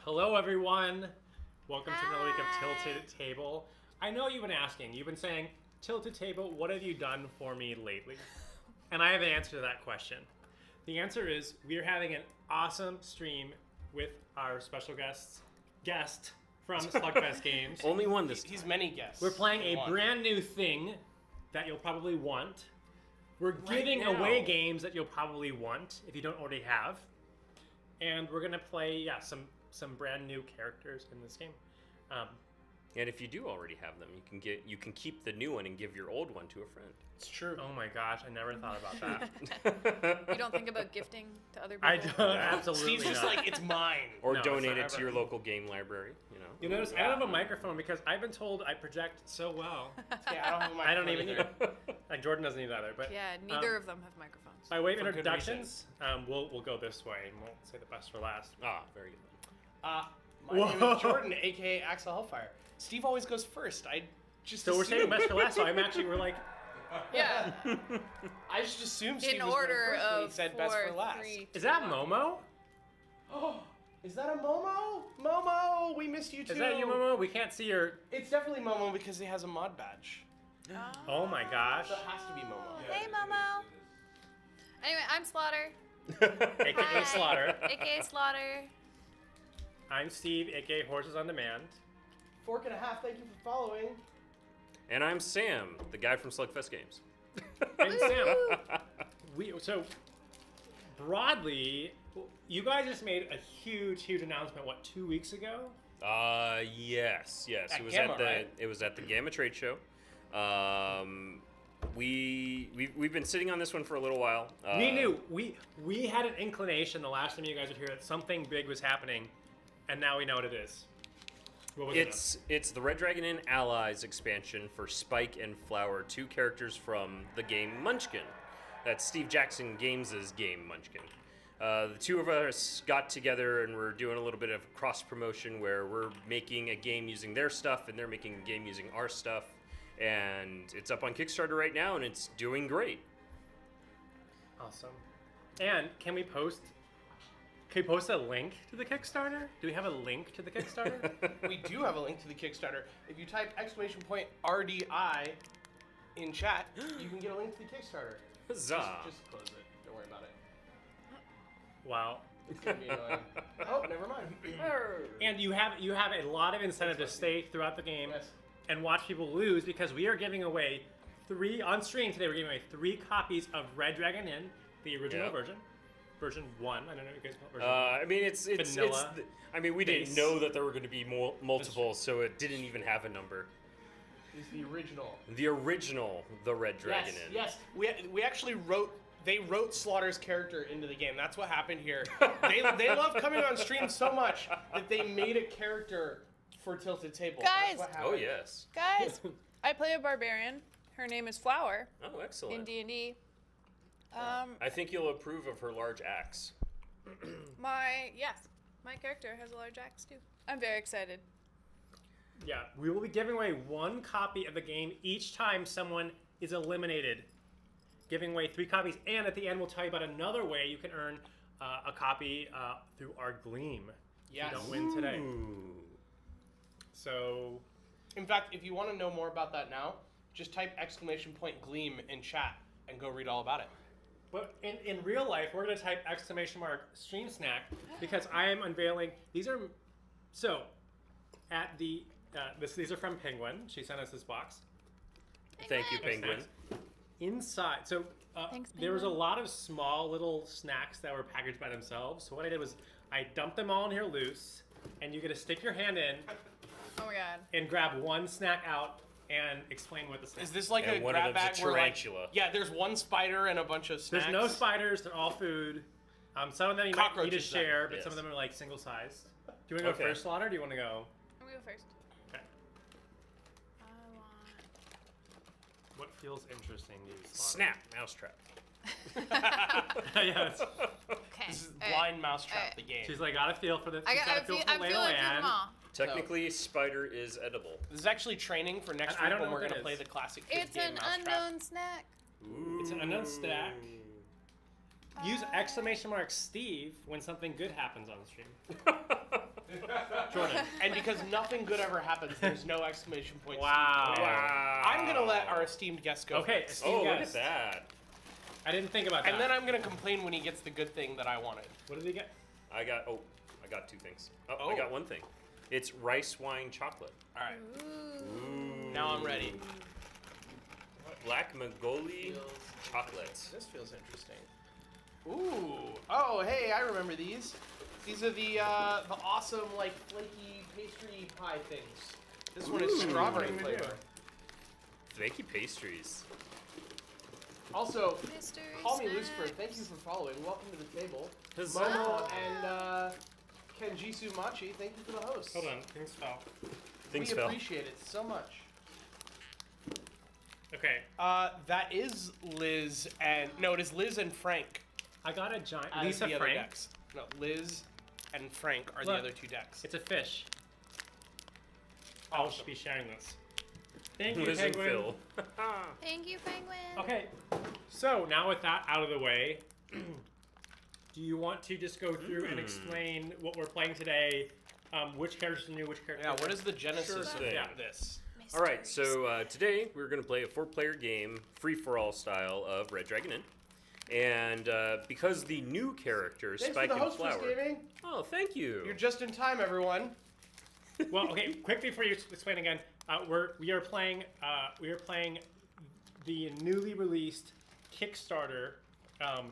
Hello, everyone. Welcome to another week of Tilted Table. I know you've been asking. You've been saying, Tilted Table, what have you done for me lately? And I have an answer to that question. The answer is we are having an awesome stream with our special guest from SlugFest Games. Only one this time. He's many guests. We're playing a brand new thing that you'll probably want. We're giving away games that you'll probably want if you don't already have. And we're gonna play, some brand new characters in this game. And if you do already have them, you can keep the new one and give your old one to a friend. It's true. Oh my gosh, I never thought about that. You don't think about gifting to other people? I don't, absolutely Steve's just not. like, it's mine. Or No, donate it's it not to your ever. local game library. You notice I don't have a microphone because I've been told I project so well. Yeah, I don't have a microphone I don't even need either. it. Like Jordan doesn't need either. But Yeah, neither of them have microphones. by way of For good introductions, we'll go this way and we'll say the best for last. Very good. My name is Jordan, aka Axel Hellfire. Steve always goes first. I just So we're assume. saying best for last. So we're like, Yeah, I just assumed Steve in was going order first when he of said 4, best for last. 3, is that Momo? Oh, is that a Momo? Momo, we missed you too. Is that you, Momo? We can't see your. It's definitely Momo because he has a mod badge. Oh my gosh. So it has to be Momo. Hey, Momo. Anyway, I'm Slaughter. AKA Hi. Slaughter. AKA Slaughter. I'm Steve, AKA Horses on Demand. Fork and a half, thank you for following. And I'm Sam, the guy from SlugFest Games. And Sam, so broadly, you guys just made a huge announcement. What, 2 weeks ago? Yes. At It was Gamma, at the right? it was at the Gamma trade show. We've been sitting on this one for a little while. We knew we had an inclination the last time you guys were here that something big was happening, and now we know what it is. What was It's the Red Dragon and Allies expansion for Spike and Flower, two characters from the game Munchkin. That's Steve Jackson Games' game Munchkin. The two of us got together and we're doing a little bit of cross promotion where we're making a game using their stuff and they're making a game using our stuff. And it's up on Kickstarter right now and it's doing great. Awesome. And can we post a link to the Kickstarter? Do we have a link to the Kickstarter? We do have a link to the Kickstarter. If you type !RDI in chat, you can get a link to the Kickstarter. Huzzah! Just close it. Don't worry about it. Wow. It's gonna be annoying. Oh, never mind. And you have a lot of incentive to stay throughout the game Yes. and watch people lose because we are giving away on stream today. We're giving away 3 copies of Red Dragon Inn, the original Yep. version 1. I don't know if you guys call it version I mean, it's Vanilla we base. didn't know that there were going to be multiple, so it didn't even have a number. It's the original. The original, the Red Dragon Inn. Yes. We actually wrote. They wrote Slaughter's character into the game. That's what happened here. They love coming on stream so much that they made a character for Tilted Table. Guys! That's what happened. Oh yes. Guys, I play a barbarian. Her name is Flower Oh, in excellent. D&D. I think you'll approve of her large axe. My character has a large axe too. I'm very excited. Yeah, we will be giving away 1 copy of the game each time someone is eliminated. Giving away 3 copies, and at the end we'll tell you about another way you can earn a copy through our Gleam. Yes. If you don't win today. Ooh. So, In fact, if you want to know more about that now, just type !Gleam in chat and go read all about it. but in real life, we're going to type !stream snack because I am unveiling. These are at the these are from Penguin. She sent us this box. Thank you, Penguin. Snacks. Inside, Thanks, there was a Penguin. lot of small little snacks that were packaged by themselves. So what I did was I dumped them all in here loose, and you get to stick your hand in Oh my god. and grab one snack out and explain what the snack Is this like And a one grab of them's a bag where, like, tarantula. yeah, there's one spider and a bunch of snacks. There's no spiders. They're all food. Some of them you might need to Cockroaches, then. share, but Yes. some of them are like single sized. Do you want to go Okay. first, Slaughter? Or do you want to go? I'm gonna go first. Okay. I want... What feels interesting to you, Slaughter? Snap, mousetrap. Yes. Okay. This is Alright. Blind Mousetrap, Alright. the game. She's like, got a feel for the. I she's got a feel for I'm feeling through them all. Technically, spider is edible. This is actually training for next I week don't when know we're what going to that play is. the classic kids It's game an Mousetrap. unknown snack. It's an unknown stack. Use !Steve when something good happens on the stream. Jordan. And because nothing good ever happens, there's no exclamation point. Wow. Wow. I'm gonna let our esteemed guest go. Okay, first. esteemed Oh, look guest. at that. I didn't think about that. And then I'm gonna complain when he gets the good thing that I wanted. What did he get? I got 2 things. I Oh. got 1 thing. It's rice wine chocolate. All right, Ooh. now I'm ready. Black Magoli chocolate. This feels interesting. Ooh. Oh, hey, I remember these. These are the awesome like flaky pastry pie things. This one is Ooh. strawberry What do we do? flavor. Flaky pastries. Also, Mystery call me snacks. Lucifer. Thank you for following. Welcome to the table. Huzzah. Momo and Kenjisu Machi, thank you for the host. Hold on, things fell. Things we fell. appreciate it so much. Okay, That is Liz and no, it is Liz and Frank. I got a giant As Lisa the other Frank. decks. No, Liz and Frank are the Look. other 2 decks. It's a fish. I'll be sharing this. Thank you, Liz and Penguin. Phil. Thank you, Penguin. Okay, so now with that out of the way, do you want to just go through and explain what we're playing today? Which characters are new, which characters? Yeah, what is the genesis Sure of thing. this? All right, so today we're going to play a 4-player game, free-for-all style of Red Dragon Inn. And because the new character, Thanks Spike for the and host Flower. for gaming. Oh, thank you. You're just in time, everyone. Well, okay, quickly before you explain again, we are playing the newly released Kickstarter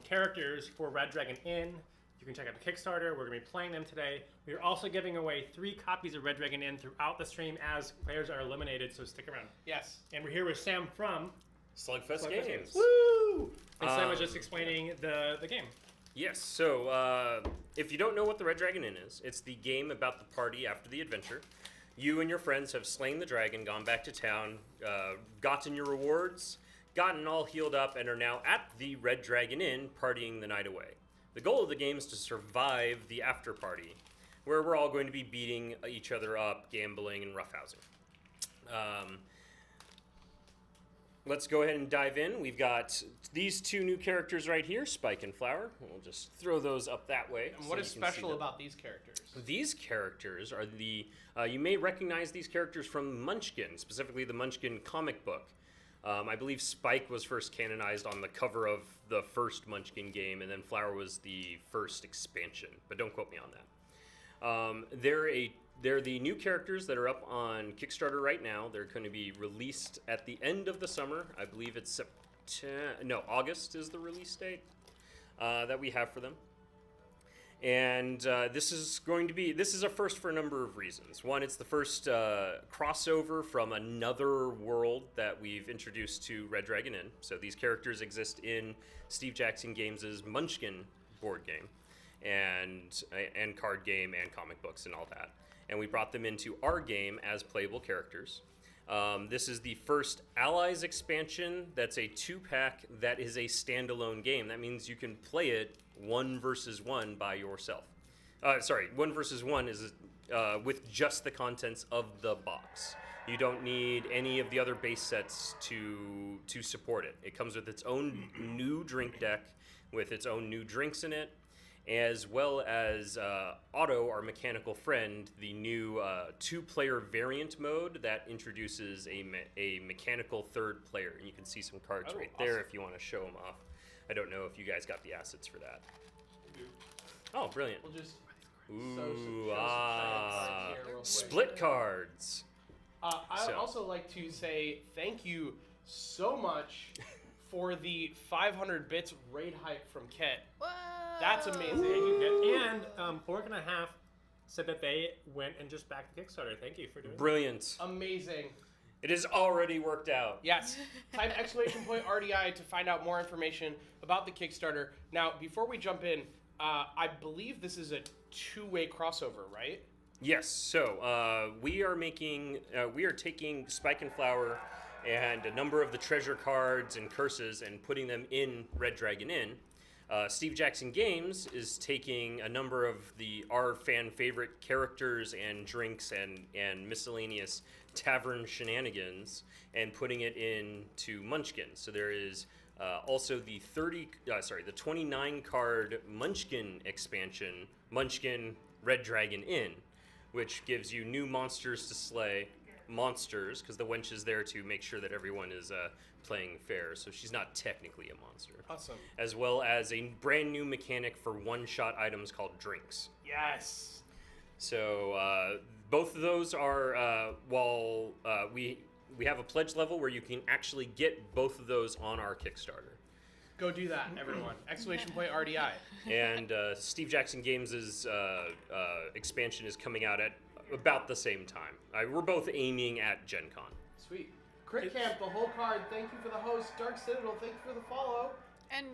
characters for Red Dragon Inn. You can check out the Kickstarter. We're going to be playing them today. We are also giving away 3 copies of Red Dragon Inn throughout the stream as players are eliminated, so stick around. Yes. And we're here with Sam from SlugFest SlugFest Games. Woo! And Sam was just explaining the game. Yes, so if you don't know what the Red Dragon Inn is, it's the game about the party after the adventure. You and your friends have slain the dragon, gone back to town, gotten your rewards, gotten all healed up, and are now at the Red Dragon Inn partying the night away. The goal of the game is to survive the after party, where we're all going to be beating each other up, gambling, and roughhousing. Let's go ahead and dive in. We've got these 2 new characters right here, Spike and Flower. We'll just throw those up that way. And so what you is can see special them. about these characters? These characters are the, you may recognize these characters from Munchkin, specifically the Munchkin comic book. I believe Spike was first canonized on the cover of the first Munchkin game, and then Flower was the first expansion, but don't quote me on that. They're the new characters that are up on Kickstarter right now. They're going to be released at the end of the summer. I believe it's August is the release date that we have for them. And this is a first for a number of reasons. One, it's the first crossover from another world that we've introduced to Red Dragon Inn. So these characters exist in Steve Jackson Games' Munchkin board game and card game and comic books and all that. And we brought them into our game as playable characters. This is the first Allies expansion that's a 2-pack that is a standalone game. That means you can play it 1 versus 1 by yourself. 1 versus 1 is with just the contents of the box. You don't need any of the other base sets to support it. It comes with its own new drink deck with its own new drinks in it, as well as Otto, our mechanical friend, the new 2-player variant mode that introduces a mechanical 3rd player. And you can see some cards Oh, right there awesome. if you want to show them off. I don't know if you guys got the assets for that. Oh, brilliant. We'll just Ooh, show some cards here real quick. split cards. I would So- also like to say thank you so much for the 500 bits raid hype from Ket. Whoa. That's amazing. Thank you, Kit. And Fork and a Half said that they went and just backed the Kickstarter. Thank you for doing that. Brilliant. Amazing. It has already worked out. Yes. Type !RDI to find out more information about the Kickstarter. Now, before we jump in, I believe this is a 2-way crossover, right? Yes. So we are taking Spike and Flower and a number of the treasure cards and curses and putting them in Red Dragon Inn. Steve Jackson Games is taking a number of our fan favorite characters and drinks and miscellaneous tavern shenanigans and putting it into Munchkin. So there is also the 29 card Munchkin expansion, Munchkin Red Dragon Inn, which gives you new monsters to slay. Monsters, because the wench is there to make sure that everyone is playing fair, so she's not technically a monster. Awesome. As well as a brand new mechanic for one-shot items called drinks. Yes. So both of those are we have a pledge level where you can actually get both of those on our Kickstarter. Go do that, everyone. Exclamation point RDI. And Steve Jackson Games' expansion is coming out at about the same time. We're both aiming at Gen Con. Sweet. Crit Camp, the whole card. Thank you for the host. Dark Citadel, thank you for the follow. And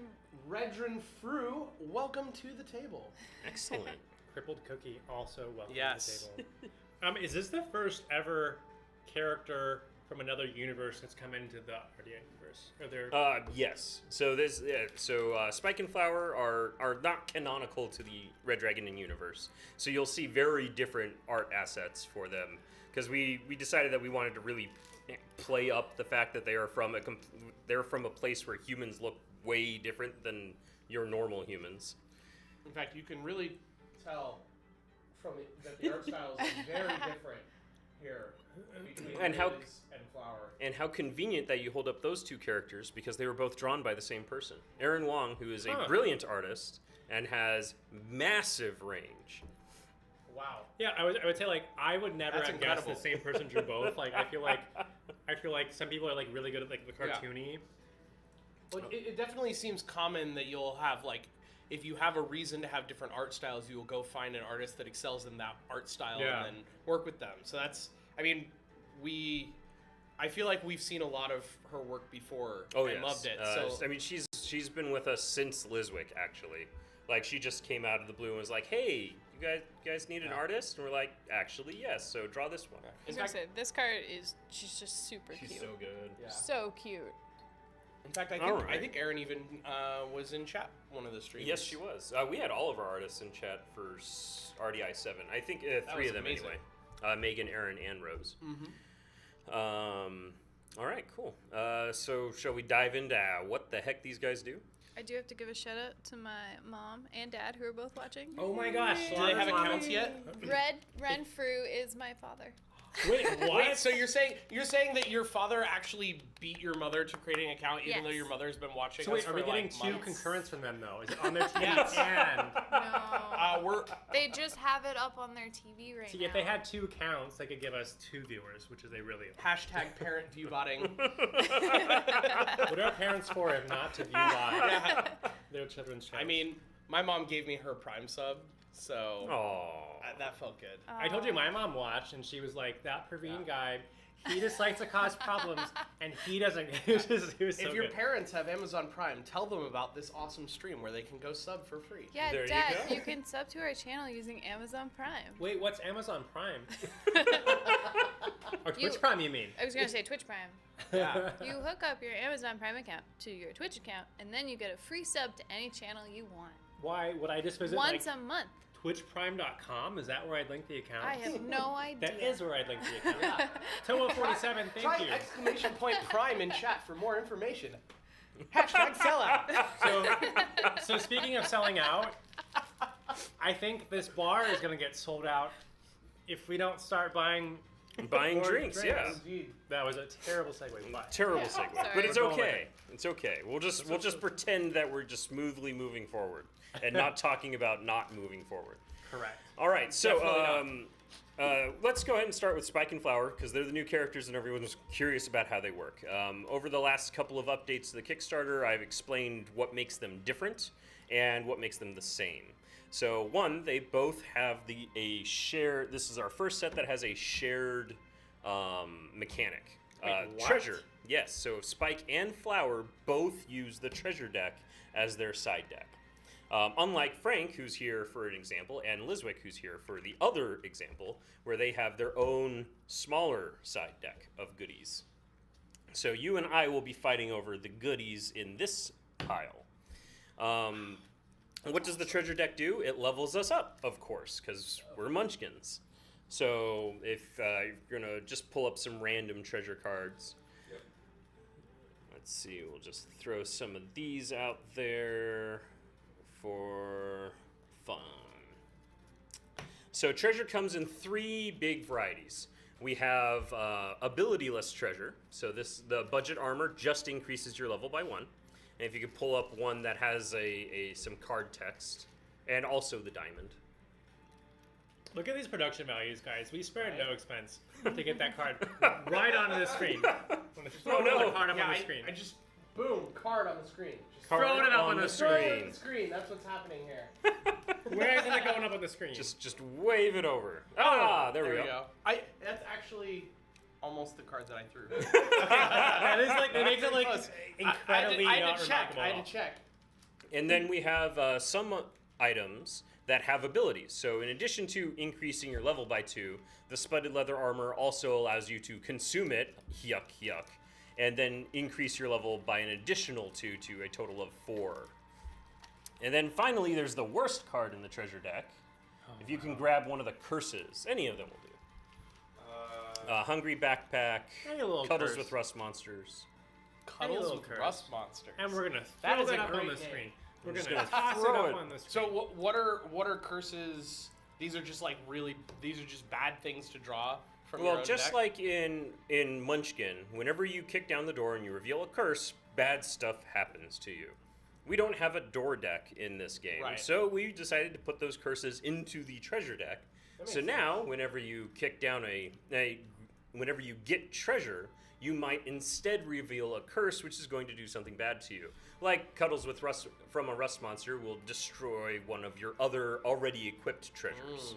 Redrin Fru, welcome to the table. Excellent. Crippled Cookie also welcome Yes. to the table. Is this the first ever character from another universe that's come into the RDA universe? Are there? Yes. So Spike and Flower are not canonical to the Red Dragon universe. So you'll see very different art assets for them because we decided that we wanted to really play up the fact that they're from a place where humans look way different than your normal humans. In fact, you can really tell from that the art styles are very different here between And how- Liz and Flower. And how convenient that you hold up those two characters because they were both drawn by the same person. Aaron Wong, who is a brilliant artist and has massive range. Wow. Yeah, I would say like I would never That's have guessed the incredible. same person drew both. Like I feel like some people are like really good at like the cartoony. Well, it definitely seems common that you'll have like, if you have a reason to have different art styles, you will go find an artist that excels in that art style Yeah. and then work with them. So that's, I mean, I feel like we've seen a lot of her work before and loved it. So I mean, she's been with us since Lizwick, actually. Like, she just came out of the blue and was like, hey, you guys need an artist? And we're like, actually, yes, so draw this one. I was gonna say, this card she's just super She's cute. so good. Yeah. So cute. In fact, I think Erin even was in chat one of the streams. Yes, she was. We had all of our artists in chat for RDI 7. I think 3 was of them amazing. anyway. Megan, Aaron, and Rose. All right, cool. So shall we dive into what the heck these guys do? I do have to give a shout out to my mom and dad who are both watching. Oh my gosh! Do they have accounts yet? Renfrew is my father. Wait, what? Wait, so you're saying that your father actually beat your mother to creating an account, even Yes. though your mother's been watching? So us wait, are we for, getting like, two months? concurrents from them though? Is it on their TV Yes. and? No. They They just have it up on their TV right See, now. if they had 2 accounts, they could give us 2 viewers, which is a really. hashtag parent view botting. What are parents for if not to view live their children's shows? I mean, my mom gave me her Prime sub, so Oh. that felt good. I told you my mom watched, and she was like, "That Praveen guy, he just likes to cause problems, and he doesn't." He was so If your good. parents have Amazon Prime, tell them about this awesome stream where they can go sub for free. Yeah, There you Dad, go. you can sub to our channel using Amazon Prime. Wait, what's Amazon Prime? Or Twitch You- Prime, you mean? I was gonna say Twitch Prime. Yeah. You hook up your Amazon Prime account to your Twitch account, and then you get a free sub to any channel you want. Why would I just visit Once like a month. twitchprime.com? Is that where I'd link the account? I have no idea. That is where I'd link the account. Tomo47, thank Try you. exclamation point Prime in chat for more information. Hashtag sellout. So speaking of selling out, I think this bar is going to get sold out if we don't start buying more Drinks, yeah. Indeed. That was a terrible segue. But Terrible Yeah, segue, sorry. but it's We're going okay. It's okay. We'll just pretend that we're just smoothly moving forward and not talking about not moving forward. correct. All right, so Definitely let's go ahead and start with Spike and Flower because they're the new characters and everyone's curious about how they work. Over the last couple of updates to the Kickstarter, I've explained what makes them different and what makes them the same. So one, they both have a shared. This is our first set that has a shared mechanic. Wait, what? Treasure. Yes. So Spike and Flower both use the treasure deck as their side deck. Unlike Frank, who's here for an example, and Lizwick, who's here for the other example, where they have their own smaller side deck of goodies. So you and I will be fighting over the goodies in this pile. What does the treasure deck do? It levels us up, of course, because we're Munchkins. So if you're going to just pull up some random treasure cards. Let's see, we'll just throw some of these out there for fun. So treasure comes in 3 big varieties. We have ability-less treasure. So the budget armor just increases your level by 1. And if you could pull up one that has some card text, and also the diamond. Look at these production values, guys. We spared no expense to get that card right onto the screen. Throw the card up on the screen. I just, boom, card on the screen. Just Throwing it up on the throw it screen. on the screen. That's what's happening here. Where isn't it going up on the screen? Just wave it over. Ah, there we go. That's actually almost the cards that I threw. That is like, it makes it like incredibly I not had to check. remarkable. I had to check. And then we have some items that have abilities. So in addition to increasing your level by 2, the sputted leather armor also allows you to consume it, yuck, yuck, and then increase your level by an additional 2 to a total of 4. And then finally, there's the worst card in the treasure deck. If you can grab one of the curses, any of them will do. Hungry Backpack, Any little Cuddles curse. with Rust Monsters. Cuddles little with curse. Rust Monsters. And we're gonna That throw is a that up on great the name. screen. We're just gonna gonna toss it throw up it. on the screen. So what are curses? These are just like these are just bad things to draw from your Well, own just deck? like in Munchkin, whenever you kick down the door and you reveal a curse, bad stuff happens to you. We don't have a door deck in this game, Right. so we decided to put those curses into the treasure deck. So now, whenever you kick down whenever you get treasure, you might instead reveal a curse which is going to do something bad to you. Like Cuddles with Rust from a Rust Monster will destroy one of your other already equipped treasures.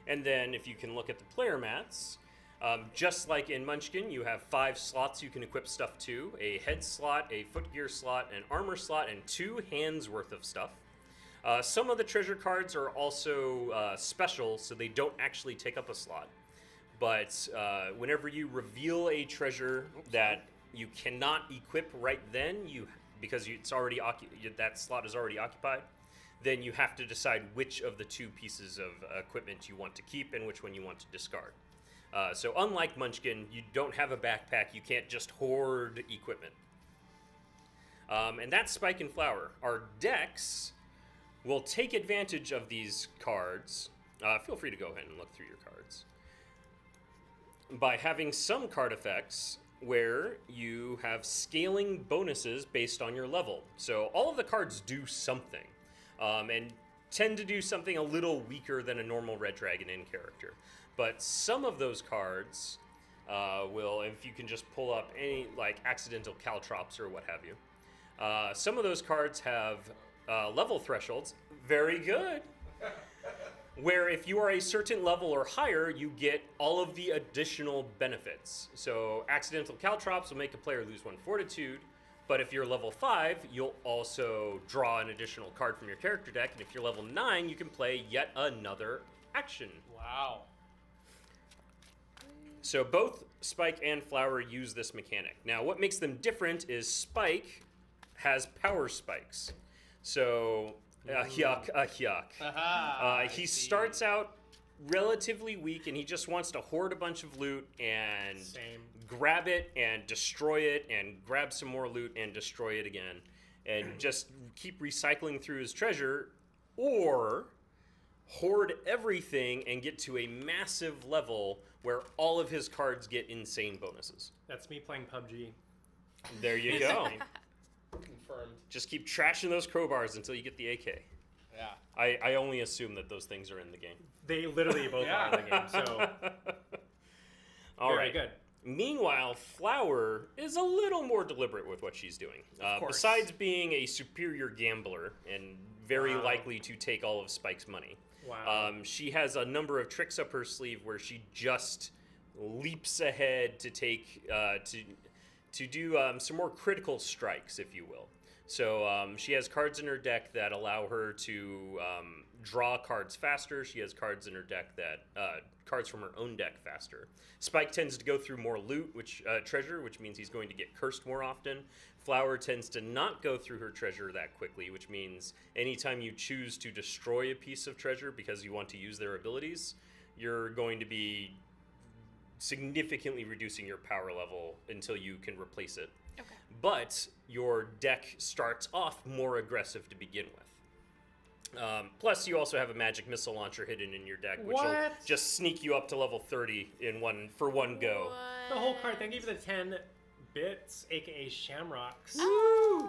And then if you can look at the player mats, just like in Munchkin, you have 5 slots you can equip stuff to: a head slot, a footgear slot, an armor slot, and 2 hands worth of stuff. Some of the treasure cards are also special, so they don't actually take up a slot. But whenever you reveal a treasure that you cannot equip right then, because it's already that slot is already occupied, then you have to decide which of the 2 pieces of equipment you want to keep and which one you want to discard. So unlike Munchkin, you don't have a backpack. You can't just hoard equipment. And that's Spike and Flower. Our decks will take advantage of these cards. Feel free to go ahead and look through your cards. By having some card effects where you have scaling bonuses based on your level. So all of the cards do something, and tend to do something a little weaker than a normal Red Dragon Inn character. But some of those cards will, if you can just pull up any like accidental caltrops or what have you, some of those cards have level thresholds. Very good. Where if you are a certain level or higher, you get all of the additional benefits. So accidental caltrops will make a player lose 1 fortitude, but if you're level 5, you'll also draw an additional card from your character deck, and if you're level 9, you can play yet another action. Wow. So both Spike and Flower use this mechanic. Now, what makes them different is Spike has power spikes. So, yuck. He starts out relatively weak, and he just wants to hoard a bunch of loot and grab it and destroy it and grab some more loot and destroy it again and just keep recycling through his treasure, or hoard everything and get to a massive level where all of his cards get insane bonuses. That's me playing PUBG. There you go. Confirmed. Just keep trashing those crowbars until you get the AK. Yeah. I only assume that those things are in the game. They literally both are in the game, so All very right. good. Meanwhile, Flower is a little more deliberate with what she's doing. course. Besides being a superior gambler and very Wow. likely to take all of Spike's money, Wow. she has a number of tricks up her sleeve where she just leaps ahead to take to do some more critical strikes, if you will. So she has cards in her deck that allow her to draw cards faster. She has cards in her deck that cards from her own deck faster. Spike tends to go through more loot, treasure, which means he's going to get cursed more often. Flower tends to not go through her treasure that quickly, which means anytime you choose to destroy a piece of treasure because you want to use their abilities, you're going to be significantly reducing your power level until you can replace it. Okay. But your deck starts off more aggressive to begin with. Plus, you also have a magic missile launcher hidden in your deck, which will What? just sneak you up to level 30 for one go. The whole card. Thank you for the 10 bits, aka Shamrocks. Oh,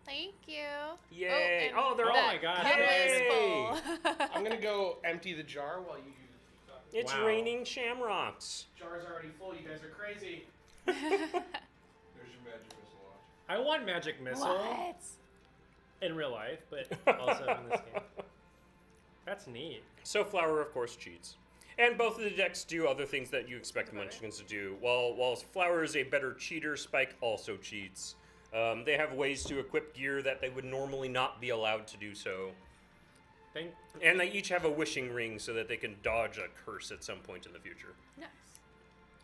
thank you. Yay. and Oh, they're all- the Oh my God. cup is Yay. full. I'm gonna go empty the jar while you. It's Wow. raining shamrocks. Jar's already full. You guys are crazy. There's your magic missile launch. I want Magic Missile What? in real life, but also in this game. That's neat. So Flower, of course, cheats. And both of the decks do other things that you expect the Munchkins to do. While Flower is a better cheater, Spike also cheats. They have ways to equip gear that they would normally not be allowed to do so. And they each have a wishing ring so that they can dodge a curse at some point in the future. Nice.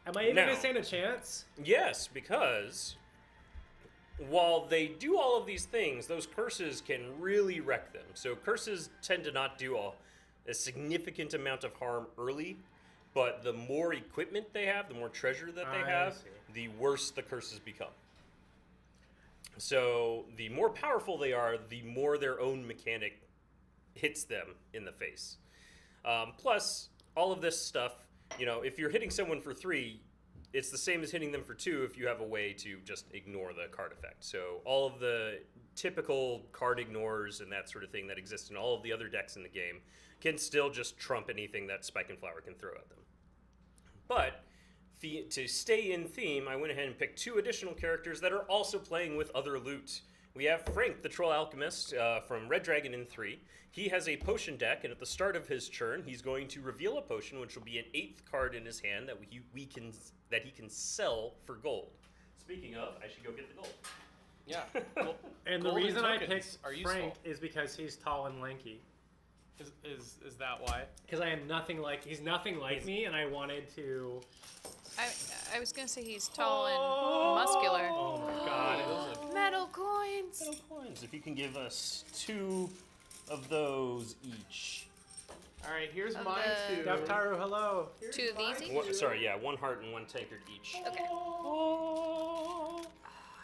Am I even Now- going to stand a chance? Yes, because while they do all of these things, those curses can really wreck them. So curses tend to not do a significant amount of harm early, but the more equipment they have, the more treasure that they I have, see. the worse the curses become. So the more powerful they are, the more their own mechanic hits them in the face. Plus, all of this stuff, if you're hitting someone for 3, it's the same as hitting them for 2 if you have a way to just ignore the card effect. So all of the typical card ignores and that sort of thing that exist in all of the other decks in the game can still just trump anything that Spike and Flower can throw at them. But to stay in theme, I went ahead and picked 2 additional characters that are also playing with other loot. We have Frank, the Troll Alchemist, from Red Dragon in 3. He has a potion deck, and at the start of his turn, he's going to reveal a potion, which will be an 8th card in his hand that he can sell for gold. Speaking of, I should go get the gold. Yeah. And the Golden reason I tokens picked are Frank useful. is because he's tall and lanky. Is that why? Because he's nothing like me, and I wanted to. I was gonna say he's tall and muscular. Oh my God! Metal coins. Metal coins. If you can give us 2 of those each. All right, here's Of mine the- too. Daftaru, hello. Two of these each? Sorry, yeah, 1 heart and 1 tankard each. Okay.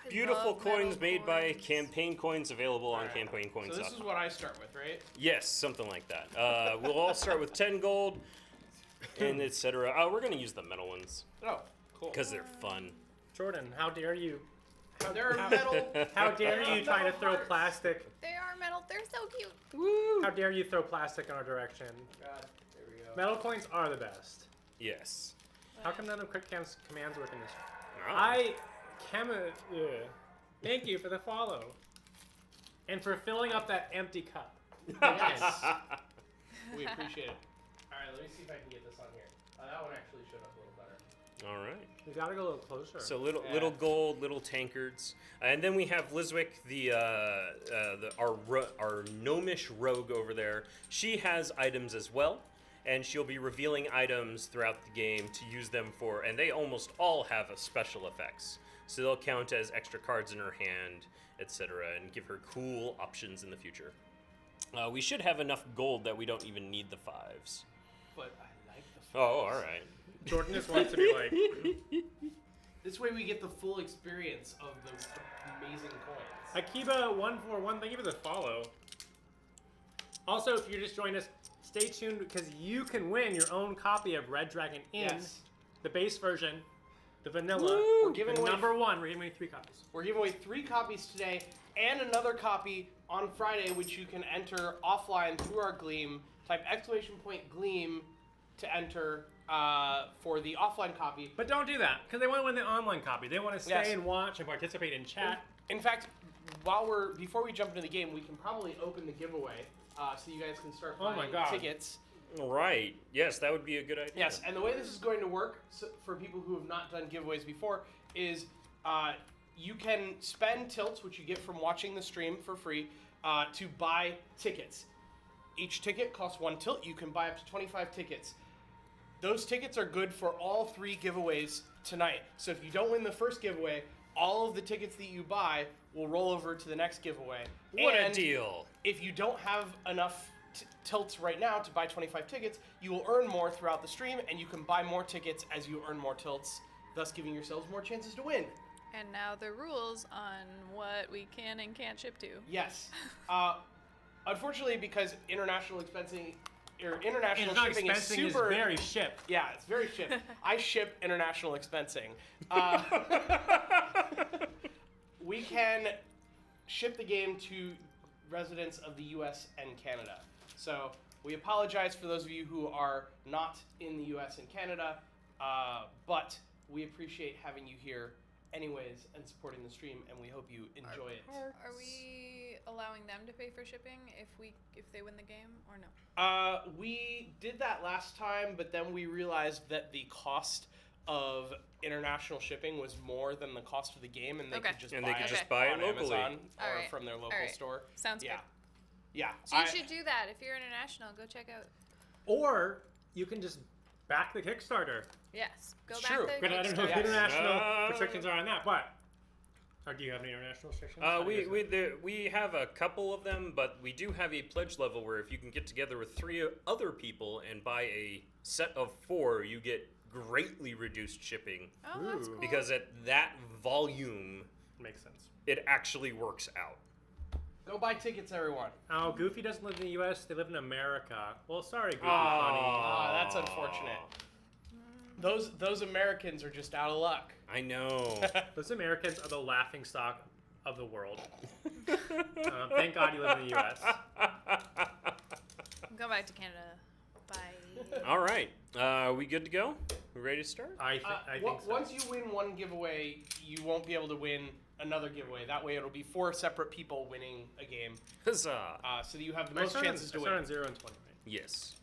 I Beautiful love metal coins made by coins. Campaign Coins, available on Alright. Campaign Coins. So this is what I start with, right? Yes, something like that. We'll all start with 10 gold, and etc. Oh, we're going to use the metal ones, Oh, cool. because they're fun. Jordan, how dare you? They're metal. How dare you try to throw plastic? They are metal. They're so cute. How dare you throw plastic in our direction? God, there we go. Metal coins are the best. Yes. How come none of Quick Cam's commands work in this? Oh. Thank you for the follow. And for filling up that empty cup. Yes. We appreciate it. All right, let me see if I can get this on here. That one actually showed up a little better. All right. You gotta go a little closer. So little Yeah. little gold, little tankards, and then we have Lizwick, our gnomish rogue over there. She has items as well, and she'll be revealing items throughout the game to use them for. And they almost all have a special effects, so they'll count as extra cards in her hand, etc., and give her cool options in the future. We should have enough gold that we don't even need the 5s. But I like the. Oh, all right. Jordan just wants to be like, This way we get the full experience of the amazing coins. Akiba141, thank you for the follow. Also, if you're just joining us, stay tuned because you can win your own copy of Red Dragon in Yes. the base version, the vanilla, Woo! We're giving the away- number 1. We're giving away 3 copies. We're giving away 3 copies today and another copy on Friday, which you can enter offline through our Gleam. Type !Gleam to enter for the offline copy. But don't do that because they want to win the online copy. They want to stay Yes. and watch and participate in chat. In fact, before we jump into the game, we can probably open the giveaway so you guys can start Oh my buying God. tickets. Right. Yes, that would be a good idea. Yes, and the way this is going to work for people who have not done giveaways before is you can spend tilts, which you get from watching the stream for free, to buy tickets. Each ticket costs 1 tilt. You can buy up to 25 tickets. Those tickets are good for all 3 giveaways tonight. So if you don't win the first giveaway, all of the tickets that you buy will roll over to the next giveaway. What And a deal. if you don't have enough tilts right now to buy 25 tickets, you will earn more throughout the stream, and you can buy more tickets as you earn more tilts, thus giving yourselves more chances to win. And now the rules on what we can and can't ship to. Yes. Unfortunately, because international expensing or international International shipping is expensing is super. very shipped. Yeah, it's very shipped. I ship international expensing. We can ship the game to residents of the U.S. and Canada. So we apologize for those of you who are not in the U.S. and Canada, but we appreciate having you here anyways and supporting the stream, and we hope you enjoy it. Are we allowing them to pay for shipping if they win the game or no? We did that last time, but then we realized that the cost of international shipping was more than the cost of the game, and they Okay. could just And buy they could it just buy it on locally. Amazon or Alright. from their local Alright. store. Sounds Yeah, good. yeah. So you should do that. If you're international, go check out. Or you can just back the Kickstarter. Yes. Go It's back true. to Granted, I don't know if Yes. international restrictions are on that, but do you have any international restrictions? We have a couple of them, but we do have a pledge level where if you can get together with 3 other people and buy a set of 4, you get greatly reduced shipping. Oh, that's Ooh. cool. Because at that volume, Makes sense. it actually works out. Go buy tickets, everyone. Oh, Goofy doesn't live in the U.S. They live in America. Well, sorry, Goofy Ah, that's unfortunate. Those Americans are just out of luck. I know. Funny. Those Americans are the laughing stock of the world. Thank God you live in the U.S. Go back to Canada. Bye. All right. We good to go? We ready to start? I think so. Once you win one giveaway, you won't be able to win another giveaway. That way, it'll be 4 separate people winning a game, Huzzah. so that you have the Well, most chances to start win. on 0 and 20, right? Yes.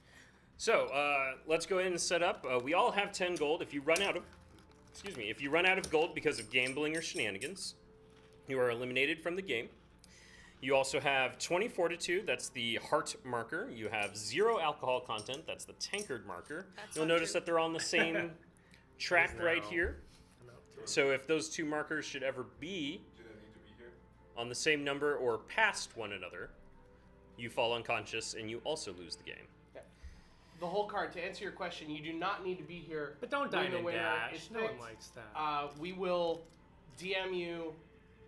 So let's go ahead and set up. We all have 10 gold. If you run out of gold because of gambling or shenanigans, you are eliminated from the game. You also have 20 fortitude, that's the heart marker. You have 0 alcohol content, that's the tankard marker. That's You'll not notice true. that they're on the same track Is right now. here. I'm out too. So if those 2 markers should ever be Do they need to be here? on the same number or past one another, you fall unconscious and you also lose the game. The whole card, to answer your question, you do not need to be here. But don't when dine the and winner dash. is No one picked. likes that. We will DM you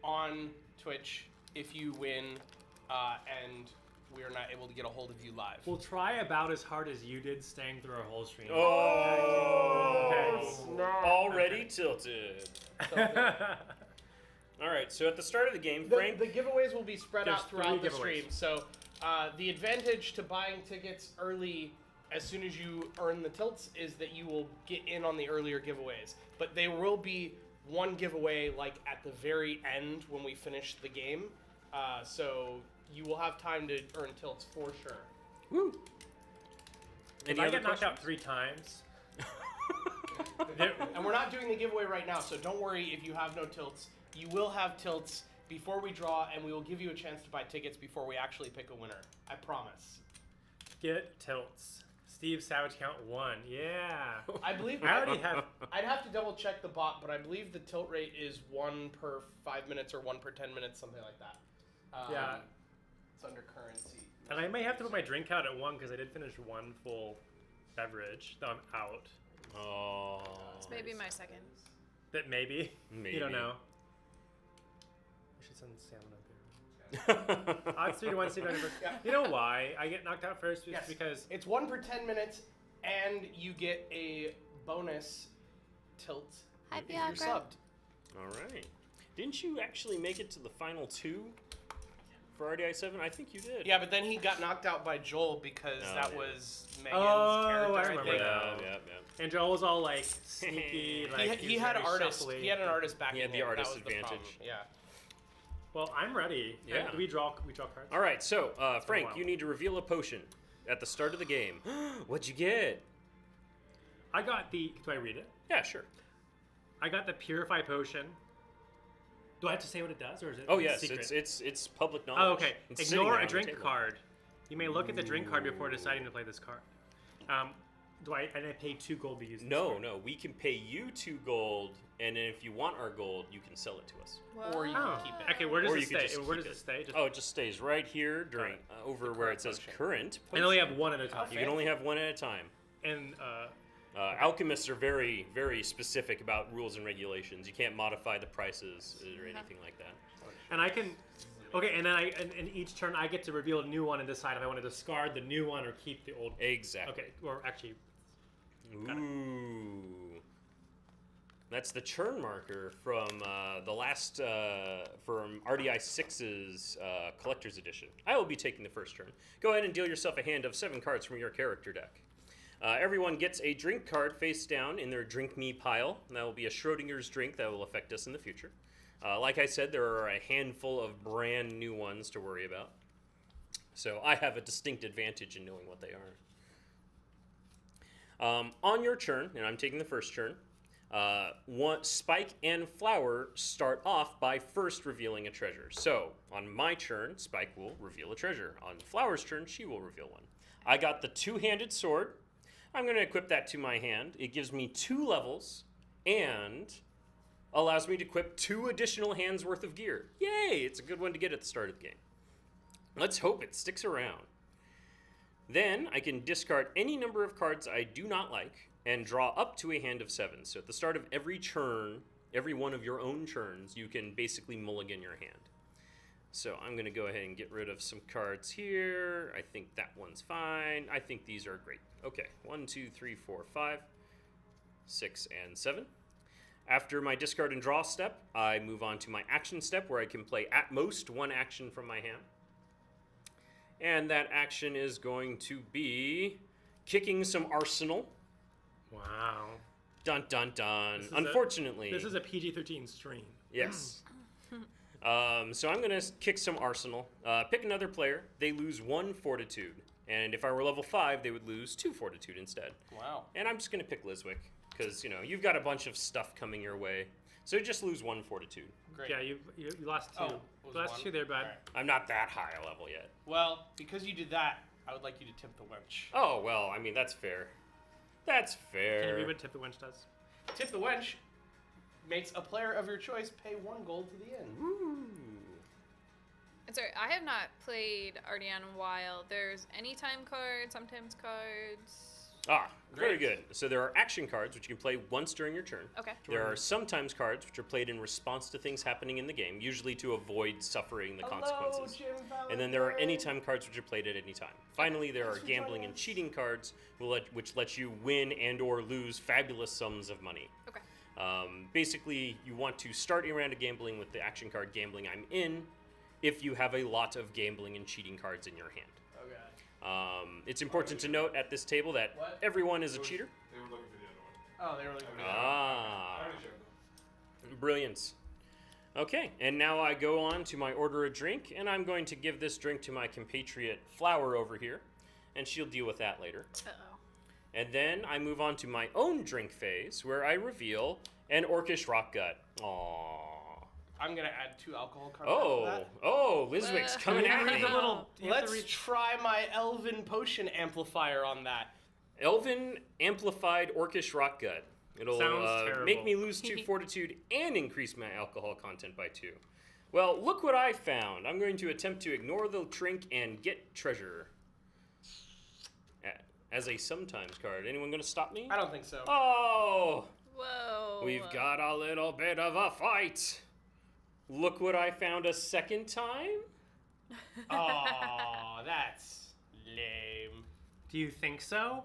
on Twitch if you win, and we are not able to get a hold of you live. We'll try about as hard as you did staying through our whole stream. Oh, Okay. already tilted. All right, so at the start of the game, Frank. The giveaways will be spread There's out throughout 3 the giveaways. stream. So the advantage to buying tickets early, as soon as you earn the tilts, is that you will get in on the earlier giveaways. But there will be one giveaway like at the very end when we finish the game. So you will have time to earn tilts for sure. Woo. If Any I other get knocked out questions? 3 times, And we're not doing the giveaway right now, so don't worry if you have no tilts. You will have tilts before we draw, and we will give you a chance to buy tickets before we actually pick a winner. I promise. get tilts. Steve Savage count 1. Yeah. I believe I already have. I'd have to double check the bot, but I believe the tilt rate is 1 per 5 minutes or 1 per 10 minutes, something like that. Yeah. It's under currency. And I may have to put my drink out at 1 because I did finish 1 full beverage. Though I'm out. Oh. It's maybe my second. That maybe. Maybe. You don't know. We should send Salmon up here. Odds 3 to 1, Steve. Yeah. You know why I get knocked out first? It's Yes. because It's 1 per 10 minutes, and you get a bonus tilt Hi, if you're Bianca. subbed. All right. Didn't you actually make it to the final 2 for RDI 7? I think you did. Yeah, but then he got knocked out by Joel because Oh, that yeah. was Megan's Oh, character. I remember think. that. Yeah. and Joel was all like sneaky. Like He was had very artist. shuffly. He had an artist backing He had the him. artist That was the advantage. problem. Yeah. Well, I'm ready. Yeah. Do we draw cards? All right, so Frank, while. you need to reveal a potion at the start of the game. What'd you get? I got the. Do I read it? Yeah, sure. I got the Purify potion. Do I have to say what it does, or is it? Oh yes, secret? it's public knowledge. Oh, okay. It's sitting Ignore there a on the drink table. card. You may look at the drink card before deciding to play this card. And I pay 2 gold to use this No, card? no, we can pay you 2 gold, and then if you want our gold, you can sell it to us. Or you Oh, can keep it. okay. Where does Or it you could stay? just Where keep does it it. stay? Just, Oh, it just stays right here during over where it says potion. current. and then we have 1 at a time. You can only have 1 at a time. And Alchemists are very, very specific about rules and regulations. You can't modify the prices or anything like that. And I can. Okay, and then in each turn I get to reveal a new one and decide if I want to discard the new one or keep the old. Exactly. Okay, or actually. Ooh. That's the churn marker from the last from RDI 6's Collector's Edition. I will be taking the first turn. Go ahead and deal yourself a hand of 7 cards from your character deck. Everyone gets a drink card face down in their Drink Me pile. And that will be a Schrodinger's drink that will affect us in the future. Like I said, there are a handful of brand new ones to worry about. So I have a distinct advantage in knowing what they are. On your turn, and I'm taking the first turn, Spike and Flower start off by first revealing a treasure. So on my turn, Spike will reveal a treasure. On Flower's turn, she will reveal one. I got the two-handed sword. I'm going to equip that to my hand. It gives me 2 levels and allows me to equip 2 additional hands worth of gear. Yay! It's a good one to get at the start of the game. Let's hope it sticks around. Then I can discard any number of cards I do not like and draw up to a hand of 7. So at the start of every turn, every one of your own turns, you can basically mulligan your hand. So I'm going to go ahead and get rid of some cards here. I think that one's fine. I think these are great. Okay, 1, 2, 3, 4, 5, 6, and 7. After my discard and draw step, I move on to my action step where I can play at most 1 action from my hand. And that action is going to be kicking some Arsenal. Wow. Dun, dun, dun. Unfortunately. This is a PG-13 stream. Yes. So I'm going to kick some Arsenal. Pick another player. They lose 1 Fortitude. And if I were level 5, they would lose 2 Fortitude instead. Wow. And I'm just going to pick Liswick. Because, you've got a bunch of stuff coming your way. So just lose 1 Fortitude. Great. Yeah, you lost 2. Lost 2 there, bud. Right. I'm not that high a level yet. Well, because you did that, I would like you to tip the wench. Oh, well, I mean, that's fair. That's fair. Can you read what Tip the Wench does? Tip the wench makes a player of your choice pay 1 gold to the inn. Ooh. And sorry, I have not played RDN in a while. There's anytime cards, sometimes cards. Very Great. good. So there are action cards, which you can play once during your turn. Okay. There are sometimes cards, which are played in response to things happening in the game, usually to avoid suffering the consequences. Jim And then there are Valentine. anytime cards, which are played at any time. Finally, there are Thanks for gambling joining and us. cheating cards, which let you win and or lose fabulous sums of money. Okay. Basically, you want to start a round of gambling with the action card Gambling I'm In, if you have a lot of gambling and cheating cards in your hand. Okay. It's important to note at this table that What? everyone is a cheater. They were looking for the other one. Oh, they were looking for me. Ah, I already showed them. brilliance. Okay, and now I go on to my order a drink, and I'm going to give this drink to my compatriot Flower over here, and she'll deal with that later. Uh-oh. And then I move on to my own drink phase, where I reveal an Orcish Rock Gut. Aww. I'm gonna add 2 alcohol content to that. Liswick's Well, coming Can at you read me. the little? you have to Let's read- try my Elven Potion Amplifier on that. Elven Amplified Orcish Rock Gut. It'll Sounds terrible. make me lose 2 fortitude and increase my alcohol content by 2. Well, look what I found. I'm going to attempt to ignore the drink and get treasure. As a sometimes card. Anyone going to stop me? I don't think so. Oh! Whoa. We've got a little bit of a fight. Look what I found a second time. Oh, that's lame. Do you think so?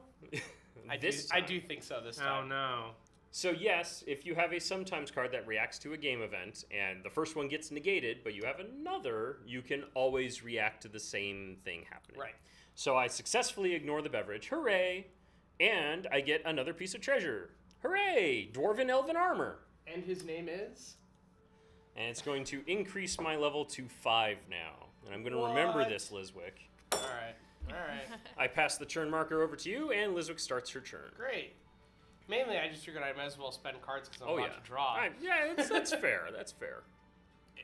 I This do time. think so this Oh time. no. So yes, if you have a sometimes card that reacts to a game event, and the first one gets negated, but you have another, you can always react to the same thing happening. Right. So I successfully ignore the beverage, hooray! And I get another piece of treasure, hooray! Dwarven Elven Armor! And his name is? And it's going to increase my level to 5 now. And I'm going to remember What? this, Liswick. Alright. Alright. I pass the turn marker over to you, and Liswick starts her turn. Great. Mainly, I just figured I might as well spend cards because I'm Oh about yeah. to draw. Yeah, that's fair. That's fair.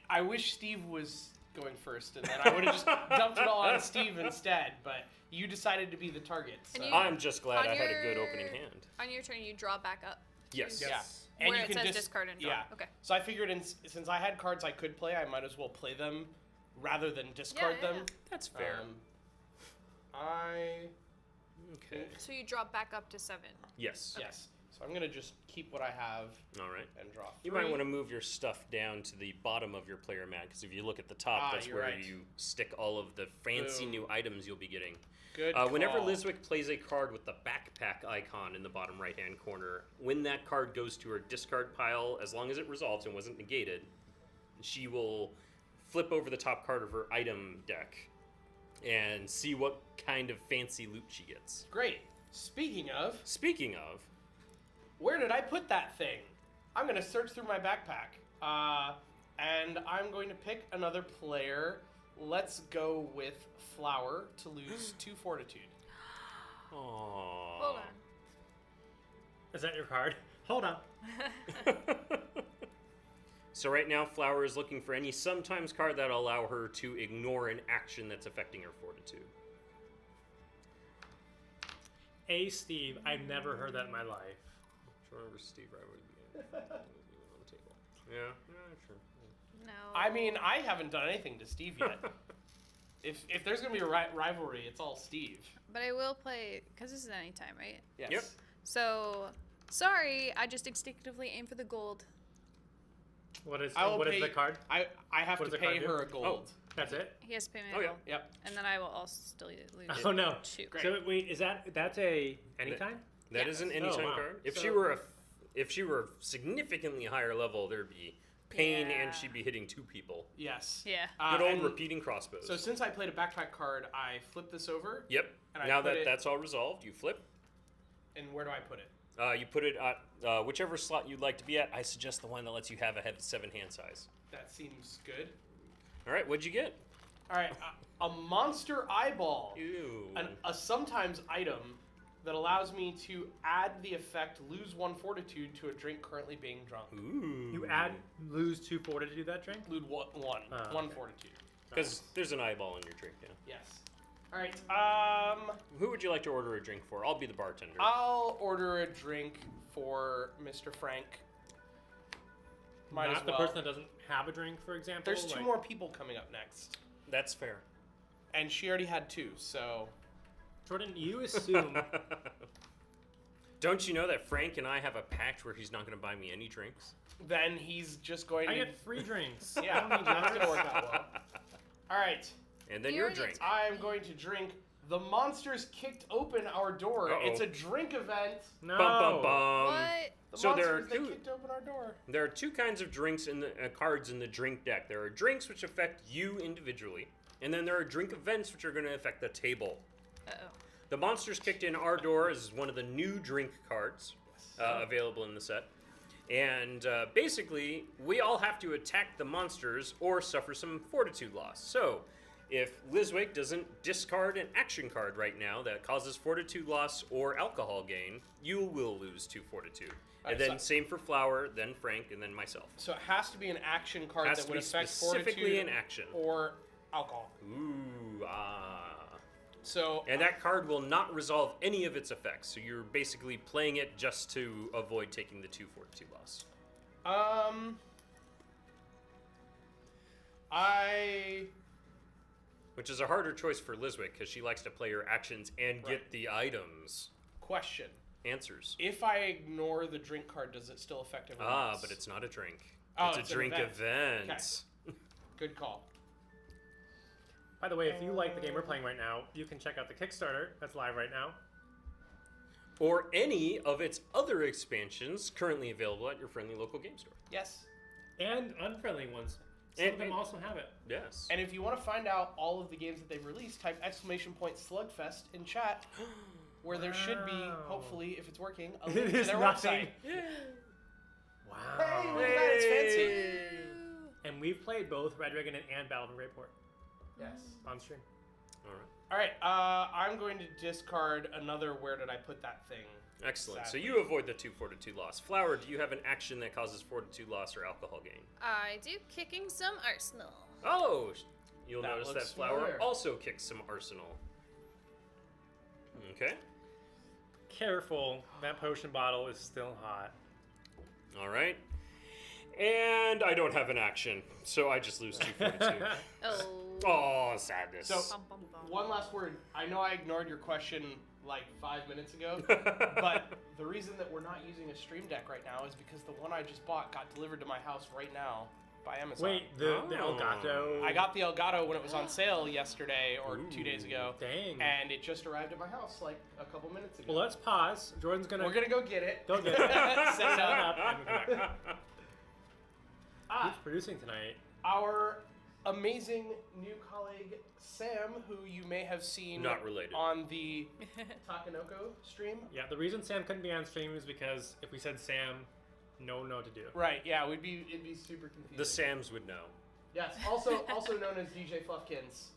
I wish Steve was going first, and then I would have just dumped it all on Steve instead, but you decided to be the target. So. And you- I'm just glad On I had a good your- opening hand. On your turn, you draw back up. Yes. Yeah. Yes. And Where you it can says dis- discard and draw. Yeah. Okay. So I figured since I had cards I could play, I might as well play them rather than discard Yeah, them. yeah. That's fair. I Okay. So you drop back up to 7. Yes. Yes. So I'm gonna just keep what I have All right. and draw. You 3. might want to move your stuff down to the bottom of your player mat, because if you look at the top, that's you're where right. you stick all of the fancy Boom. new items you'll be getting. Good. Whenever call. Liswick plays a card with the backpack icon in the bottom right-hand corner, when that card goes to her discard pile, as long as it resolves and wasn't negated, she will flip over the top card of her item deck and see what kind of fancy loot she gets. Great. Speaking of, where did I put that thing? I'm gonna search through my backpack, and I'm going to pick another player. Let's go with Flower to lose 2 fortitude. Aww. Hold on. Is that your card? Hold on. So right now, Flower is looking for any sometimes card that'll allow her to ignore an action that's affecting her fortitude. Hey, Steve, I've never heard that in my life. Remember Steve right where you began. On the table. Yeah, sure. No. I mean, I haven't done anything to Steve yet. if there's gonna be a rivalry, it's all Steve. But I will play, because this is anytime, right? Yes. Yep. So, sorry, I just instinctively aim for the gold. What is I will what is pay- the card? I have What to does the pay card do? her a gold. That's it? He has to pay me Oh, a yeah. gold. Yep. And then I will also still lose Oh no. 2. Great. So wait, that's a anytime? That Yeah. is an anytime Oh, wow. card. If So- she were significantly higher level, there'd be pain Yeah. and she'd be hitting 2 people. Yes. Yeah. Good old and repeating crossbows. So since I played a backpack card, I flip this over, Yep. and I Now put that it- that's all resolved, you flip. and where do I put it? You put it at whichever slot you'd like to be at. I suggest the one that lets you have a 7 hand size. That seems good. All right, what'd you get? All right, a monster eyeball, Ew. a sometimes item that allows me to add the effect lose 1 fortitude to a drink currently being drunk. Ooh. You lose 2 fortitude to do that drink? Lose one okay. fortitude. Because there's an eyeball in your drink, yeah. Yes. All right. Who would you like to order a drink for? I'll be the bartender. I'll order a drink for Mr. Frank. Might Not as the well. person that doesn't have a drink, for example. There's 2 like- more people coming up next, That's fair. and she already had 2. So Jordan, you assume Don't you know that Frank and I have a pact where he's not going to buy me any drinks? then he's just going I to. get 3 drinks. Yeah, that's gonna work out well. All right. And then You your already drink. I'm going to drink. The monsters kicked open our door. Uh-oh. It's a drink event. No. Bum, bum, bum. What? The So there monsters, are two- they kicked open our door. There are 2 kinds of drinks in the cards in the drink deck. There are drinks which affect you individually, and then there are drink events which are going to affect the table. Uh-oh. The monsters kicked in our door is one of the new drink cards available in the set. And basically, we all have to attack the monsters or suffer some fortitude loss. So, if Liswick doesn't discard an action card right now that causes fortitude loss or alcohol gain, you will lose 2 fortitude. Alright, And then so- same for Flower, then Frank, and then myself. So it has to be an action card Has that to would be affect specifically fortitude an action. or alcohol. Ooh, ah. So And that card will not resolve any of its effects, so you're basically playing it just to avoid taking the 2 fortitude loss. Which is a harder choice for Liswick, because she likes to play her actions and Right. get the items. question: Answers. if I ignore the drink card, does it still affect everyone Ah, else? but it's not a drink. Oh, it's it's a an drink event. event. Good call. By the way, if you like the game we're playing right now, you can check out the Kickstarter that's live right now. Or any of its other expansions currently available at your friendly local game store. Yes. And unfriendly ones. Some And- of them and- also have it. Yes. And if you want to find out all of the games that they've released, type !SlugFest in chat, where there should be, Wow. hopefully, if it's working, a It link to is their nothing. website. Wow. Hey, look at that, it's fancy. And we've played both Red Dragon and Battle of Greatport Yes. on stream. All right. All right, I'm going to discard another where did I put that thing. Excellent. So Sadly. you avoid the 2 fortitude loss. Flower, do you have an action that causes fortitude loss or alcohol gain? I do kicking some arsenal. Oh, you'll That notice that looks Flower familiar. also kicks some arsenal. Okay. Careful, that potion bottle is still hot. All right. And I don't have an action, so I just lose 242. Oh. Oh, sadness. So, Bum, bum, bum. one last word. I know I ignored your question like 5 minutes ago, but the reason that we're not using a stream deck right now is because the one I just bought got delivered to my house right now by Amazon. Wait, the Elgato. I got the Elgato when it was on sale yesterday or 2 days ago. Dang. And it just arrived at my house like a couple minutes ago. Well, let's pause. Jordan's gonna. We're gonna go get it. Go get it. Set it up. and come back. Who's producing tonight? Our amazing new colleague Sam, who you may have seen Not related. on the Takanoko stream. Yeah, the reason Sam couldn't be on stream is because if we said Sam, no to do. Right, yeah, it'd be super confusing. The Sams would know. Yes, also known as DJ Fluffkins.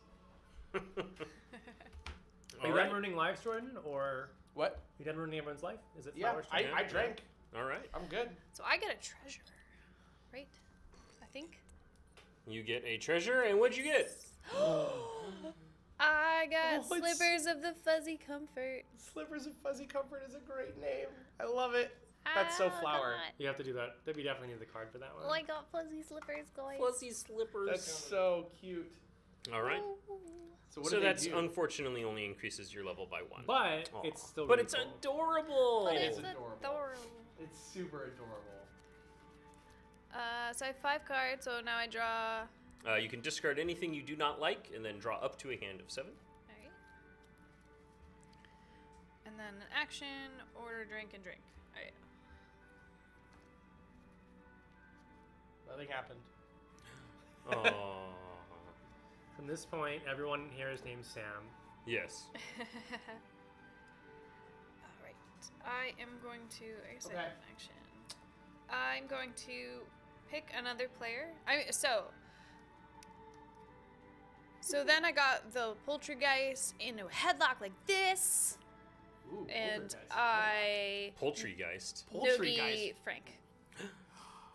Are you done ruining lives, Jordan, or What? you done ruining everyone's life? Is it Yeah, flowers? time? I drank. All right. I'm good. So I get a treasure, right? I think. You get a treasure, and what'd you get? I got Oh, it's- Slivers of the Fuzzy Comfort. Slivers of Fuzzy Comfort is a great name. I love it. That's so flower. You have to do that. We definitely need the card for that one. Oh, I got fuzzy slippers, guys. Fuzzy slippers. That's so cute. All right. So what So do they that's do? unfortunately only increases your level by 1. But Aw. it's still. But really it's cool. adorable. But It it's is adorable. adorable. It's super adorable. So I have 5 cards, so now I draw. You can discard anything you do not like, and then draw up to a hand of 7. Alright. And then an action, order, drink, and drink. Alright. Nothing happened. Oh. From this point, everyone here is named Sam. Yes. Alright. I am going to. I guess I Okay. have an action. I'm going to pick another player. So then I got the Poltergeist in a headlock like this, Ooh, and poltergeist. I Poultrygeist. Poultrygeist. noogie Frank.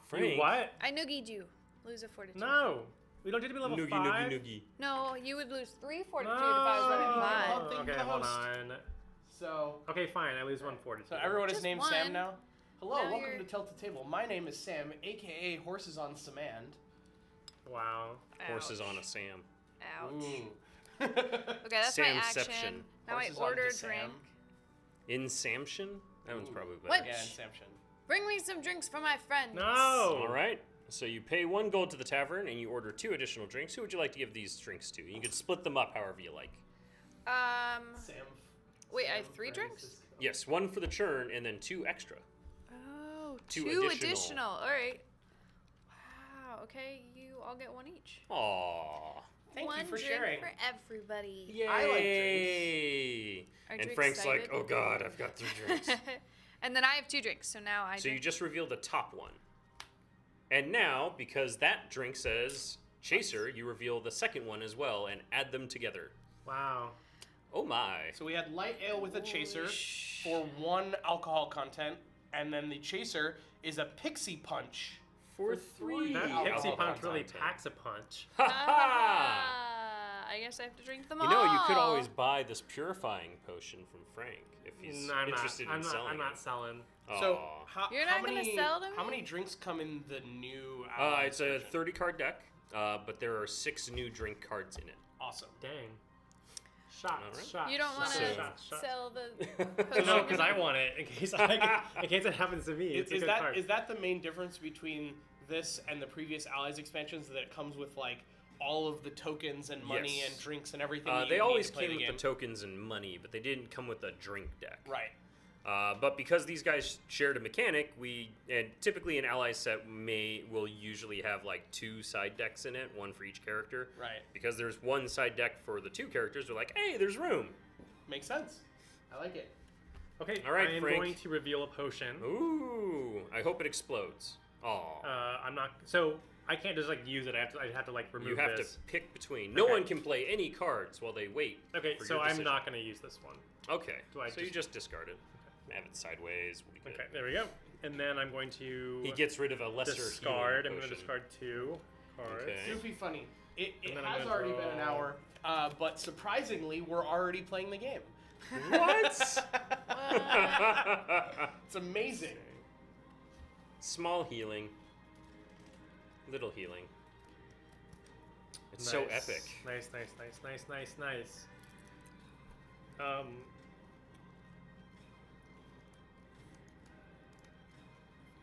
Frank. You what? I noogied you. Lose a fortitude. No. We don't need to be level Noogie, 5. noogie, noogie. No, you would lose 3 fortitude No. if I was level Oh. 5. Okay, hold Close. on. So, Okay, fine. I lose 1 fortitude. so everyone is Just named one. Sam now? Hello, Now welcome you're- to Tilt the Table. My name is Sam, aka Horses on Samand. Wow. Horses Ouch. on a Sam. Ouch. Ooh. Okay, that's my action. Samception. Now I Horses on order to a drink. In Samtion? That one's Ooh. probably better. What? Yeah, Inception. Bring me some drinks for my friends. No. All right. So you pay 1 gold to the tavern, and you order 2 additional drinks. Who would you like to give these drinks to? You can split them up however you like. Sam. Wait, I have Sam 3 drinks? Francisco. Yes, 1 for the churn, and then 2 extra. Oh, 2 2 additional. additional. All right. Wow. Okay, you all get 1 each. Aww. Thank one you for drink sharing. for everybody. Yay! I like drinks. Aren't And you Frank's like, excited? oh god, I've got 3 drinks. And then I have 2 drinks, so now I So you drink. just revealed the top one. And now, because that drink says Chaser, you reveal the second one as well and add them together. Wow. Oh my. So we had light ale with a chaser for 1 alcohol content, and then the chaser is a pixie punch. For three. 3. That alcohol Pixie Punch really content. packs a punch. Ha ha! Ah, I guess I have to drink them all. You know, you could always buy this purifying potion from Frank if he's No, I'm interested not. in selling I'm not it. selling. So Aw. how, You're how not gonna many, sell to How me? many drinks come in the new? It's a version? 30 card deck, but there are 6 new drink cards in it. Awesome. Dang. Shots, Alright. shots. You don't want shots, to shots, shots. sell the No, potion. because I want it in case it happens to me. It's a Is good that card. is that the main difference between this and the previous Allies expansions? That it comes with like all of the tokens and money Yes. and drinks and everything. that you They need always to play came the with game? the tokens and money, but they didn't come with a drink deck. Right. But because these guys shared a mechanic, and typically an ally set will usually have like 2 side decks in it, 1 for each character. Right. Because there's 1 side deck for the 2 characters, they're like, hey, there's room. Makes sense. I like it. Okay, All right, I am Frank. going to reveal a potion. Ooh, I hope it explodes. Aw. I'm not. So I can't just like use it. I have to like remove You have this. to pick between. No Okay. one can play any cards while they wait. Okay, for so your I'm decision. not going to use this one. Okay. Do I so you just- just discard it. Have it sideways. We'll be good. Okay, there we go. And then I'm going to He gets rid of a lesser discard. I'm healing going to potion. discard 2 cards. Okay. Goofy funny. It And then I'm has gonna already been an draw- hour, but surprisingly, we're already playing the game. What? It's amazing. Small healing. Little healing. It's so epic. Nice.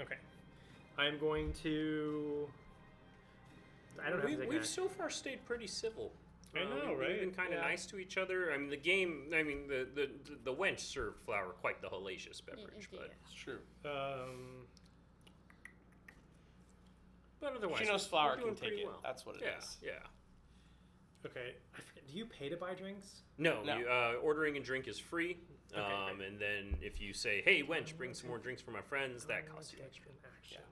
Okay. I'm going to. I don't have to take We've an so far stayed pretty civil. I know, right? We've been kind of nice to each other. I mean, the game. I mean, the wench served Flower quite the hellacious beverage, but It's true. but otherwise, She knows we're Flower doing can take pretty it. well. That's what it Yeah, is. yeah. Okay. I forget, do you pay to buy drinks? No, No. You, ordering a drink is free. Okay, great. And then if you say, "Hey, wench, bring some more drinks for my friends," that costs you extra. Action.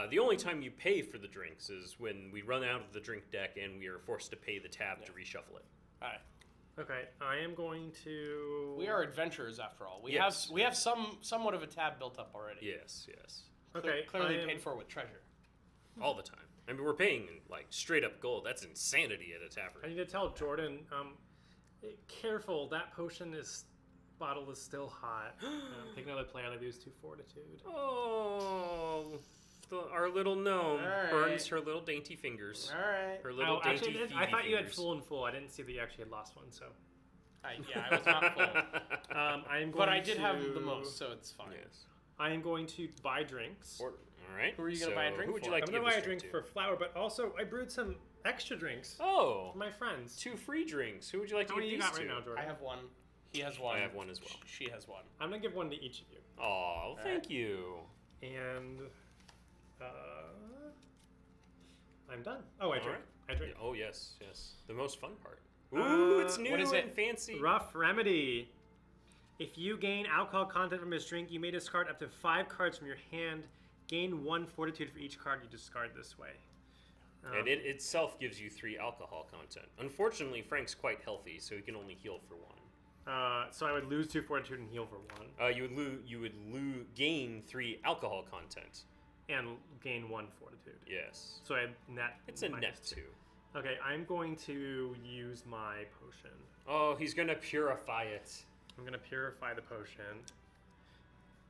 The only time you pay for the drinks is when we run out of the drink deck and we are forced to pay the tab to reshuffle it. All right. Okay. I am going to. We are adventurers after all. We Yes. have somewhat of a tab built up already. Yes. Okay. Clearly I am- paid for with treasure. All the time. I mean, we're paying like straight up gold. That's insanity at a I tavern. need to tell Jordan. Careful. That bottle is still hot. Take another player. I lose 2 fortitude. Oh, our little gnome All right. burns her little dainty fingers. All right. Her little Oh, dainty actually, I thought you had fingers. full and full. I didn't see that you actually had lost one. So, I was not full. I'm going. But I did to, have the most, so it's fine. Yes. I am going to buy drinks. All right. Who are you gonna buy a drink Who would you for? like I'm to gonna give buy a this drink to? for Flower, but also I brewed some extra drinks Oh, for my friends. 2 free drinks. Who would you like How to many give you these got to? right now, Jordan? I have one. He has one. I have one as well. She has one. I'm gonna give one to each of you, Oh, thank you. and I'm done. Oh, I drink. right. I drink. Oh yes. The most fun part. Ooh, it's new what is and it? fancy. Rough Remedy. If you gain alcohol content from this drink, you may discard up to 5 cards from your hand. Gain 1 fortitude for each card you discard this way. And it itself gives you 3 alcohol content. Unfortunately, Frank's quite healthy, so he can only heal for 1. So I would lose 2 fortitude and heal for 1, You would gain 3 alcohol content. and gain 1 fortitude. Yes. So I net. It's a minus net 2. 2. Okay, I'm going to use my potion. Oh, he's gonna purify it. I'm gonna purify the potion.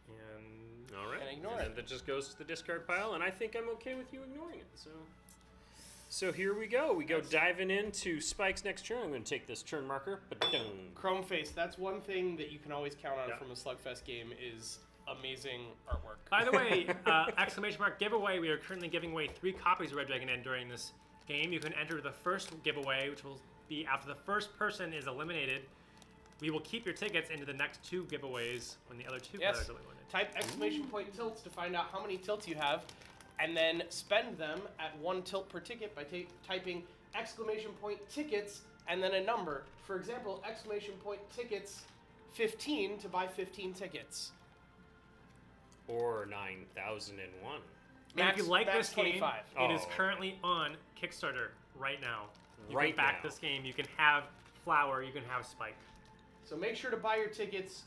And All right. And ignore then it. that just goes to the discard pile, and I think I'm okay with you ignoring it. So here we go. We go diving into Spike's next turn. I'm gonna take this turn marker. Ba-dum. Chrome face. That's one thing that you can always count on Yeah. from a SlugFest game is amazing artwork. by the way, exclamation mark giveaway. We are currently giving away 3 copies of Red Dragon Inn during this game. You can enter the first giveaway, which will be after the first person is eliminated. We will keep your tickets into the next 2 giveaways when the other 2 players Yes. are eliminated. Type exclamation point tilts to find out how many tilts you have, and then spend them at 1 tilt per ticket by typing exclamation point tickets and then a number. For example, exclamation point tickets 15 to buy 15 tickets. Or 9,001. And if you like max this game, 25. it is Oh. currently on Kickstarter right now. You Right can back now. this game. You can have Flower. You can have Spike. So make sure to buy your tickets.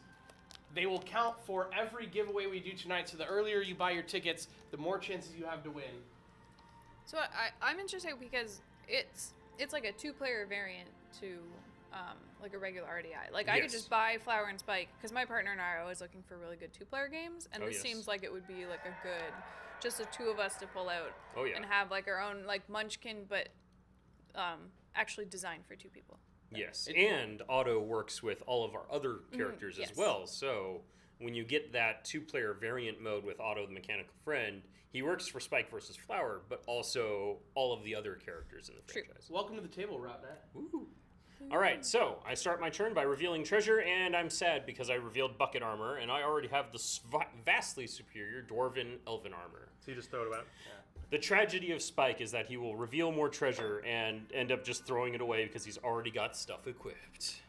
They will count for every giveaway we do tonight. So the earlier you buy your tickets, the more chances you have to win. So I'm interested because it's like a 2-player variant to like a regular RDI. Like I could Yes. just buy Flower and Spike because my partner and I are always looking for really good 2-player games, and Oh, this yes. seems like it would be like a good, just the 2 of us to pull out Oh yeah. and have like our own like Munchkin, but actually designed for 2 people. Yes, and Auto works with all of our other characters as yes. well. So when you get that 2-player variant mode with Auto the Mechanical Friend, he works for Spike versus Flower, but also all of the other characters in the True. franchise. Welcome to the table, Rotnat. Ooh. All right, so I start my turn by revealing treasure, and I'm sad because I revealed bucket armor, and I already have the vastly superior dwarven elven armor. So you just throw it out. The tragedy of Spike is that he will reveal more treasure and end up just throwing it away because he's already got stuff equipped.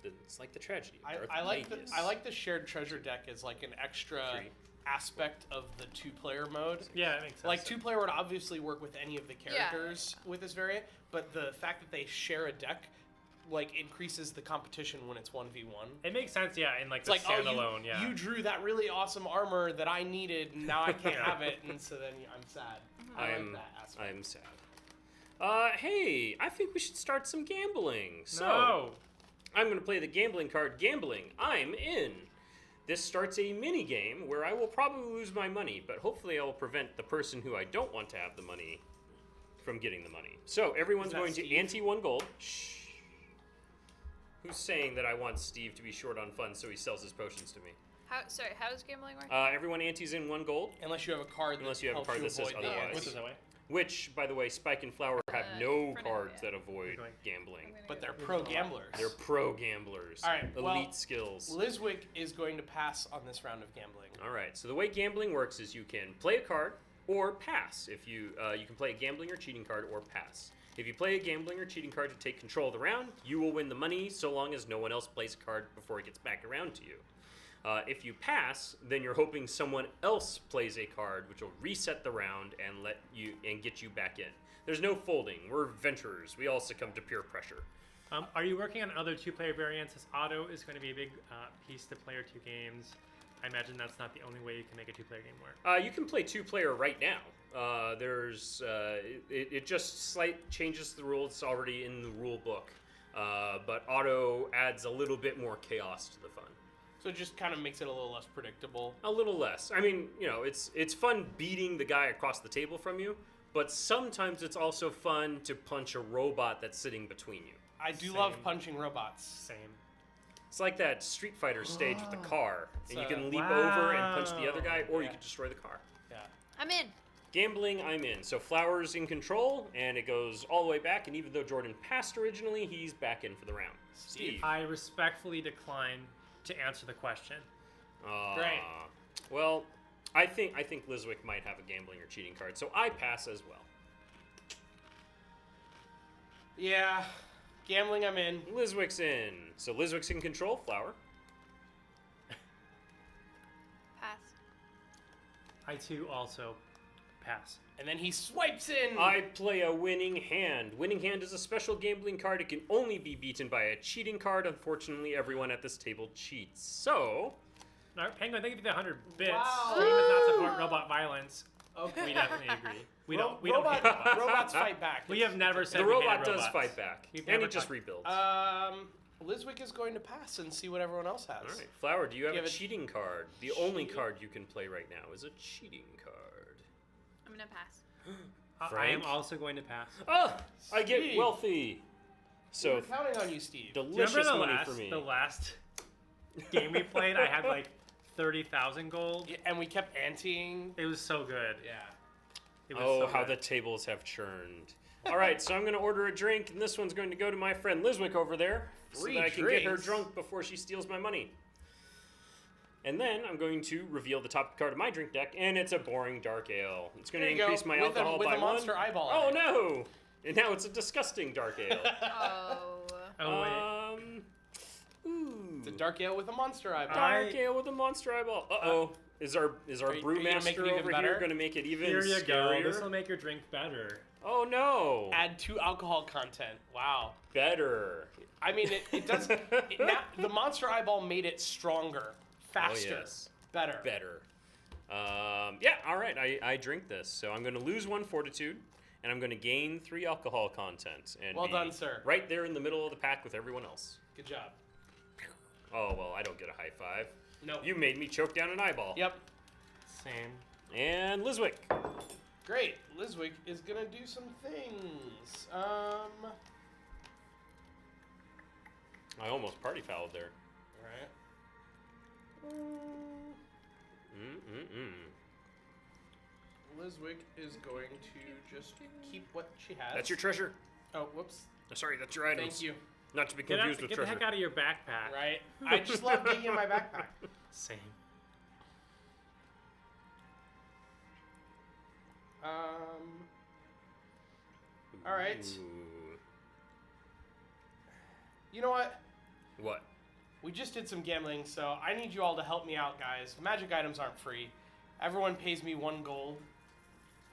It's like the tragedy of Darth I like Plagueis. the shared treasure deck as like an extra Tree. aspect of the 2-player mode. Yeah, it makes sense. Like 2-player would obviously work with any of the characters with this variant, but the fact that they share a deck like increases the competition when it's 1v1. It makes sense, yeah, in like It's the like, standalone, oh, yeah. you drew that really awesome armor that I needed, and now I can't have it, and so then I'm sad. I like that aspect. I'm sad. Hey, I think we should start some gambling. So, No. I'm going to play the gambling card, Gambling. I'm in. This starts a mini game where I will probably lose my money, but hopefully I will prevent the person who I don't want to have the money from getting the money. So everyone's Is that going Steve? to ante 1 gold. Shh. Who's saying that I want Steve to be short on funds so he sells his potions to me? How does gambling work? Everyone antes in 1 gold, Unless you have a card Unless that you have a helps card you that says avoid the otherwise. What's it that way? which, by the way, Spike and Flower have no for now, cards yeah. that avoid Okay. gambling. But they're pro gamblers. They're pro gamblers. All right, Elite well, skills. Lizwick is going to pass on this round of gambling. All right. So the way gambling works is you can play a card or pass. If you you can play a gambling or cheating card or pass. If you play a gambling or cheating card to take control of the round, you will win the money so long as no one else plays a card before it gets back around to you. If you pass, then you're hoping someone else plays a card, which will reset the round and get you back in. There's no folding. We're adventurers. We all succumb to peer pressure. Are you working on other 2-player variants? As auto is going to be a big piece to play or 2 games. I imagine that's not the only way you can make a 2-player game work. You can play 2-player right now. It just slight changes the rules. It's already in the rule book, but auto adds a little bit more chaos to the fun. So it just kind of makes it a little less predictable. A little less. I mean, you know, it's fun beating the guy across the table from you, but sometimes it's also fun to punch a robot that's sitting between you. I do Same. love punching robots. Same. It's like that Street Fighter stage with the car, and you So- can leap over and punch the other guy, or you Yeah. can destroy the car. Yeah. I'm in. Gambling, I'm in. So Flower's in control, and it goes all the way back, and even though Jordan passed originally, he's back in for the round. Steve. I respectfully decline to answer the question. Great. Well, I think Lizwick might have a gambling or cheating card, so I pass as well. Yeah. Gambling, I'm in. Lizwick's in. So Lizwick's in control, Flower. Pass. I too also pass. And then he swipes in. I play a winning hand. Winning hand is a special gambling card. It can only be beaten by a cheating card. Unfortunately, everyone at this table cheats. So, All right, Penguin, thank you for the 100 bits. Wow. Stream does not support robot violence. Okay. We definitely agree. We Ro- don't. We don't hate robots. robots fight back. We have never said the we hated robot does robots. fight back. We've And never he just talked- rebuilds. Lizwick is going to pass and see what everyone else has. All right, Flower, do you have Give a it- cheating card? The only Cheating? card you can play right now is a cheating card. I'm gonna pass. I am Frank? also going to pass. Oh, I get Steve. wealthy. So We're counting on you, Steve. Do you delicious remember money for me. the last game we played? I had like 30,000 gold. Yeah, and we kept anteing. It was so good. Yeah. It was Oh, so how good. the tables have churned. All right, so I'm going to order a drink, and this one's going to go to my friend Lizwick over there so Free that I can get her drinks. drunk before she steals my money. And then I'm going to reveal the top card of my drink deck, and it's a boring dark ale. It's going There to you go, increase my with alcohol with by a monster one. eyeball. Oh in it. no! And now it's a disgusting dark ale. Oh. Oh, wait. Ooh. It's a dark ale with a monster eyeball. Dark ale with a monster eyeball. Uh-oh. Is our are you gonna brewmaster make it even over better? here going to make it even Here you go. scarier? This will make your drink better. Oh no! Add 2 alcohol content. Wow. Better. I mean, it does. Now, the monster eyeball made it stronger, faster, Oh, yes. better. Better. Yeah, all right. I drink this. So I'm going to lose 1 fortitude, and I'm going to gain 3 alcohol content. And Well be done, sir. Right there in the middle of the pack with everyone else. Good job. Oh, well, I don't get a high five. No. You made me choke down an eyeball. Yep. Same. And Lizwick. Great. Lizwick is gonna do some things. I almost party fouled there. All right. Lizwick is going to just keep what she has. That's your treasure. Oh, whoops. Sorry, that's your items. Thank you. Not to be Get, confused with get the treasure. heck out of your backpack. Right. I just love being in my backpack. Same. All right. Ooh. You know what? What? We just did some gambling, so I need you all to help me out, guys. Magic items aren't free. Everyone pays me 1 gold.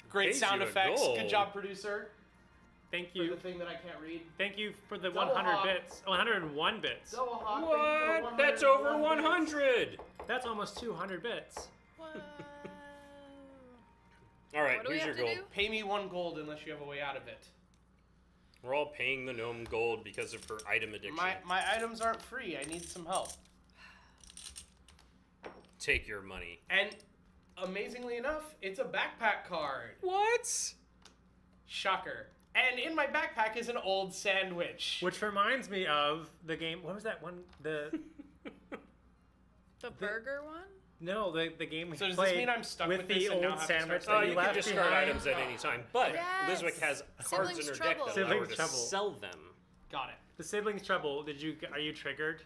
Great Pays sound you a effects. gold. Good job, producer. Thank For you. the thing that I can't read. Thank you for the Double 100 hop. bits. Oh, 101 bits. Double hawk. What? That's over 100. That's almost 200 bits. Whoa. All right, What do we here's your have to gold. do? Pay me 1 gold unless you have a way out of it. We're all paying the gnome gold because of her item addiction. My items aren't free. I need some help. Take your money. And amazingly enough, it's a backpack card. What? Shocker. And in my backpack is an old sandwich. Which reminds me of the game. What was that one? The burger one? no, the game we So does played this mean I'm stuck with with the this and now old have to start sandwich saying- that You you can left discard behind? items at any time, but Yes. Lizwick has cards in Siblings her deck trouble. that allow her to Siblings trouble. sell them. Got it. The siblings trouble. Are you triggered?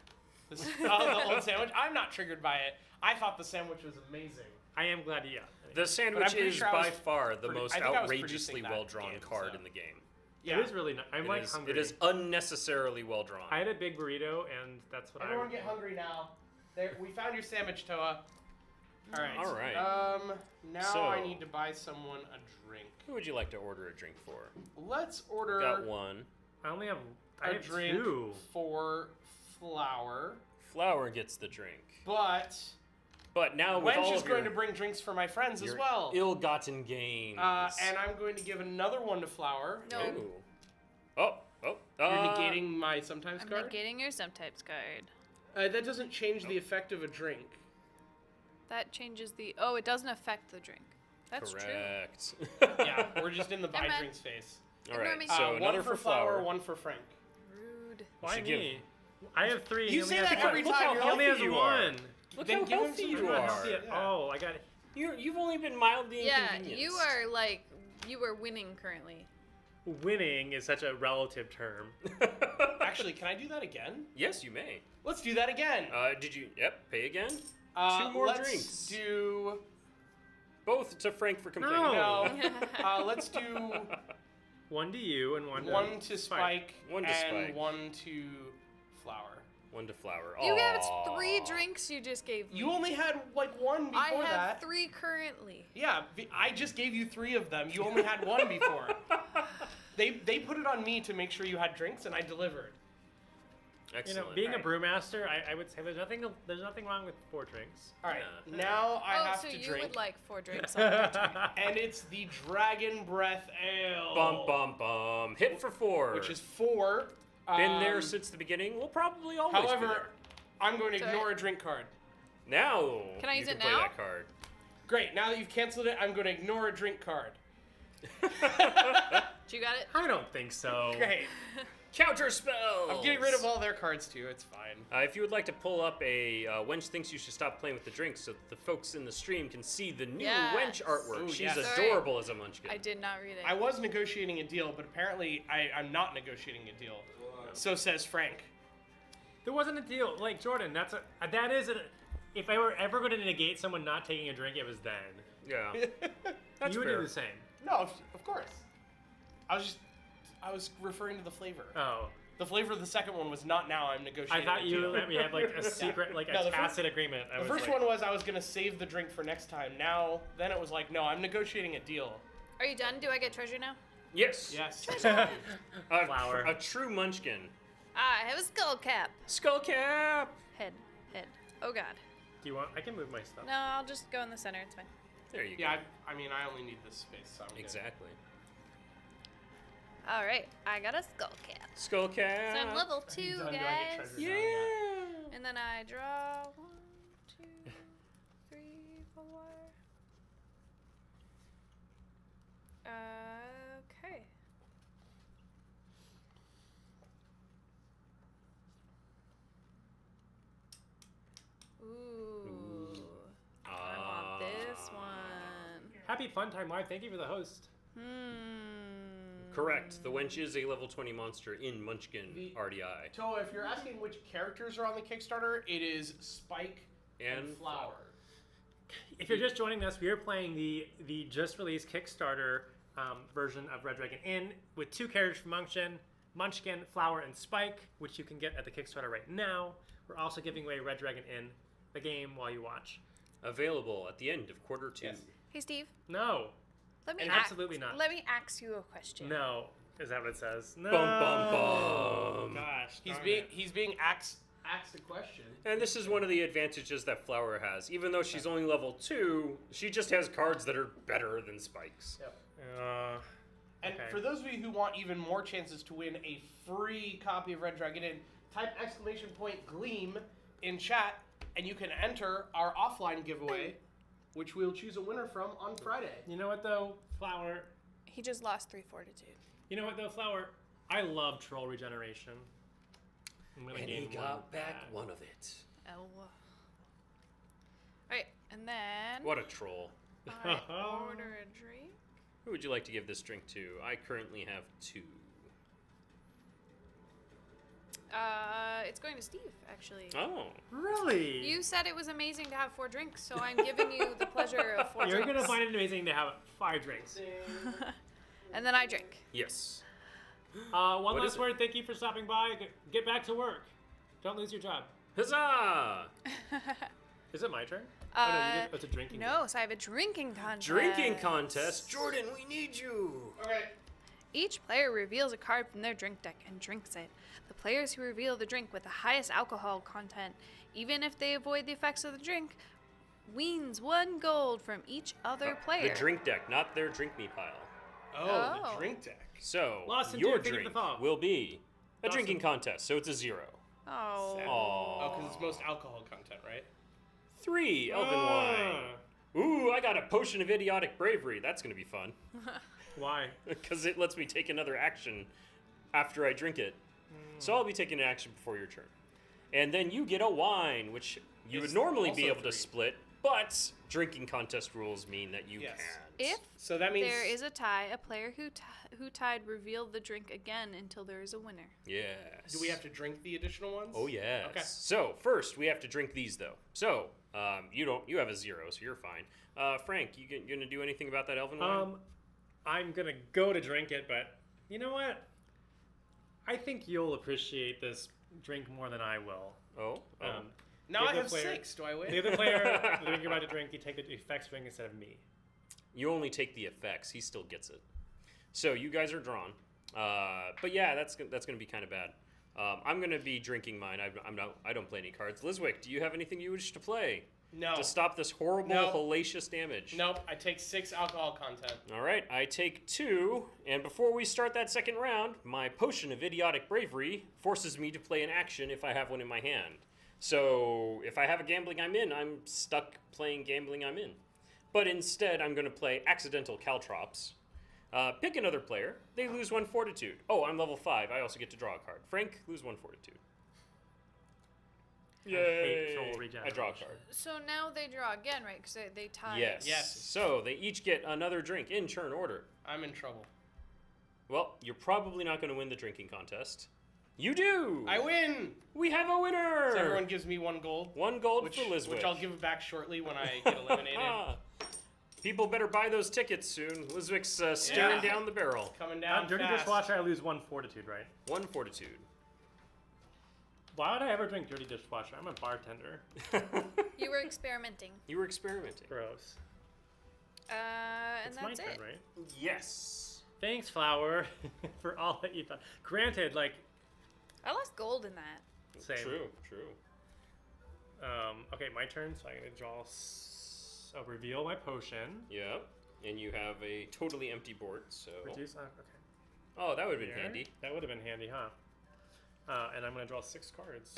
This the old sandwich? I'm not triggered by it. I thought the sandwich was amazing. I am glad you. Yeah. The sandwich pretty is sure I by was far the most I think I was outrageously producing that well-drawn game, card so. in the game. Yeah. It is really nice. I'm It like is- hungry. It is unnecessarily well-drawn. I had a big burrito, and that's what Everyone I. get hungry now. There, we found your sandwich, Toa. All right. All right. Now So- I need to buy someone a drink. Who would you like to order a drink for? Let's order Got one. I only have. I a have drink two. for Flower, Flower gets the drink. but But now with Wench all is of going your, to bring drinks for my friends as your well. ill-gotten gains. And I'm going to give another one to Flower. No. Ooh. Oh. You're negating my sometimes I'm card. negating your sometimes card. That doesn't change the effect of a drink. That changes the. Oh, it doesn't affect the drink. That's Correct. Yeah, we're just in the buy Never mind. drinks phase. All right. Ignore me. So one another for Flower. one for Frank. true. Rude. Why should give- me? I have three. You he only say has that one. every Look time. how You're He only has healthy you are. one. Look Then how give him healthy some you drink. are. Healthy. Yeah. Oh, I got it. You've only been mildly Yeah, inconvenienced. you are like you are winning currently. Winning is such a relative term. Actually, can I do that again? Yes, you may. Let's do that again. Did you? Yep. Pay again. Two more let's drinks. Do Both to Frank for complaining. No. no. Let's do One to you and one to one to Spike, One to and Spike. one to Flower. One to Flower. You have Aw. 3 drinks you just gave me. You only had like one before I have that. 3 currently. Yeah, I just gave you 3 of them. You only had one before. They put it on me to make sure you had drinks, and I delivered. You Excellent. know, being a Right. brewmaster, I would say there's nothing wrong with 4 drinks. All right, Yeah. now I Oh, have so to you drink, would like 4 drinks on that drink. and it's the Dragon Breath Ale. Bum bum bum. Hit for 4. Which is 4. been there since the beginning. We'll probably always be However, there. I'm going to Sorry. ignore a drink card. Now Can I you use can it play now? that card. Great, now that you've canceled it, I'm going to ignore a drink card. You got it? I don't think so. Great. Counter spells. I'm getting rid of all their cards too, it's fine. If you would like to pull up a Wench thinks you should stop playing with the drinks so that the folks in the stream can see the new Yes. Wench artwork. Ooh, She's yes. Sorry. adorable as a Munchkin. I did not read it. I was negotiating a deal, but apparently I'm not negotiating a deal. So says Frank. There wasn't a deal. Like Jordan, that is a. If I were ever going to negate someone not taking a drink, it was then. Yeah. That's you would fair. do the same. No, of course. I was referring to the flavor. Oh, The flavor of the second one was not now I'm I negotiating thought a you deal. let me have like a secret, like No, a the first- tacit agreement. I The was first like, one was I was going to save the drink for next time. Then it was like, no, I'm negotiating a deal. Are you done? Do I get treasure now? Yes. Yes. Flower. A true Munchkin. I have a skull cap. Skull cap. Head. Oh god. Do you want? I can move my stuff. No, I'll just go in the center. It's fine. There you Yeah, go. I mean, I only need this space, so I'm good. Exactly. All right, I got a skull cap. Skull cap. So I'm level Are you 2, done? Do I get guys. treasure? Yeah. And then I draw 1, 2, 3, 4. Okay. Ooh. I want this one. Happy Fun Time Live. Thank you for the host. Correct. The Wench is a level 20 monster in Munchkin The- RDI. Toa, if you're asking which characters are on the Kickstarter, it is Spike and And Flower. If you're just joining us, we are playing the just released Kickstarter version of Red Dragon Inn with 2 characters from Munchkin, Flower, and Spike, which you can get at the Kickstarter right now. We're also giving away Red Dragon Inn, the game, while you watch. available at the end of quarter 2. Yes. Hey, Steve. No, Let me And ask- absolutely not. Let me ask you a question. no, is that what it says? No. Bum bum bum. Gosh, He's darn it. being asked a question. And this is one of the advantages that Flower has. Even though she's only level 2, she just has cards that are better than Spike's. Yep. And Okay. for those of you who want even more chances to win a free copy of Red Dragon Inn, type !Gleam in chat, and you can enter our offline giveaway, which we'll choose a winner from on Friday. You know what though, Flower? He just lost 3 fortitude. You know what though, Flower? I love troll regeneration. I'm gonna And gain he got of back that. one of it. Oh. Alright, and then What a troll. I order a drink. Who would you like to give this drink to? I currently have 2. It's going to Steve, actually. Oh. Really? You said it was amazing to have 4 drinks, so I'm giving you the pleasure of 4 You're drinks. gonna find it amazing to have 5 drinks. And then I drink. Yes. One What is last it? word. Thank you for stopping by. Get back to work. Don't lose your job. Huzzah! Is it my turn? Oh, no, you did, it's a drinking. No, so I have a drinking contest. Drinking contest. Jordan, we need you. Okay. Each player reveals a card from their drink deck and drinks it. The players who reveal the drink with the highest alcohol content, even if they avoid the effects of the drink, wins 1 gold from each other player. The drink deck, not their drink me pile. Oh, Oh. the drink deck. So, Lost in your two, think of the drink phone. will be a Lost drinking in- contest, so it's a 0. Oh. Aw. Oh, because it's most alcohol content, right? 3, elven Ah. wine. Ooh, I got a potion of idiotic bravery. That's going to be fun. Why? Because it lets me take another action after I drink it. So I'll be taking an action before your turn. And then you get a wine, which you It's would normally be also able to 3. split, but drinking contest rules mean that you Yes. can't. If So that means there is a tie, a player who tied revealed the drink again until there is a winner. Yes. do we have to drink the additional ones? Oh, yes. Okay. So first, we have to drink these, though. So you have a 0, so you're fine. Frank, you gonna do anything about that elven wine? I'm gonna go to drink it, but you know what? I think you'll appreciate this drink more than I will. Oh. Now the I other have player- 6. Do I win? The other player, the drink you're about to drink, you take the effects drink instead of me. You only take the effects. He still gets it. So you guys are drawn. But yeah, that's gonna be kind of bad. I'm gonna be drinking mine. I don't play any cards. Lizwick, do you have anything you wish to play No. to stop this horrible No. hellacious damage? Nope. I take 6 alcohol content. All right, I take 2, and before we start that second round, my potion of idiotic bravery forces me to play an action if I have one in my hand. So if I have a gambling I'm in, I'm stuck playing gambling I'm in. But instead, I'm going to play accidental caltrops. Pick another player. They lose 1 fortitude. Oh, I'm level 5. I also get to draw a card. Frank, lose 1 fortitude. hate Yay! troll I draw a regeneration. card. So now they draw again, right? Because they tie. Yes. Yes. So they each get another drink in turn order. I'm in trouble. Well, you're probably not going to win the drinking contest. You do! I win! We have a winner! So everyone gives me 1 gold. 1 gold Which, for Lizwick. which I'll give back shortly when I get eliminated. People better buy those tickets soon. Lizwick's staring Yeah. down the barrel. Coming down Dirty fast. dishwasher, I lose 1 fortitude, right? 1 fortitude. Why would I ever drink dirty dishwasher? I'm a bartender. You were experimenting. You were experimenting. Gross. And It's my that's turn, it. right? Yes. Thanks, Flower, for all that you've done. Granted, like, I lost gold in that. same. True. Okay, my turn, so I'm gonna draw. I'll reveal my potion. Yep. And you have a totally empty board, so. Reduce. Okay. Oh, that would have been Here. handy. That would have been handy, huh? And I'm gonna draw 6 cards.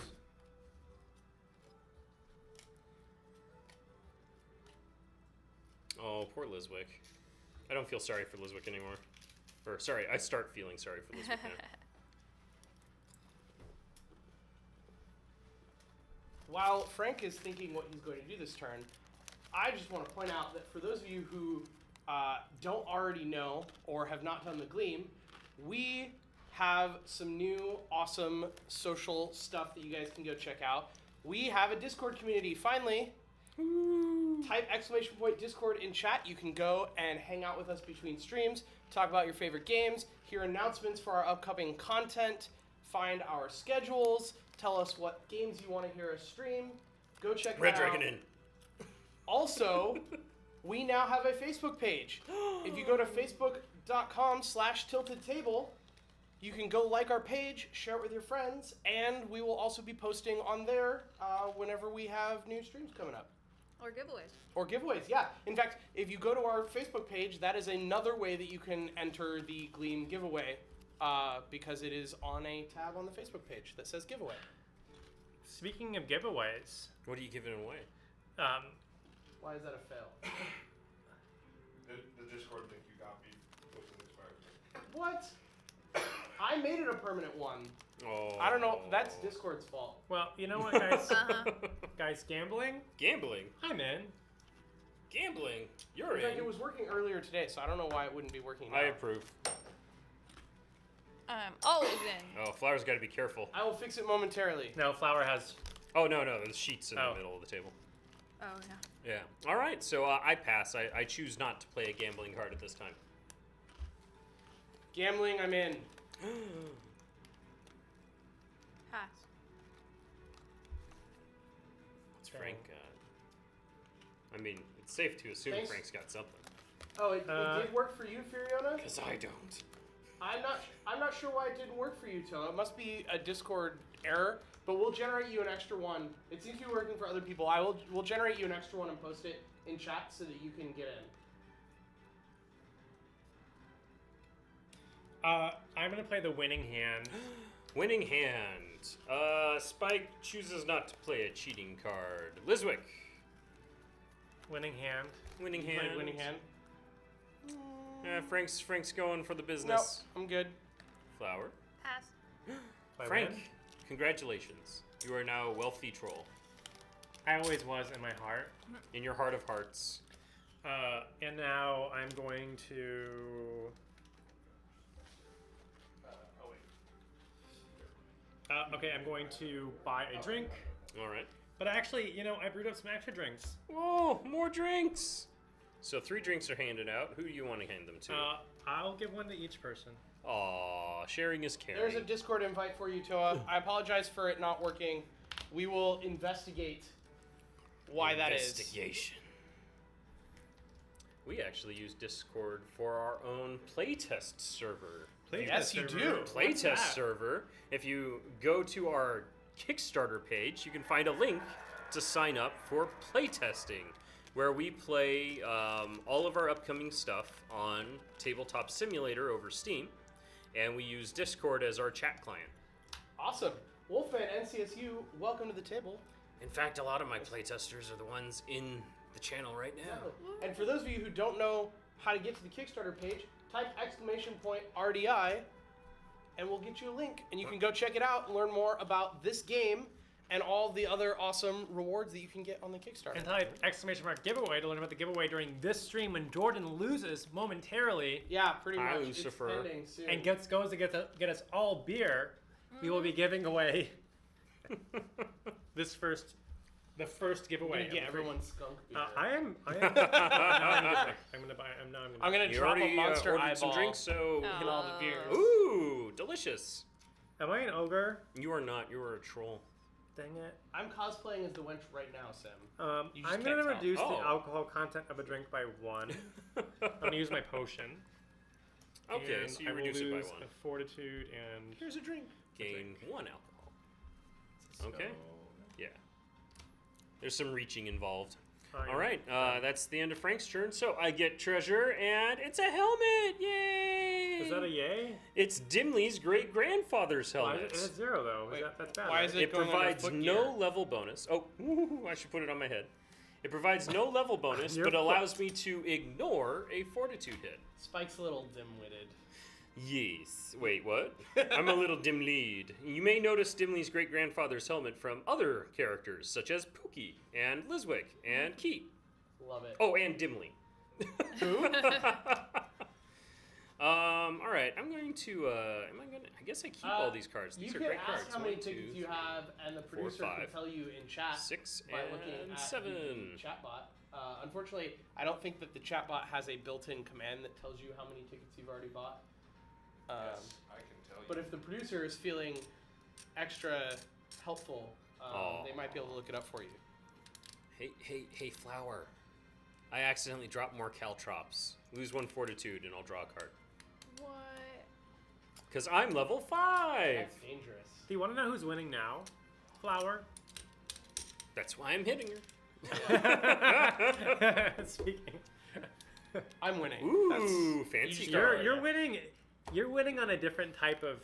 Oh, poor Lizwick. I don't feel sorry for Lizwick anymore. Or, sorry, I start feeling sorry for Lizwick now. While Frank is thinking what he's going to do this turn, I just want to point out that for those of you who don't already know or have not done the Gleam, we have some new awesome social stuff that you guys can go check out. We have a Discord community, finally. Type ! Discord in chat. You can go and hang out with us between streams, talk about your favorite games, hear announcements for our upcoming content, find our schedules, tell us what games you want to hear us stream. Go check Red that out. Dragon in. Also, we now have a Facebook page. If you go to facebook.com/tiltedtable, you can go like our page, share it with your friends, and we will also be posting on there whenever we have new streams coming up. Or giveaways. Or giveaways, yeah. In fact, if you go to our Facebook page, that is another way that you can enter the Gleam giveaway because it is on a tab on the Facebook page that says giveaway. speaking of giveaways, What are you giving away? Why is that a fail? The Discord link you got me wasn't expired. What? I made it a permanent one. Oh. I don't know. That's Discord's fault. well, you know what, guys? Uh-huh. Guys, gambling? Gambling. I'm in. Gambling. You're In fact, in. it was working earlier today, so I don't know why it wouldn't be working now. I approve. I'm always in. Oh, Flower's got to be careful. I will fix it momentarily. No, Flower has. Oh, no, the sheet's in Oh. the middle of the table. Oh, yeah. Yeah. All right, so I pass. I choose not to play a gambling card at this time. Gambling, I'm in. Pass. What's Frank got? I mean, it's safe to assume Thanks. Frank's got something. Oh, it did work for you, Furiona? Because I don't. I'm not sure why it didn't work for you, Till. It must be a Discord error, but we'll generate you an extra one. It seems to be working for other people. We'll generate you an extra one and post it in chat so that you can get in. I'm gonna play the winning hand. Winning hand. Spike chooses not to play a cheating card. Lizwick. Winning hand. Winning Play hand. winning hand. Frank's going for the No, business. I'm good. Flower. Pass. If I Frank, win. congratulations. You are now a wealthy troll. I always was in my heart. In your heart of hearts. And now I'm going to. Oh wait. Okay, I'm going to buy a drink. All right. But actually, you know, I brewed up some extra drinks. Whoa, more drinks. So 3 drinks are handed out. Who do you want to hand them to? I'll give one to each person. Aw, sharing is caring. There's a Discord invite for you, Toa. I apologize for it not working. We will investigate why that is. Investigation. We actually use Discord for our own playtest server. Yes, you do. Playtest server. If you go to our Kickstarter page, you can find a link to sign up for playtesting, where we play all of our upcoming stuff on Tabletop Simulator over Steam, and we use Discord as our chat client. Awesome. Wolfman, NCSU, welcome to the table. In fact, a lot of my playtesters are the ones in the channel right now. And for those of you who don't know how to get to the Kickstarter page, type !RDI and we'll get you a link. And you can go check it out and learn more about this game and all the other awesome rewards that you can get on the Kickstarter. And type !giveaway to learn about the giveaway during this stream when Jordan loses momentarily Yeah, pretty Hi, much. Lucifer. It's pending soon. and goes to get us all beer. We will be giving away the first giveaway. I'm gonna get everyone's skunk beer. I am. No, I'm gonna buy. I'm gonna You drop already a monster ordered eyeball some drinks, so in all the beers. ooh, delicious. Am I an ogre? You are not. You are a troll. Dang it. I'm cosplaying as the wench right now, Sim. You just I'm gonna can't tell. reduce Oh. the alcohol content of a drink by 1. I'm gonna use my potion. Okay, And so you I will reduce it by lose 1. a fortitude and. Here's a drink. Gain 1 alcohol. So, Okay. Yeah. There's some reaching involved. I All right, that's the end of Frank's turn. So I get treasure, and it's a helmet! Yay! Is that a yay? It's Dimley's great grandfather's Why helmet. is it 0 though? Wait, That's bad. why right? is it It going under provides foot no gear? level bonus. Oh, ooh, I should put it on my head. It provides no level bonus, Your but foot. allows me to ignore a fortitude hit. Spike's a little dim-witted. Yes. Wait, what? I'm a little dim-lead. You may notice Dimley's great-grandfather's helmet from other characters, such as Pookie and Lizwick and Keat. Love it. Oh, and Dimley. Who? All right. I'm going to. I guess I keep all these cards. These you are can great ask cards. how many 1, tickets 2, you have, and the producer can 5, tell you in chat 6, by looking and at 7. the chatbot. Unfortunately, I don't think that the chatbot has a built-in command that tells you how many tickets you've already bought. Yes, I can tell you. But if the producer is feeling extra helpful, they might be able to look it up for you. Hey, Flower. I accidentally dropped more caltrops. Lose 1 fortitude, and I'll draw a card. What? Because I'm level 5. That's dangerous. Do you want to know who's winning now? Flower. That's why I'm hitting her. Speaking. I'm winning. Ooh, fancy just card. don't You're winning. You're winning on a different type of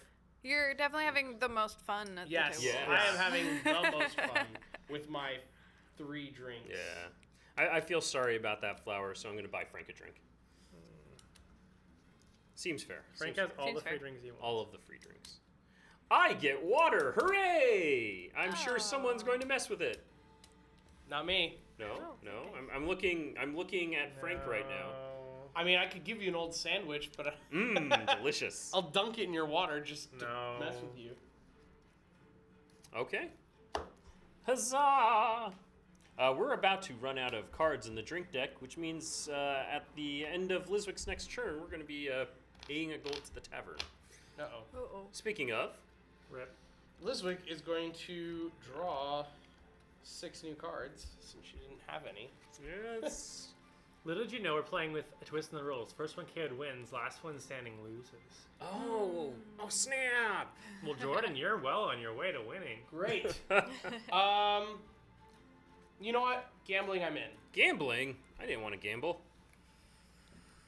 You're definitely having the most fun at Yes, the table. I am having the most fun with my 3 drinks. Yeah. I feel sorry about that Flower, so I'm going to buy Frank a drink. Seems fair. Frank Seems has all Seems the free fair. drinks he wants. all of the free drinks. I get water! Hooray! I'm sure someone's going to mess with it. Not me. No, Oh, no. okay. I'm looking at Frank right now. I mean, I could give you an old sandwich, but Mmm, delicious. I'll dunk it in your water just to No. mess with you. Okay. Huzzah! We're about to run out of cards in the drink deck, which means at the end of Lizwick's next turn, we're going to be paying a gold to the tavern. Uh-oh. Uh-oh. Speaking of, Rip. Lizwick is going to draw 6 new cards since she didn't have any. yes. Little did you know we're playing with a twist in the rules. First one KO'd wins, last one standing loses. Oh snap! Well, Jordan, you're well on your way to winning. Great. You know what? Gambling, I'm in. Gambling? I didn't want to gamble,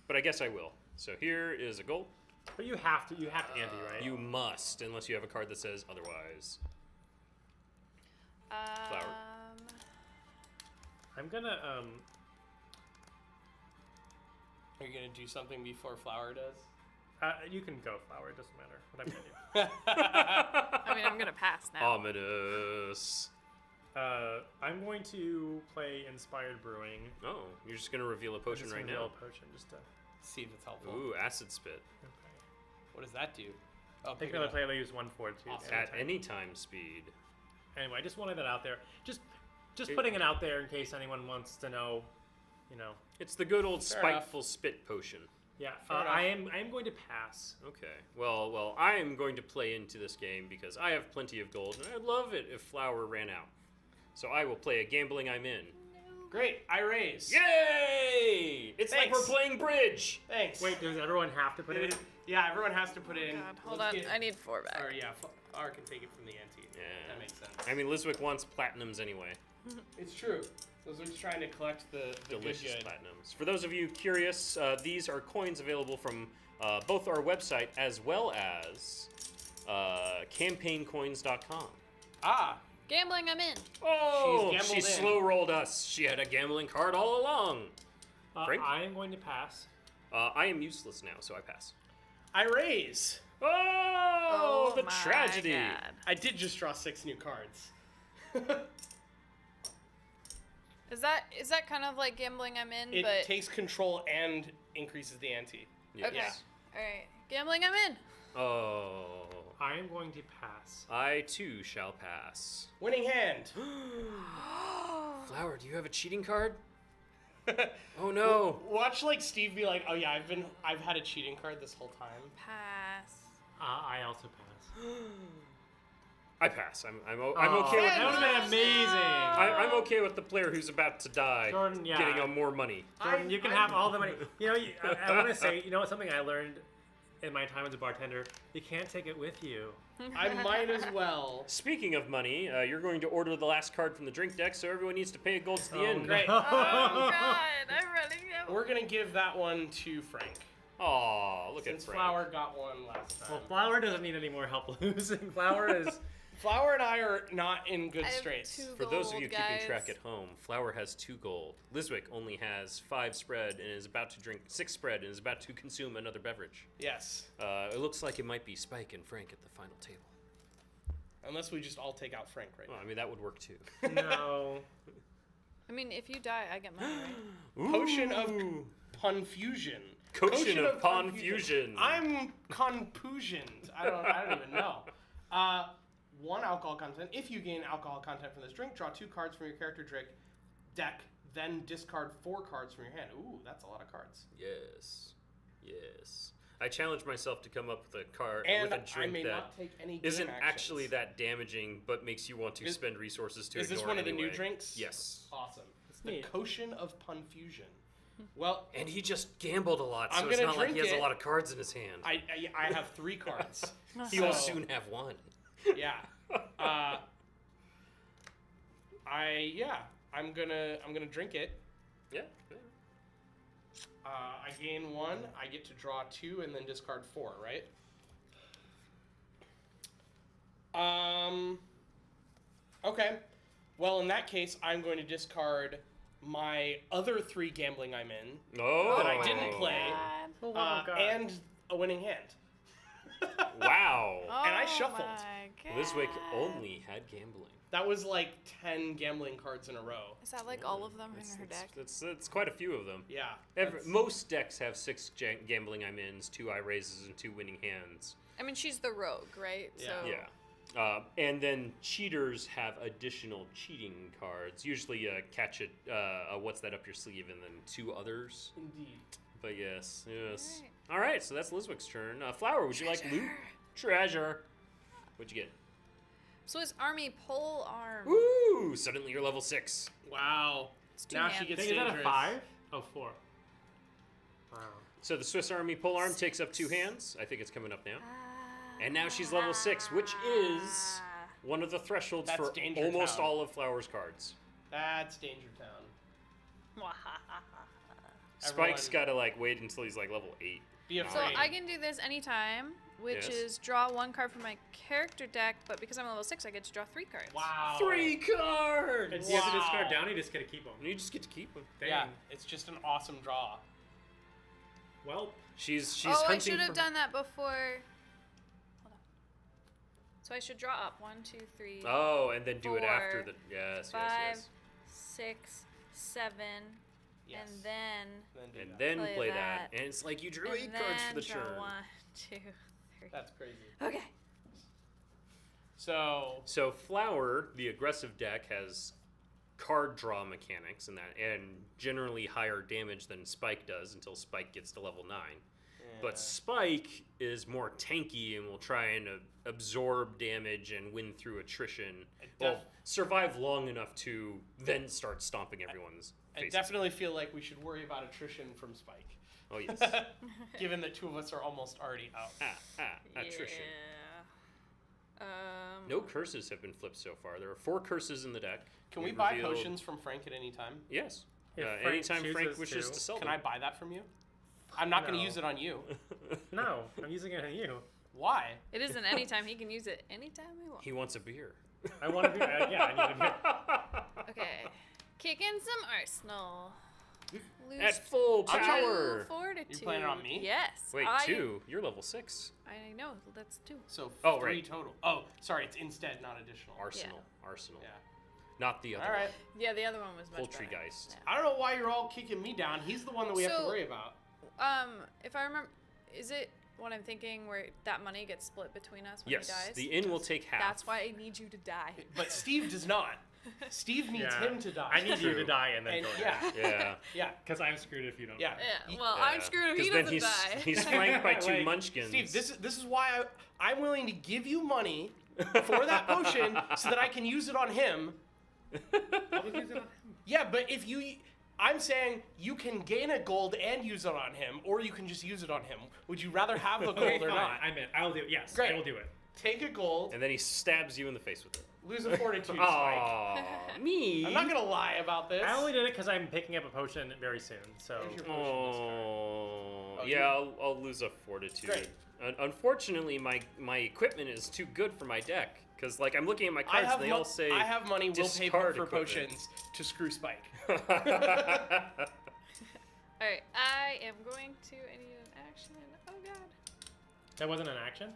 but I guess I will. So here is a gold. But you have to ante, right? You must, unless you have a card that says otherwise. I'm gonna Are you going to do something before Flower does? you can go Flower, it doesn't matter what I'm gonna I mean, I'm gonna pass now. Ominous. do. I'm going to play Inspired Brewing. Oh, you're just gonna reveal a potion Just right reveal now. a potion, just to. See if it's helpful. Ooh, acid spit. Okay. What does that do? Oh, Take pick it another up. player, they use 1 fortitude. Awesome. At any time speed. Anyway, I just wanted that out there. Just It- putting it out there in case anyone wants to know, you know. It's the good old Fair enough. spiteful spit potion. Yeah, Fair enough. I am going to pass. Okay. Well, I am going to play into this game because I have plenty of gold, and I'd love it if Flower ran out. So I will play a gambling I'm in. Great, I raise. Yay! It's like Thanks. we're playing bridge. Thanks. Wait, does everyone have to put it in? Yeah, everyone has to put it in. God, hold Let's on. get- I need 4 back. Or yeah, R can take it from the ante. Yeah. That makes sense. I mean, Lizwick wants platinums anyway. It's true. Those are just trying to collect the Delicious good. platinums. For those of you curious, these are coins available from both our website as well as campaigncoins.com. Ah, Gambling, I'm in. Oh, She's she gambled in. slow rolled us. She had a gambling card all along. Frank? I am going to pass. I am useless now, so I pass. I raise. Oh, the my tragedy. God. I did just draw 6 new cards. Is that kind of like gambling, I'm in, It but takes control and increases the ante. Yes. okay. All right, gambling, I'm in. Oh, I am going to pass. I too shall pass. Winning hand. Flower, do you have a cheating card? Oh no. Watch like Steve be like, "Oh yeah, I've had a cheating card this whole time." Pass. I also pass. I pass. I'm Oh, okay with that would have been amazing. I'm okay with the player who's about to die Jordan, yeah. getting more money. Jordan, you can have all the money. You know, I want to say, you know, something I learned in my time as a bartender. You can't take it with you. I might as well. Speaking of money, you're going to order the last card from the drink deck, so everyone needs to pay a gold to the Oh, end. Great. Oh God, I'm running out. We're gonna give that one to Frank. Aw, look Since at Frank. Flower got one last time. Well, Flower doesn't need any more help losing. Flower is. Flower and I are not in good I have straits. 2 For those of gold, you guys. keeping track at home, Flower has 2 gold. Lizwick only has 5 spread and is about to drink 6 spread and is about to consume another beverage. Yes. It looks like it might be Spike and Frank at the final table. Unless we just all take out Frank right Well, I mean, that would work too. No. I mean, if you die, I get money, right? now. Potion of Confusion. Potion of Confusion. I'm confusioned. I don't even know. 1 alcohol content. If you gain alcohol content from this drink, draw 2 cards from your character deck, then discard 4 cards from your hand. Ooh, that's a lot of cards. Yes. Yes. I challenged myself to come up with a card And with a I drink may that not take any game isn't actions. actually that damaging, but makes you want to spend resources to Is this ignore one of the new anyway. drinks? Yes. Awesome. It's the neat. Potion of Confusion. Well, And he just gambled a lot, so I'm it's gonna not like he drink has a it. lot of cards in his hand. I have 3 cards. He will So- soon have 1. Yeah. I'm gonna drink it. Yeah. I gain 1. I get to draw 2 and then discard 4. Right? Okay. Well, in that case, I'm going to discard my other 3 gambling I'm in Oh. that I didn't play, Oh, God. and a winning hand. Wow. And I shuffled. Liswick only had gambling. That was like 10 gambling cards in a row. Is that like all of them in her deck? It's quite a few of them. Yeah. Most decks have 6 gambling I'm-ins, 2 I-raises, and 2 winning hands. I mean, she's the rogue, right? Yeah. So Yeah. And then cheaters have additional cheating cards. Usually catch it, what's that up your sleeve, and then 2 others. Indeed. But yes. All right, so that's Liswick's turn. Flower, would you like loot? Treasure. What'd you get? Swiss Army pole arm. Ooh, suddenly you're level 6. Wow. It's 2 Now hands. she gets Is that dangerous. a 5? Oh, 4. Wow. So the Swiss Army pole arm takes up 2 hands. I think it's coming up now. And now she's level 6, which is one of the thresholds That's for Danger almost Town. all of Flower's cards. That's Danger Town. Spike's Everyone- got to like wait until he's like level 8. Be So afraid. I can do this anytime, which Yes. is draw 1 card from my character deck, but because I'm level 6, I get to draw 3 cards. Wow. 3 cards! And do you have to discard Wow. down, or you just get to keep them? You just get to keep them. Dang. Yeah, it's just an awesome draw. Well, She's Oh, I hunting should have for- done that before. Hold on. So I should draw up 1, 2, 3, Oh, and then do it after 4, the... Yes, 5, yes, 6, 7, Yes. and then do yes. And that. then Play play that. that. And it's like you drew and 8 cards for then the draw turn. 1, 2, 3. That's crazy. Okay. So So Flower, the aggressive deck, has card draw mechanics and generally higher damage than Spike does until Spike gets to level 9. But Spike is more tanky and will try and absorb damage and win through attrition. Well, survive long enough to then start stomping everyone's I faces. definitely feel like we should worry about attrition from Spike, Oh yes. given that 2 of us are almost already out. Attrition. Yeah. No curses have been flipped so far. There are 4 curses in the deck. Can we We've buy revealed- potions from Frank at any time? Yes. If Frank Anytime Frank chooses wishes to. to sell Can them. I buy that from you? I'm not going to No. use it on you. no, I'm using it on you. Why? It isn't anytime. He can use it anytime he wants. He wants a beer. I want to be. Yeah, I need to be. Okay. Kick in some arsenal. Lose At full 2 power. fortitude. You're planning on me? Yes. Wait, I, 2? You're level 6. I know. That's 2. So Oh, 3 right. total. Oh, sorry, it's instead, not additional. Arsenal. Arsenal. Yeah. Not the other All right. Yeah, the other one was much Poultry better. Geist. I don't know why you're all kicking me down. He's the one that we have to So- worry about. If I remember, is it what I'm thinking where that money gets split between us when Yes, he dies? the inn will take half. That's why I need you to die. But Steve does not. Steve needs Yeah. him to die. I need you to True. die and then And Jordan. yeah, Yeah. yeah, Because I'm screwed if you don't. yeah. Yeah, well, I'm screwed if he 'Cause then doesn't die. he's flanked by 2 Like, munchkins. Steve, this is why I'm willing to give you money for that potion so that I can use it on him. I'll just use it on him. Yeah, but if I'm saying you can gain a gold and use it on him, or you can just use it on him. Would you rather have the gold Okay, or fine. not? I'm in. I'll do it. Yes, Great. I will do it. Take a gold, And then he stabs you in the face with it. lose a fortitude spike. Aww, me. I'm not gonna lie about this. I only did it because I'm picking up a potion very soon. So There's your potion this turn. Oh, Oh, yeah, I'll lose a fortitude. Great. Unfortunately, my equipment is too good for my deck. Because, like, I'm looking at my I cards have, and they all say... I have money. We'll pay discard for equipment. potions to screw Spike. Alright, I am going to. I need an action. Oh god. that wasn't an action.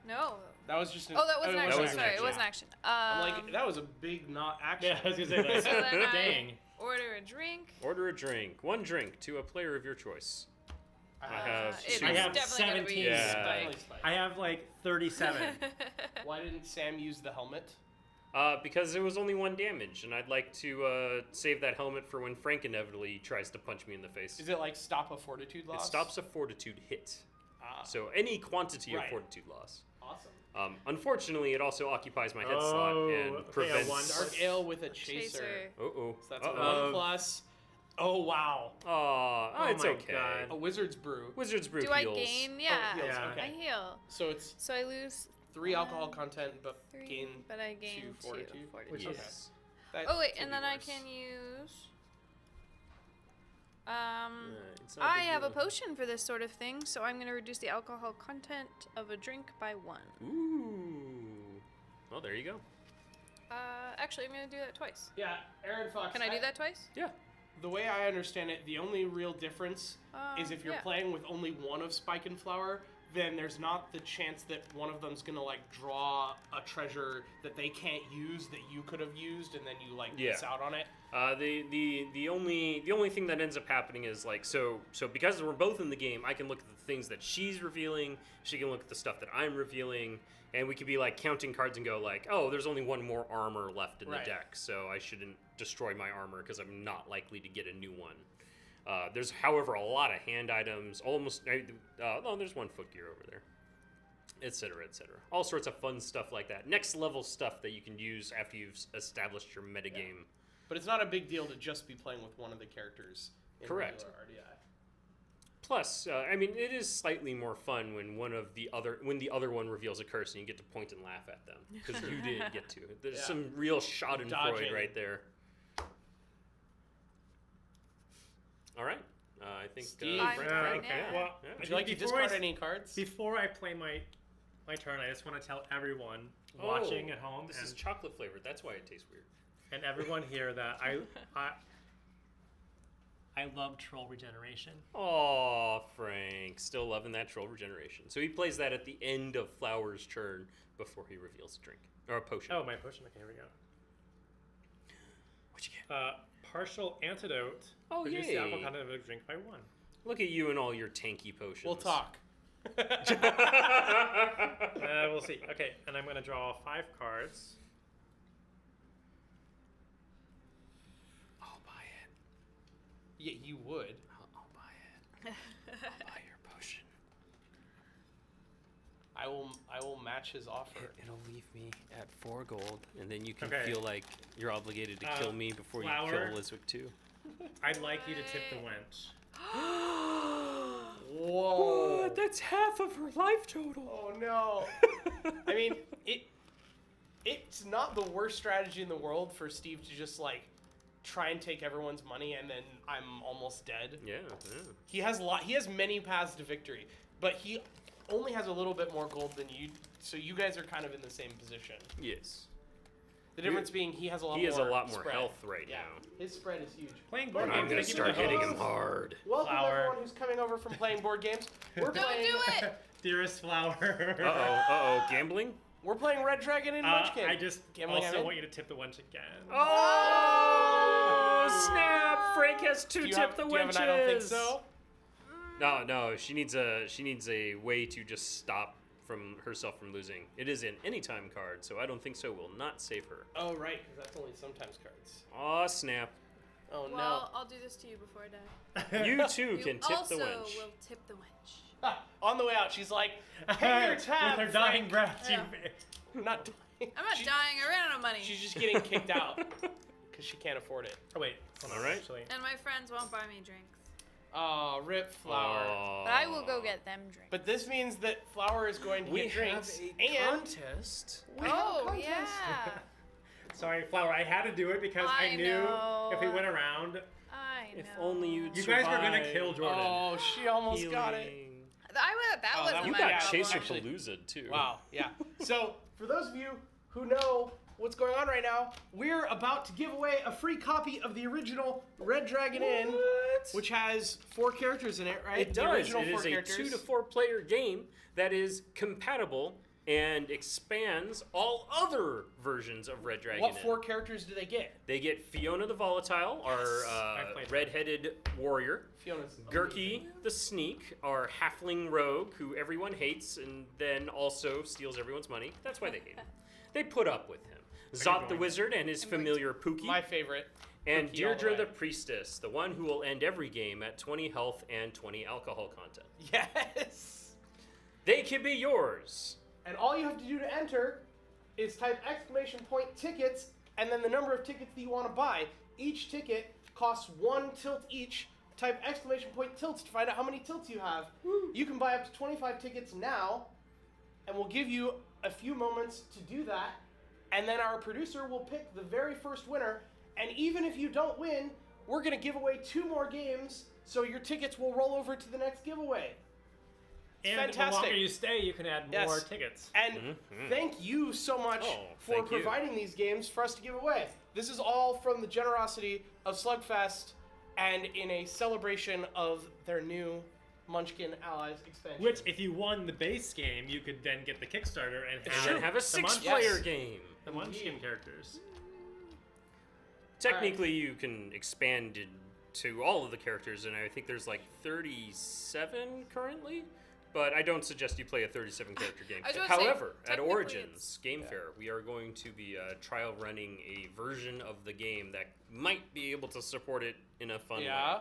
No. That was just. Oh, that was an it action. was an Sorry, action. it was an action. I'm like, that was a big not action. Yeah, I was gonna say that. So then I Dang. order a drink. Order a drink. 1 drink to a player of your choice. I have It two. I is have definitely gonna be 17. Yeah. Definitely Spike. Spike. I have like 37. Why didn't Sam use the helmet? Because it was only 1 damage, and I'd like to save that helmet for when Frank inevitably tries to punch me in the face. Is it like stop a fortitude loss? It stops a fortitude hit. Ah, So any quantity Right. of fortitude loss. awesome. Unfortunately, it also occupies my head Oh, slot okay, and a prevents. one Dark ale with a chaser. Chaser. Uh-oh. So that's a Uh-oh. 1 plus. Oh wow. Aw, Oh it's my okay. God. A wizard's brew. Wizard's Brew Do I heals. gain? Yeah. heals, Yeah. okay. I heal. So it's So I lose 3 alcohol content, but 3, gain. but I gain 2 2 fortitude. Which Okay. Yes. That Oh wait, could and be then I worse. can use. It's not a I big have a deal. potion for this sort of thing, so I'm going to reduce the alcohol content of a drink by 1. Ooh. Well, there you go. Actually, I'm gonna do that twice. Yeah, Aaron Fox. Can I do that twice? Yeah. The way I understand it, the only real difference is if you're yeah. playing with only one of Spike and Flower, then there's not the chance that one of them's gonna like draw a treasure that they can't use that you could have used, and then you like miss out on it. The only thing that ends up happening is like so because we're both in the game, I can look at the things that she's revealing. She can look at the stuff that I'm revealing, and we could be like counting cards and go like, oh, there's only one more armor left in the deck, so I shouldn't destroy my armor because I'm not likely to get a new one. There's, however, a lot of hand items. Almost, no, there's one footgear over there, etc., etc. All sorts of fun stuff like that. Next level stuff that you can use after you've established your metagame. Yeah. But it's not a big deal to just be playing with one of the characters. In Correct. regular RDI. Plus, I mean, it is slightly more fun when the other one reveals a curse and you get to point and laugh at them because you didn't get to. There's some real Schadenfreude right there. All right. I think Steve. Frank. Frank, Okay. yeah. Well, Would you like to before discard I- any cards? Before I play my turn, I just want to tell everyone watching at home This is and, chocolate flavored. That's why it tastes weird. and everyone here that I love troll regeneration. Aw, Frank. Still loving that troll regeneration. So he plays that at the end of Flower's turn before he reveals a drink. Or a potion. Oh, my potion. Okay, here we go. What'd you get? Partial antidote. Oh, Reduce yay. the alcohol content of a drink by 1. Look at you and all your tanky potions. We'll talk. We'll see. Okay, and I'm going to draw 5 cards. I'll buy it. Yeah, you would. I'll buy it. I'll buy your potion. I will match his offer. It'll leave me at 4 gold, and then you can Okay. feel like you're obligated to kill me before Flower. you kill Liswick too. I'd like you to tip the wench. Whoa! That's half of her life total. Oh no! I mean, it's not the worst strategy in the world for Steve to just like try and take everyone's money and then I'm almost dead. Yeah. He has many paths to victory, but he only has a little bit more gold than you. So you guys are kind of in the same position. Yes. The difference being he has a lot He more has a lot more spread. health right Yeah, now. his spread is huge. Playing board I'm games. gonna thank you start for the hitting him host. hard. Welcome Flower. everyone who's coming over from playing board games. We're Don't playing. do it! Dearest Flower. Uh-oh, gambling? We're playing Red Dragon and Munchkin. I just Gambling also Evan? want you to tip the wench again. Oh, snap! Frank has Do to you tip have- the do you have wenches. an I don't think so. No, she needs a way to just stop herself from losing. It is an anytime card, so I don't think so. Will not save her. Oh right, because that's only sometimes cards. Aw, snap. Oh Well, I'll do this to you before I die. You too You can tip also the wench. will tip the wench. no! On the way out, she's like, "Pay your tab." With her dying Frank." breath, Yeah. Not dying. I'm not She- dying. I ran out of money. She's just getting kicked out because she can't afford it. Oh wait, hold on, All right. actually. And my friends won't buy me drinks. Aw, rip Flower. Aw. But I will go get them drinks. But this means that Flower is going to We get drinks have a and contest. we have a Oh, contest. yeah. Sorry, Flower. I had to do it because I I knew know. if we went around, I know. If only you'd you guys were gonna survive. kill Jordan. Oh, she almost got it. Healing. That Oh, wasn't that You my got Yeah, problem. Chaser actually- Palooza too. Wow, yeah. So, for those of you who know what's going on right now, we're about to give away a free copy of the original Red Dragon Inn, which has 4 characters in it, right? It The does. original It 4 is a characters. 2 to 4 player game that is compatible and expands all other versions of Red Dragon What Inn. 4 characters do they get? They get Fiona the Volatile, I our played her. red-headed warrior. Fiona's Gurky the Sneak, our halfling rogue who everyone hates and then also steals everyone's money. That's why they hate him. They put up with him. Zot the going? Wizard and his familiar Pookie. my favorite. And Pookie all the Deirdre way. the Priestess, the one who will end every game at 20 health and 20 alcohol content. Yes! They can be yours. And all you have to do to enter is type !tickets and then the number of tickets that you want to buy. Each ticket costs 1 tilt each. Type !tilts to find out how many tilts you have. You can buy up to 25 tickets now, and we'll give you a few moments to do that. And then our producer will pick the very first winner. And even if you don't win, we're going to give away 2 more games, so your tickets will roll over to the next giveaway. And fantastic. the longer you stay, you can add more tickets. And thank you so much for thank you. providing these games for us to give away. This is all from the generosity of SlugFest and in a celebration of their new Munchkin Allies expansion. Which, if you won the base game, you could then get the Kickstarter and And then have a the 6-player game. The Munchkin characters. Technically, you can expand it to all of the characters, and I think there's like 37 currently. But I don't suggest you play a 37-character game. I was about to say, However, at technically Origins Game Fair, we are going to be trial running a version of the game that might be able to support it in a fun way.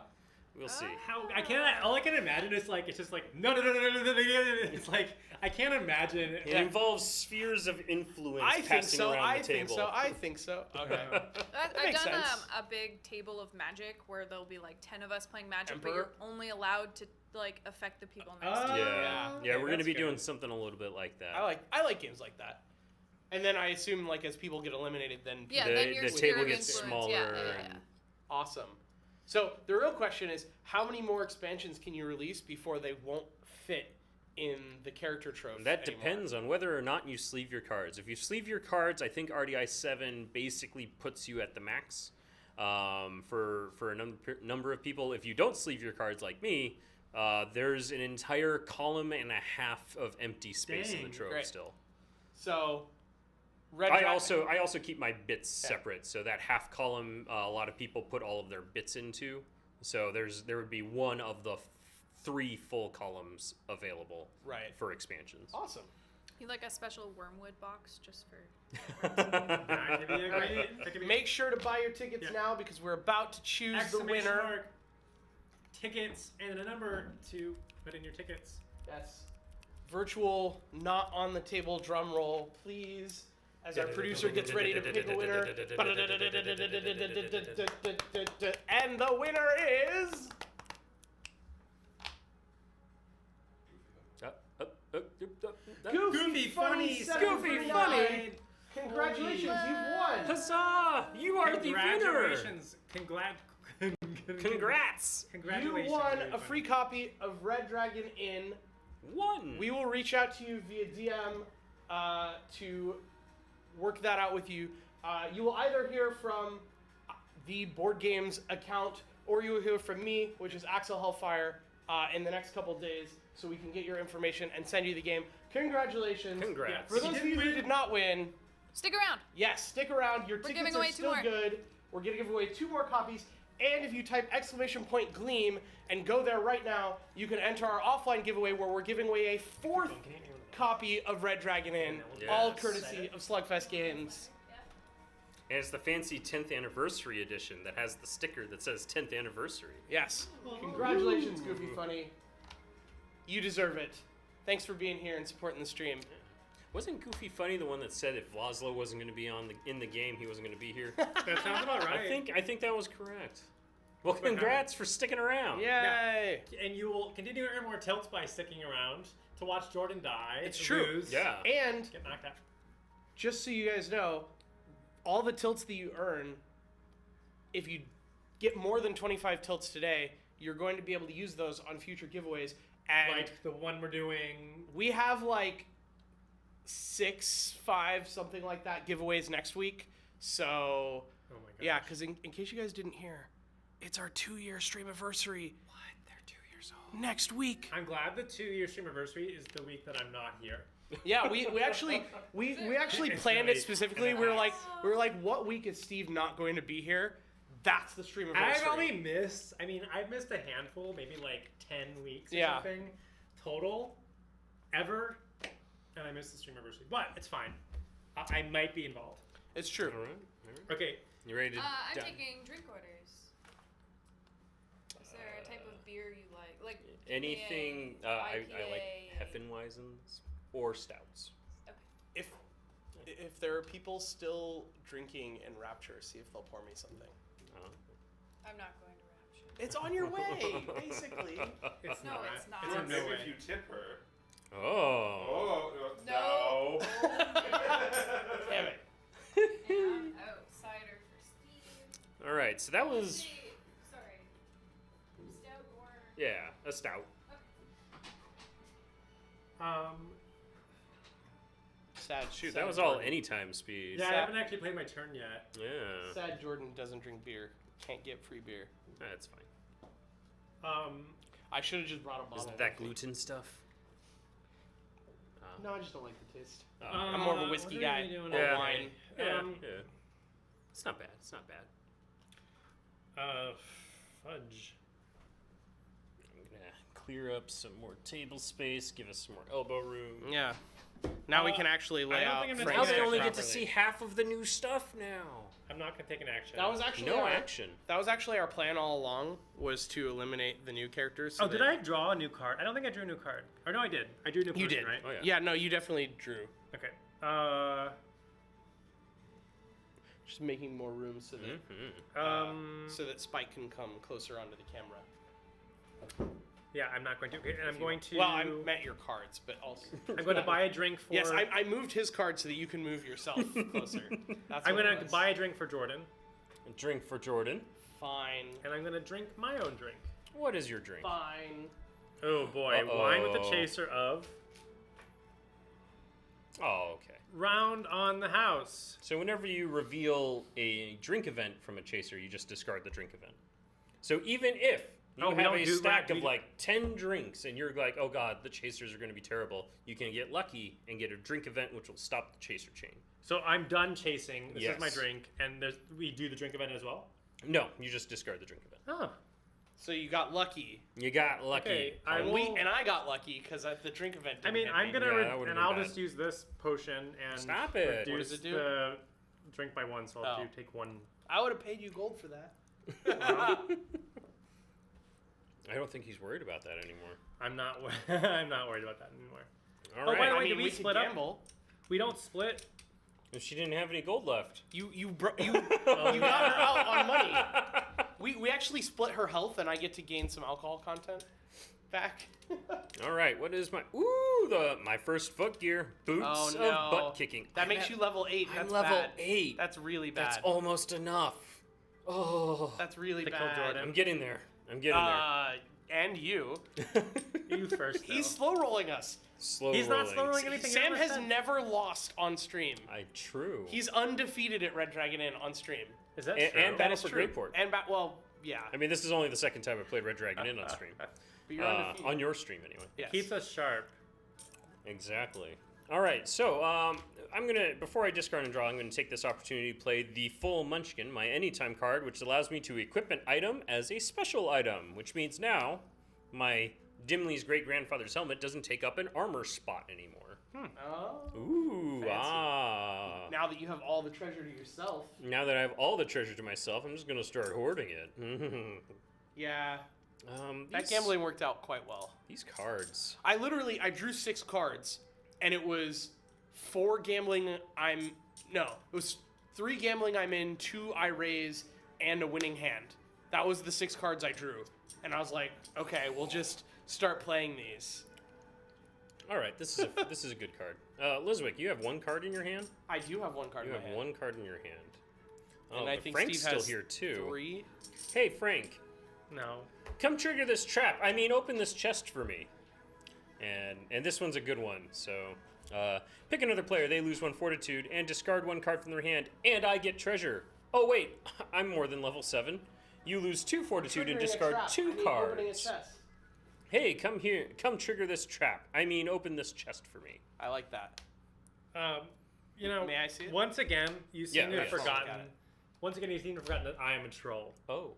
We'll see. How I can't. All I can imagine is like it's just like no. It's like I can't imagine. It involves spheres of influence I think passing so. around I the think table. so. I think so. Okay. I've makes done sense. a big table of Magic where there'll be like 10 of us playing Magic, but Emperor? you're only allowed to like affect the people next to Oh. you. Yeah, Okay, we're going to that's be good. doing something a little bit like that. I like games like that. And then I assume like as people get eliminated, then Yeah, The- then your the sphere table of gets influence- smaller Yeah. and- awesome. So the real question is, how many more expansions can you release before they won't fit in the character trophy? That depends on whether or not you sleeve your cards. If you sleeve your cards, I think RDI 7 basically puts you at the max for a number of people. If you don't sleeve your cards like me, there's an entire column and a half of empty space in the Dang. trove Great. still. So, Red I Dragon- also keep my bits separate, so that half column a lot of people put all of their bits into. So there would be one of the 3 full columns available Right. for expansions. Awesome. You like a special wormwood box just for. That could be a great. That could be Make sure to buy your tickets Yeah. now because we're about to choose the exclamation winner. mark, tickets and a number to put in your tickets. Yes. Virtual, not on the table drum roll, please. As our producer gets ready to pick a winner. And the winner is. Goofy Funny, Goofy 739. Funny. Congratulations, you've won. Huzzah! You are the winner! Congratulations! Congrats! Congratulations! You won Goofy a free copy of Red Dragon Inn. One! We will reach out to you via DM to work that out with you. You will either hear from the Board Games account, or you will hear from me, which is Axel Hellfire, in the next couple days, so we can get your information and send you the game. Congratulations. Congrats. For those of you who did not win, Stick around. yes, stick around. Your tickets giving are away 2 still more. good. We're going to give away 2 more copies. And if you type !Gleam and go there right now, you can enter our offline giveaway where we're giving away a 4th copy of Red Dragon Inn, all Yes. courtesy of SlugFest Games. And it's the fancy 10th anniversary edition that has the sticker that says 10th anniversary. Yes. Congratulations, Goofy Funny. You deserve it. Thanks for being here and supporting the stream. Wasn't Goofy Funny the one that said if Laszlo wasn't going to be in the game, he wasn't going to be here? That sounds about right. I think that was correct. Well, congrats for sticking around. Yay! And you will continue to earn more tilts by sticking around to watch Jordan die. It's true. Lose, Yeah. And Get knocked out. just so you guys know, all the tilts that you earn, if you get more than 25 tilts today, you're going to be able to use those on future giveaways. And Like the one we're doing. we have like 6, 5, something like that giveaways next week. So, Oh my god. yeah, because in case you guys didn't hear, it's our 2-year streamiversary What? They're 2 years old. next week. I'm glad the 2-year stream anniversary is the week that I'm not here. Yeah, we actually It's planned really it specifically. We were like, what week is Steve not going to be here? That's the stream anniversary. I've only missed, I've missed a handful, maybe like 10 weeks or Yeah. something total, ever, and I missed the stream anniversary. But it's fine. I might be involved. It's true. All right. Okay, You ready to? I'm done? taking drink orders. Is there a type of beer you like? Like Anything? IPA, I like Heffenweisens or stouts. If there are people still drinking in Rapture, see if they'll pour me something. I'm not going to Rapture. It's on your way, basically. it's No, not. it's not. It's in no Maybe way. if you tip her. Oh. Oh, No. Damn it. And cider for Steve. All right. So that was Steve, sorry. Stout or a stout. Sad. Shoot, sad that was all Jordan. anytime speed. Yeah, I Sad- haven't actually played my turn yet. Yeah. Sad Jordan doesn't drink beer. Can't get free beer. That's fine. I should have just brought a bottle. Isn't that with me. gluten stuff? No, I just don't like the taste. Oh. I'm more of a whiskey what are guy. we doing Or Yeah. wine. Yeah. It's not bad. It's not bad. Fudge. I'm gonna clear up some more table space, give us some more elbow room. Yeah. Now we can actually lay I don't out think I'm Frank's Now gonna they deck only get to properly. see half of the new stuff now. I'm not gonna take an action. That was actually No our, action. That was actually our plan all along, was to eliminate the new characters. so Oh, did that- I draw a new card? I don't think I drew a new card. Or no, I did. I drew a new person, You did, right? Oh, yeah. Yeah, no, you definitely drew. Okay. Just making more room so that so that Spike can come closer onto the camera. Yeah, I'm not going to. Okay, and I'm going to. Well, I meant your cards, but also. I'm going to buy a drink for. Yes, I moved his card so that you can move yourself closer. That's I'm what going it to was. buy a drink for Jordan, A drink for Jordan. Fine. and I'm going to drink my own drink. What is your drink? Fine. Oh boy, wine with the Uh-oh. chaser of Oh, okay. round on the house. So whenever you reveal a drink event from a chaser, you just discard the drink event. So even if you Oh, we have don't a do stack that. of like 10 drinks and you're like, oh god, the chasers are going to be terrible, you can get lucky and get a drink event which will stop the chaser chain. So I'm done chasing. This is my Yes. drink, and we do the drink event as well. No, you just discard the drink event. Oh, So you got lucky. You got lucky. Okay, I And, will- I got lucky because the drink event. I Didn't mean, hit I'm me. gonna Yeah, that would've and been I'll bad. just use this potion and Stop it. What reduce does it do? the drink by one. So I'll Oh. take one. I would have paid you gold for that. I don't think he's worried about that anymore. I'm not. I'm not worried about that anymore. All Oh, right. by the I way, mean, did we we could split up? gamble. We don't split. If she didn't have any gold left. You got her out on money. We actually split her health, and I get to gain some alcohol content back. All right, what is my my first foot gear boots Oh, of no. butt kicking. That makes you level 8. I'm That's level bad. 8. That's really bad. That's almost enough. Oh, That's really To kill bad. Jordan. I'm getting there. I'm getting And you. there. You first. He's though. slow rolling us. Slow He's not rolling. slow rolling anything. Sam I has said. never lost on stream. True. He's undefeated at Red Dragon Inn on stream. Is that And- true? and That is for true. Greyport. And well, yeah. I mean, this is only the second time I played Red Dragon Inn on stream. But you're undefeated. On your stream, anyway. Yes. Keeps us sharp. Exactly. All right, so I'm gonna before I discard and draw, I'm gonna take this opportunity to play the full Munchkin, my anytime card, which allows me to equip an item as a special item, which means now my Dimley's great grandfather's helmet doesn't take up an armor spot anymore. Oh. Ooh, Fancy. Now that you have all the treasure to yourself. Now that I have all the treasure to myself, I'm just gonna start hoarding it. Yeah. That These- gambling worked out quite well. These cards. I drew 6 cards, and it was 4 gambling. It was 3 gambling I'm in, 2 I raise, and a winning hand. That was the 6 cards I drew, and I was like, okay, we'll just start playing these. All right, this is a good card. Lizwick, you have 1 card in your hand. I do have 1 card You in my have hand. 1 card in your hand. Oh, And I but think Frank's Steve has still here too. 3. Hey, Frank. No. Come trigger this trap. I mean, open this chest for me. And this one's a good one. So, pick another player. They lose 1 fortitude and discard 1 card from their hand, and I get treasure. Oh wait, I'm more than level 7. You lose 2 fortitude and Triggering a discard trap. 2 I mean, cards. opening a chest. Hey, come here. Come trigger this trap. I mean, open this chest for me. I like that. You know. May I see it? Once again, you seem Yeah, to yeah, have sure. forgotten. Got it. Once again, you seem to have forgotten that I am a troll. Oh.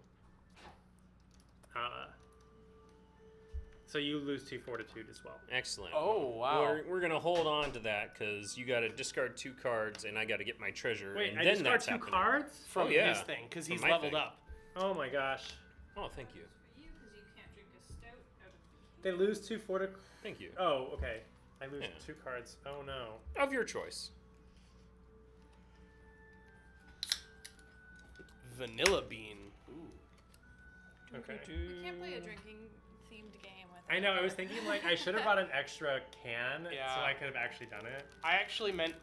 So you lose 2 fortitude as well. Excellent. Oh, wow. We're gonna hold on to that because you got to discard 2 cards, and I got to get my treasure. Wait, and I then discard that's 2 happening. cards? From yeah. his thing, because From he's my leveled thing. up. Oh my gosh. Oh, thank you. For you, because you can't drink a stout out of They lose 2 fortitude. Thank you. Oh, okay. I lose Yeah. 2 cards. Oh no. Of your choice. Vanilla bean. Ooh. Okay. We can't play a drinking themed game with. I know. I was thinking like I should have brought an extra can Yeah. so I could have actually done it.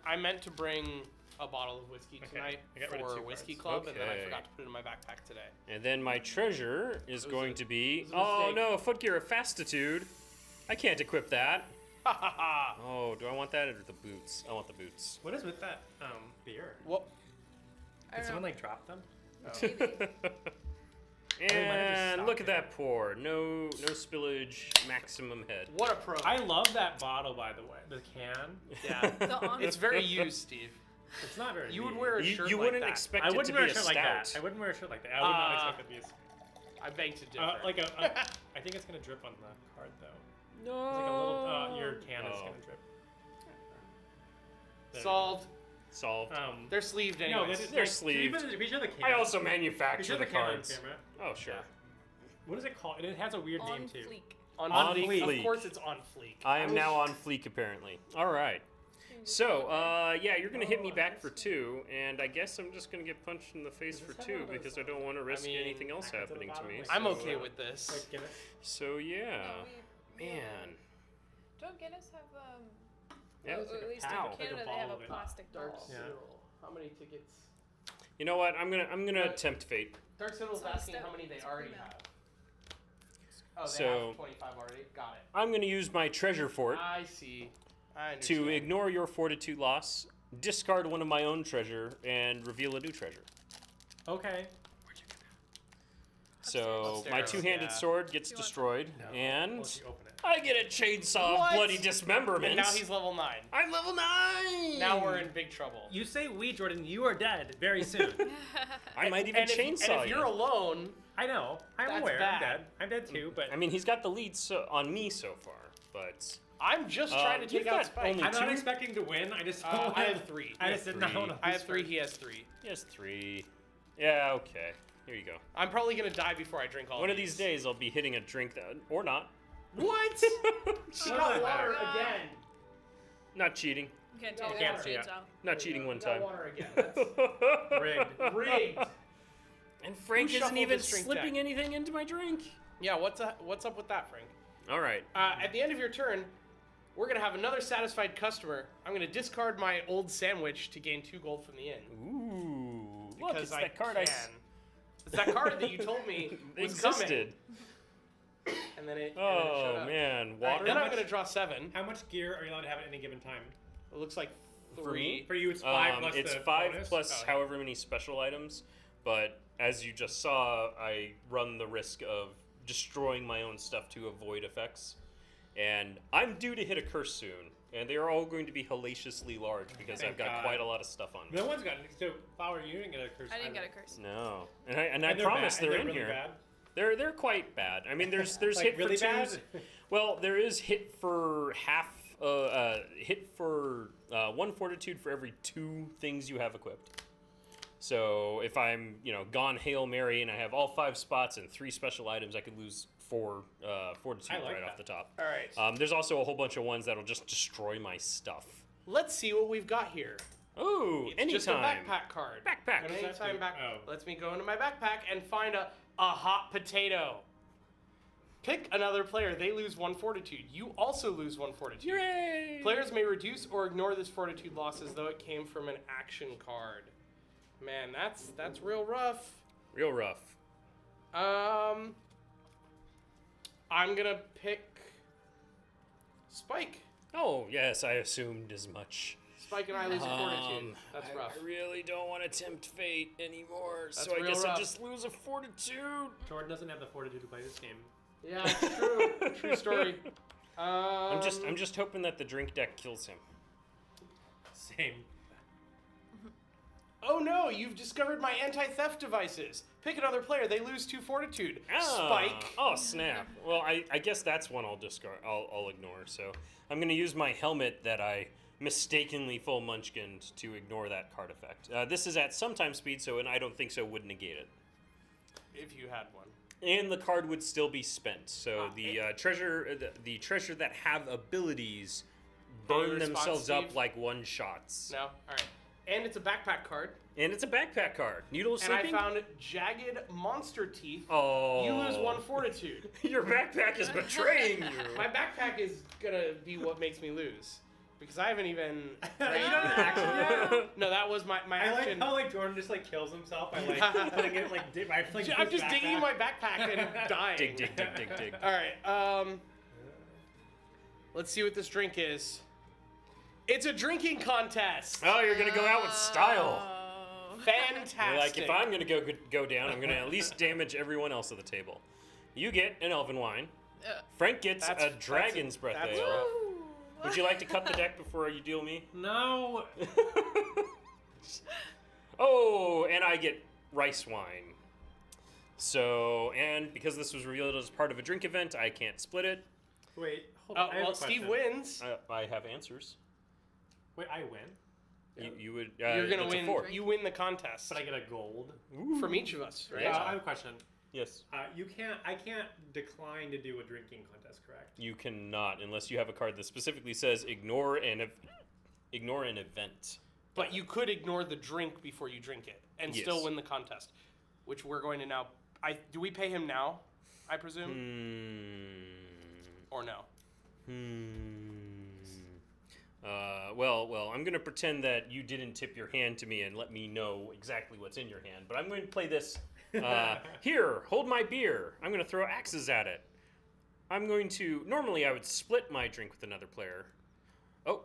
I meant to bring a bottle of whiskey Okay. tonight I got rid of for 2 Whiskey cards. Club, and then I Okay. forgot to put it in my backpack today. And then my treasure is was going a- to be. it was a Oh mistake. no, footgear of fastitude. I can't equip that. Ha ha ha. Oh, do I want that or the boots? I want the boots. What is with that beer? What? I Did don't someone know. like drop them? And look at that pour. No spillage. Maximum head. What a pro. I love that bottle, by the way. The can. Yeah. The on- It's very used, Steve. It's not very. You would neat. wear a shirt You like wouldn't that. expect I it to wouldn't be wear a a shirt stout. like that. I wouldn't wear a shirt like that. I would not expect it to be. I beg to differ. Like I think it's gonna drip on the card though. No. It's like a little. Your can is Oh. gonna drip. There you Solved. Solved. go. They're sleeved No, anyways. They're like, sleeved. Be sure the can. I also Be manufacture sure the the can on cards. camera. Oh, sure. What is it called? It has a weird on name too. fleek. On On fleek. fleek. Of course it's on fleek. I am now on fleek, apparently. All right. So, yeah, you're going to hit me back for 2, and I guess I'm just going to get punched in the face for this have 2 one of those, because I don't want to risk mean, anything else back to the happening to bottom, me. like- I'm so, okay with this. Like Guinness. So, yeah. Man. Don't Guinness have Yeah. or It's like at a least pow. in Like a Canada they ball have a of it. plastic Dark ball. Yeah. Cyril. How many tickets? You know what? I'm gonna attempt fate. Dark Cyril's It's on asking step. how many they It's already email. have. Oh, they So- have 25 already. Got it. I'm going to use my treasure fort I see. I to understand. ignore your fortitude loss, discard one of my own treasure, and reveal a new treasure. Okay. So Upstairs. my two-handed Yeah. sword gets You want- destroyed, No. and Unless you open it. I get a chainsaw of What? bloody dismemberment. And now he's level 9. I'm level 9. Now we're in big trouble. You say we, Jordan. You are dead very soon. I might even and chainsaw if you. you're alone, I know. I'm That's aware. bad. I'm dead. I'm dead too. But I mean, he's got the lead on me so far, but I'm just trying to you've take out got Spike. only I'm not two? expecting to win. I just. I have 3. I just did not three. want to. I have 3. He has 3. he has 3. Yeah, okay. Here you go. I'm probably gonna die before I drink all. One of these days, I'll be hitting a drink that, or not. What? She got water again. Not cheating. You can't No, take you it can't out see it. chainsaw. Not cheating one We got time. water again. That's Rigged. rigged. And Frank Who isn't shuffled even this drink slipping deck? anything into my drink. Yeah, what's up with that, Frank? All right. At the end of your turn, we're gonna have another satisfied customer. I'm gonna discard my old sandwich to gain 2 gold from the inn. Ooh. Look, Because it's I that card can. I It's that card that you told me was existed. coming, and then it. Oh showed up. man, Alright, water. then I'm gonna draw 7. How much gear are you allowed to have at any given time? It looks like For me? 3. For you, it's 5 plus it's the 5 bonus? plus Oh, however many special items, but as you just saw, I run the risk of destroying my own stuff to avoid effects, and I'm due to hit a curse soon, and they are all going to be hellaciously large because Thank I've got God. quite a lot of stuff on me. No one's gotten. So, Flower, you didn't get a curse. I didn't get either. a curse. No, and I And they're promise bad- and they're in really here. Bad? They're quite bad. I mean, there's Like, hit really for twos. bad? Well, there is hit for half. Hit for 1 fortitude for every 2 things you have equipped. So if I'm gone Hail Mary and I have all 5 spots and 3 special items, I could lose 4 fortitude I like right that. off the top. All right. There's also a whole bunch of ones that'll just destroy my stuff. Let's see what we've got here. Ooh, It's anytime. just a backpack card. Backpack. An does that anytime do? back. Oh. Lets me go into my backpack and find a hot potato. Pick another player. They lose 1 fortitude. You also lose 1 fortitude. Hooray! Players may reduce or ignore this fortitude loss as though it came from an action card. Man, that's real rough. Real rough. I'm gonna pick Spike. Oh yes, I assumed as much. Spike and I lose a fortitude. That's rough. I really don't want to tempt fate anymore, so That's I real guess rough. I'll just lose a fortitude. Jordan doesn't have the fortitude to play this game. Yeah, it's true. True story. I'm just hoping that the drink deck kills him. Same. Oh no, you've discovered my anti-theft devices. Pick another player. They lose 2 fortitude. Spike. Oh snap! Well, I guess that's one I'll discard. I'll ignore. So I'm gonna use my helmet that I mistakenly full Munchkin to ignore that card effect. This is at sometime speed, so and I don't think so would negate it. If you had one. And the card would still be spent. So the treasure that have abilities burn response, themselves up Steve? like one shots. No? Alright. And it's a backpack card. And it's a backpack card. Needle of And I sleeping. found jagged monster teeth. Oh. You lose 1 fortitude. Your backpack is betraying you. My backpack is gonna be what makes me lose. Because I haven't even. You don't have action yet? No, that was my I like action. how Jordan just kills himself by putting it by I'm just digging my backpack and dying. dig. Alright, Let's see what this drink is. It's a drinking contest. Oh, you're gonna go out with style. Fantastic. You're like, if I'm gonna go down, I'm gonna at least damage everyone else at the table. You get an elven wine. Frank gets a dragon's breath that's ale. rough. Would you like to cut the deck before you deal me? No. Oh, and I get rice wine. So, and because this was revealed as part of a drink event, I can't split it. Wait, hold on. I have Well, a Steve question. wins. I have answers. Wait, I win, You would. You're gonna it's a win. 4. You win the contest but I get a gold. from each of us, right? I have a question. Yes. I can't decline to do a drinking contest, correct? You cannot unless you have a card that specifically says ignore an event. But you could ignore the drink before you drink it and Yes. still win the contest, which we're going to now. Do we pay him now? I presume, or no? Well, I'm going to pretend that you didn't tip your hand to me and let me know exactly what's in your hand. But I'm going to play this. Here, hold my beer. I'm going to throw axes at it. I'm going to. Normally, I would split my drink with another player. Oh,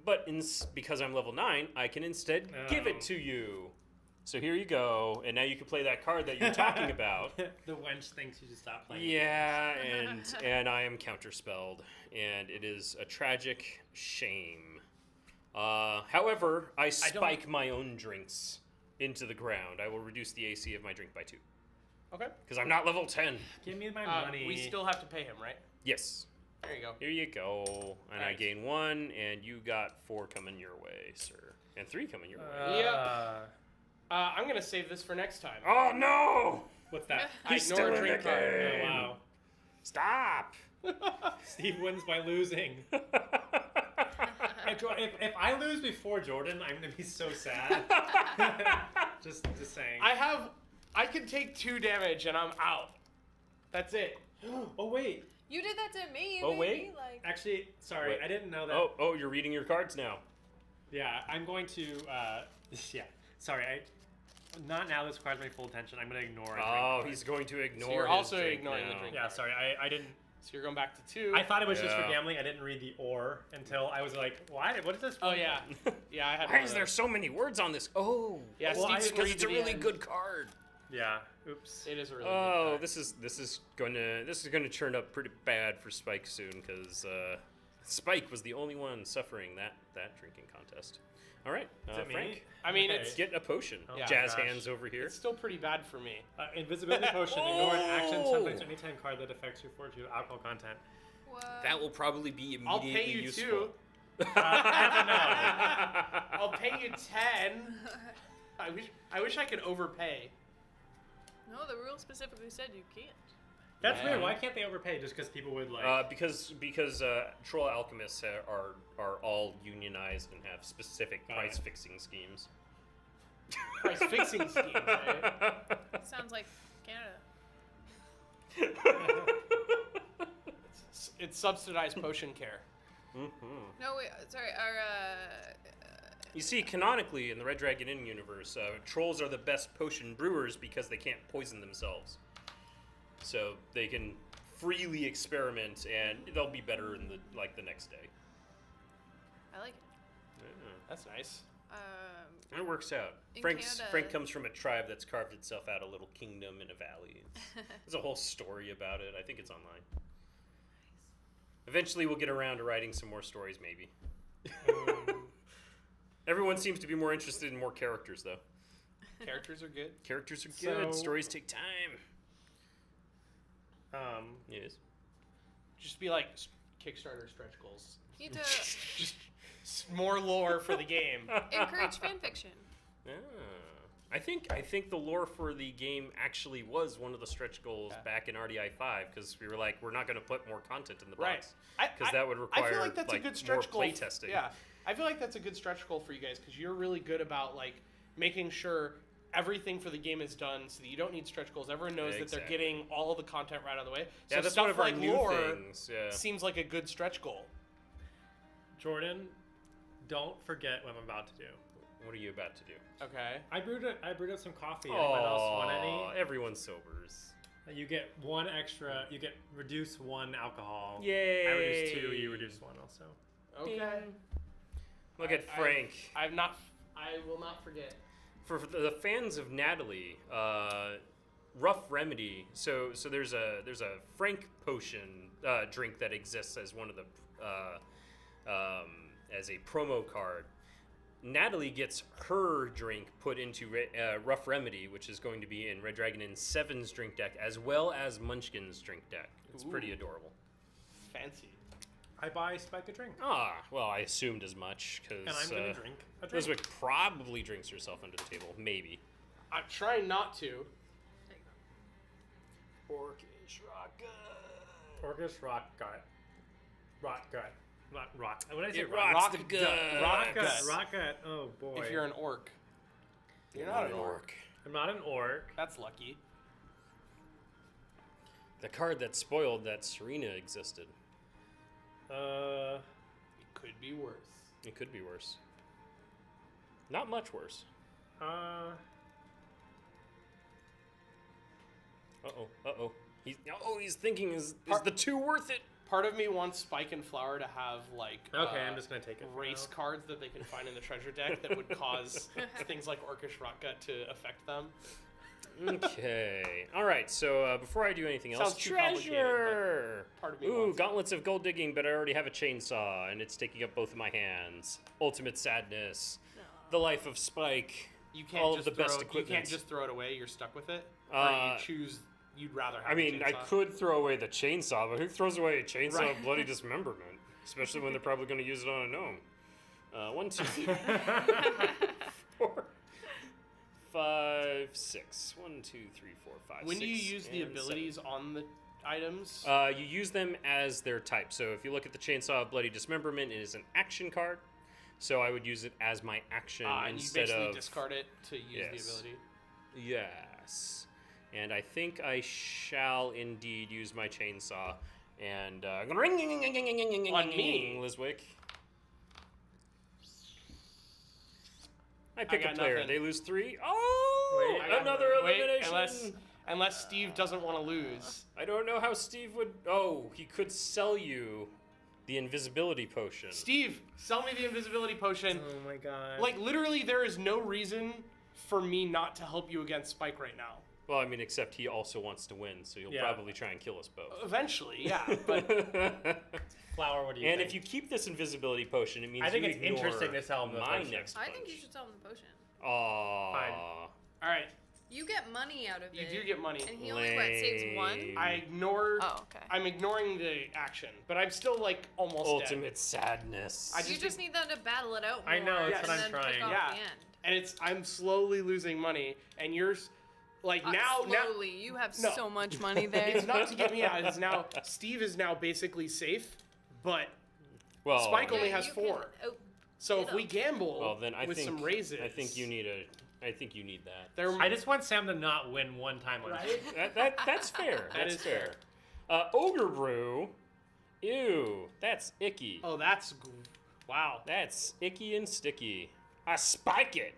but because I'm level 9, I can instead give it to you. So here you go, and now you can play that card that you're talking about. The wench thinks you should stop playing. Yeah, and I am counterspelled, and it is a tragic shame. However, I spike my own drinks into the ground. I will reduce the AC of my drink by 2. Okay. Because I'm not level 10. Give me my money. We still have to pay him, right? Yes. There you go. Here you go. And I Nice. gain 1, and you got 4 coming your way, sir. And 3 coming your way. Yep. I'm gonna save this for next time. Oh, no! What's that? He's ignore still in drink the card. game. Oh, wow. Stop! Steve wins by losing. If I lose before Jordan, I'm gonna be so sad. just saying. I can take 2 damage and I'm out. That's it. Oh wait. You did that to me. Oh, baby. wait. Like, Actually, sorry, Wait. I didn't know that. Oh, you're reading your cards now. Yeah, I'm going to. Yeah. Sorry, not now. This requires my full attention. I'm gonna ignore it. Oh, he's going to ignore. So you're his also drink ignoring the now. drink. Yeah, sorry. I didn't. So you're going back to 2. I thought it was just for Yeah. gambling. I didn't read the or until I was like, why? What is this? Oh yeah. Yeah, I had. Why one is of there those. so many words on this? Oh, Yeah, Well, Steve I- didn't because read it's a to the really end. good card. Yeah. Oops. It is a really Oh, good this is gonna turn up pretty bad for Spike soon because Spike was the only one suffering that drinking contest. All right, Is it me? Frank, I mean, Okay. it's get a potion. Oh my Jazz gosh. hands over here. it's still pretty bad for me. Invisibility potion. Ignore an action Oh! sometimes anytime card that affects your fortune with alcohol content. what? That will probably be immediately I'll pay you useful. 2. I'll pay you 10. I wish I could overpay. No, the rule specifically said you can't. That's Yeah. weird. Why can't they overpay? Just because people would like. Because troll alchemists are all unionized and have specific price fixing schemes. Price fixing schemes, right? Sounds like Canada. It's subsidized potion care. No, wait. Sorry. You see, canonically in the Red Dragon Inn universe, trolls are the best potion brewers because they can't poison themselves. So they can freely experiment, and they'll be better in the next day. I like it. That's nice. It works out. In Frank Canada- comes from a tribe that's carved itself out a little kingdom in a valley. There's a whole story about it. I think it's online. Eventually, we'll get around to writing some more stories, maybe. Everyone seems to be more interested in more characters, though. Characters are good. Characters are good. So- Stories take time. Yes. Just be like Kickstarter stretch goals. You need to Just more lore for the game. encourage fan fiction. Ah. I think the lore for the game actually was one of the stretch goals back in RDI 5 because we were like, we're not going to put more content in the Right. box because that would I require feel like that's a good stretch more goal. play testing. Yeah, I feel like that's a good stretch goal for you guys because you're really good about like making sure everything for the game is done so that you don't need stretch goals. Everyone knows that Exactly. they're getting all of the content right out of the way. Yeah, So that's stuff one of our like new lore things. Yeah. seems like a good stretch goal. Jordan, don't forget what I'm about to do. What are you about to do? Okay. I brewed up some coffee. Anyone else want any? Everyone sobers. You get one extra. You get reduce 1 alcohol. Yay! I reduce 2. You reduce 1 also. Okay. Look at Frank. I will not forget. For the fans of Natalie, Rough Remedy. So there's a Frank potion drink that exists as one of the as a promo card. Natalie gets her drink put into Rough Remedy, which is going to be in Red Dragon Inn's 7's drink deck, as well as Munchkin's drink deck. It's pretty adorable. Fancy. I buy Spike a drink. Ah, well, I assumed as much, because And I'm going to drink a drink. Liswick probably drinks herself under the table. Maybe. I'm trying not to. Orcish rock gut. Orcish rock gut. Rock gut. Not rock. What did I say? It rocks the gut. Rock gut. Rock gut. Oh, boy. If you're an orc. You're not an orc. I'm not an orc. That's lucky. The card that spoiled that Serena existed. It could be worse. It could be worse. Not much worse. Uh-oh. He's thinking, is the 2 worth it? Part of me wants Spike and Flower to have like Okay, I'm just gonna take it for race now. cards that they can find in the treasure deck that would cause things like Orcish Rockgut to affect them. Okay. All right. So before I do anything else, Sounds too complicated, treasure. Part of me Ooh, wants it. gauntlets of gold digging, but I already have a chainsaw, and it's taking up both of my hands. Ultimate sadness. The life of Spike. You can't all just of the best You equipment. can't just throw it away. You're stuck with it. Or you choose. You'd rather have. I mean, the I chainsaw. could throw away the chainsaw, but who throws away a chainsaw Right. of bloody dismemberment? Especially when they're probably going to use it on a gnome. 1, 2, 3, 4, 5, 6. 1, 2, 3, 4, 5, When 6, do you use the and abilities 7. on the items? You use them as their type. So if you look at the Chainsaw of Bloody Dismemberment, it is an action card. So I would use it as my action And you instead basically of... discard it to use Yes. the ability. Yes. And I think I shall indeed use my chainsaw. And ring On me. Liswick. I pick got a player. nothing. They lose 3. Oh, Wait, I got another Wait, elimination. unless Steve doesn't want to lose. I don't know how Steve would. Oh, he could sell you the invisibility potion. Steve, sell me the invisibility potion. Oh my god. Like, literally, there is no reason for me not to help you against Spike right now. Well, I mean, except he also wants to win, so he'll Yeah. probably try and kill us both. Eventually, yeah. But Flower, what do you And think? if you keep this invisibility potion, it means I think you it's ignore interesting to sell him the my potion. next I think punch. you should sell him the potion. Aww. Fine. all right, You get money out of you it. do get money. And he only saves 1. Lame. I ignore. Oh, okay. I'm ignoring the action, but I'm still like almost Ultimate dead. sadness. I You just need them to battle it out more. I know, that's what and I'm then trying. Pick off Yeah. the end. And I'm slowly losing money, and yours, like now. Slowly. You have No. so much money there. It's not to get me out. It's now Steve is now basically safe, but well, Spike only Yeah, has you 4. can- So Get if we up. gamble well, then I with think some raises, I think you need that. There, I just want Sam to not win one time on right? That's fair. That That's is fair. Ogre brew. Ew, that's icky. Oh, wow. That's icky and sticky. I spike it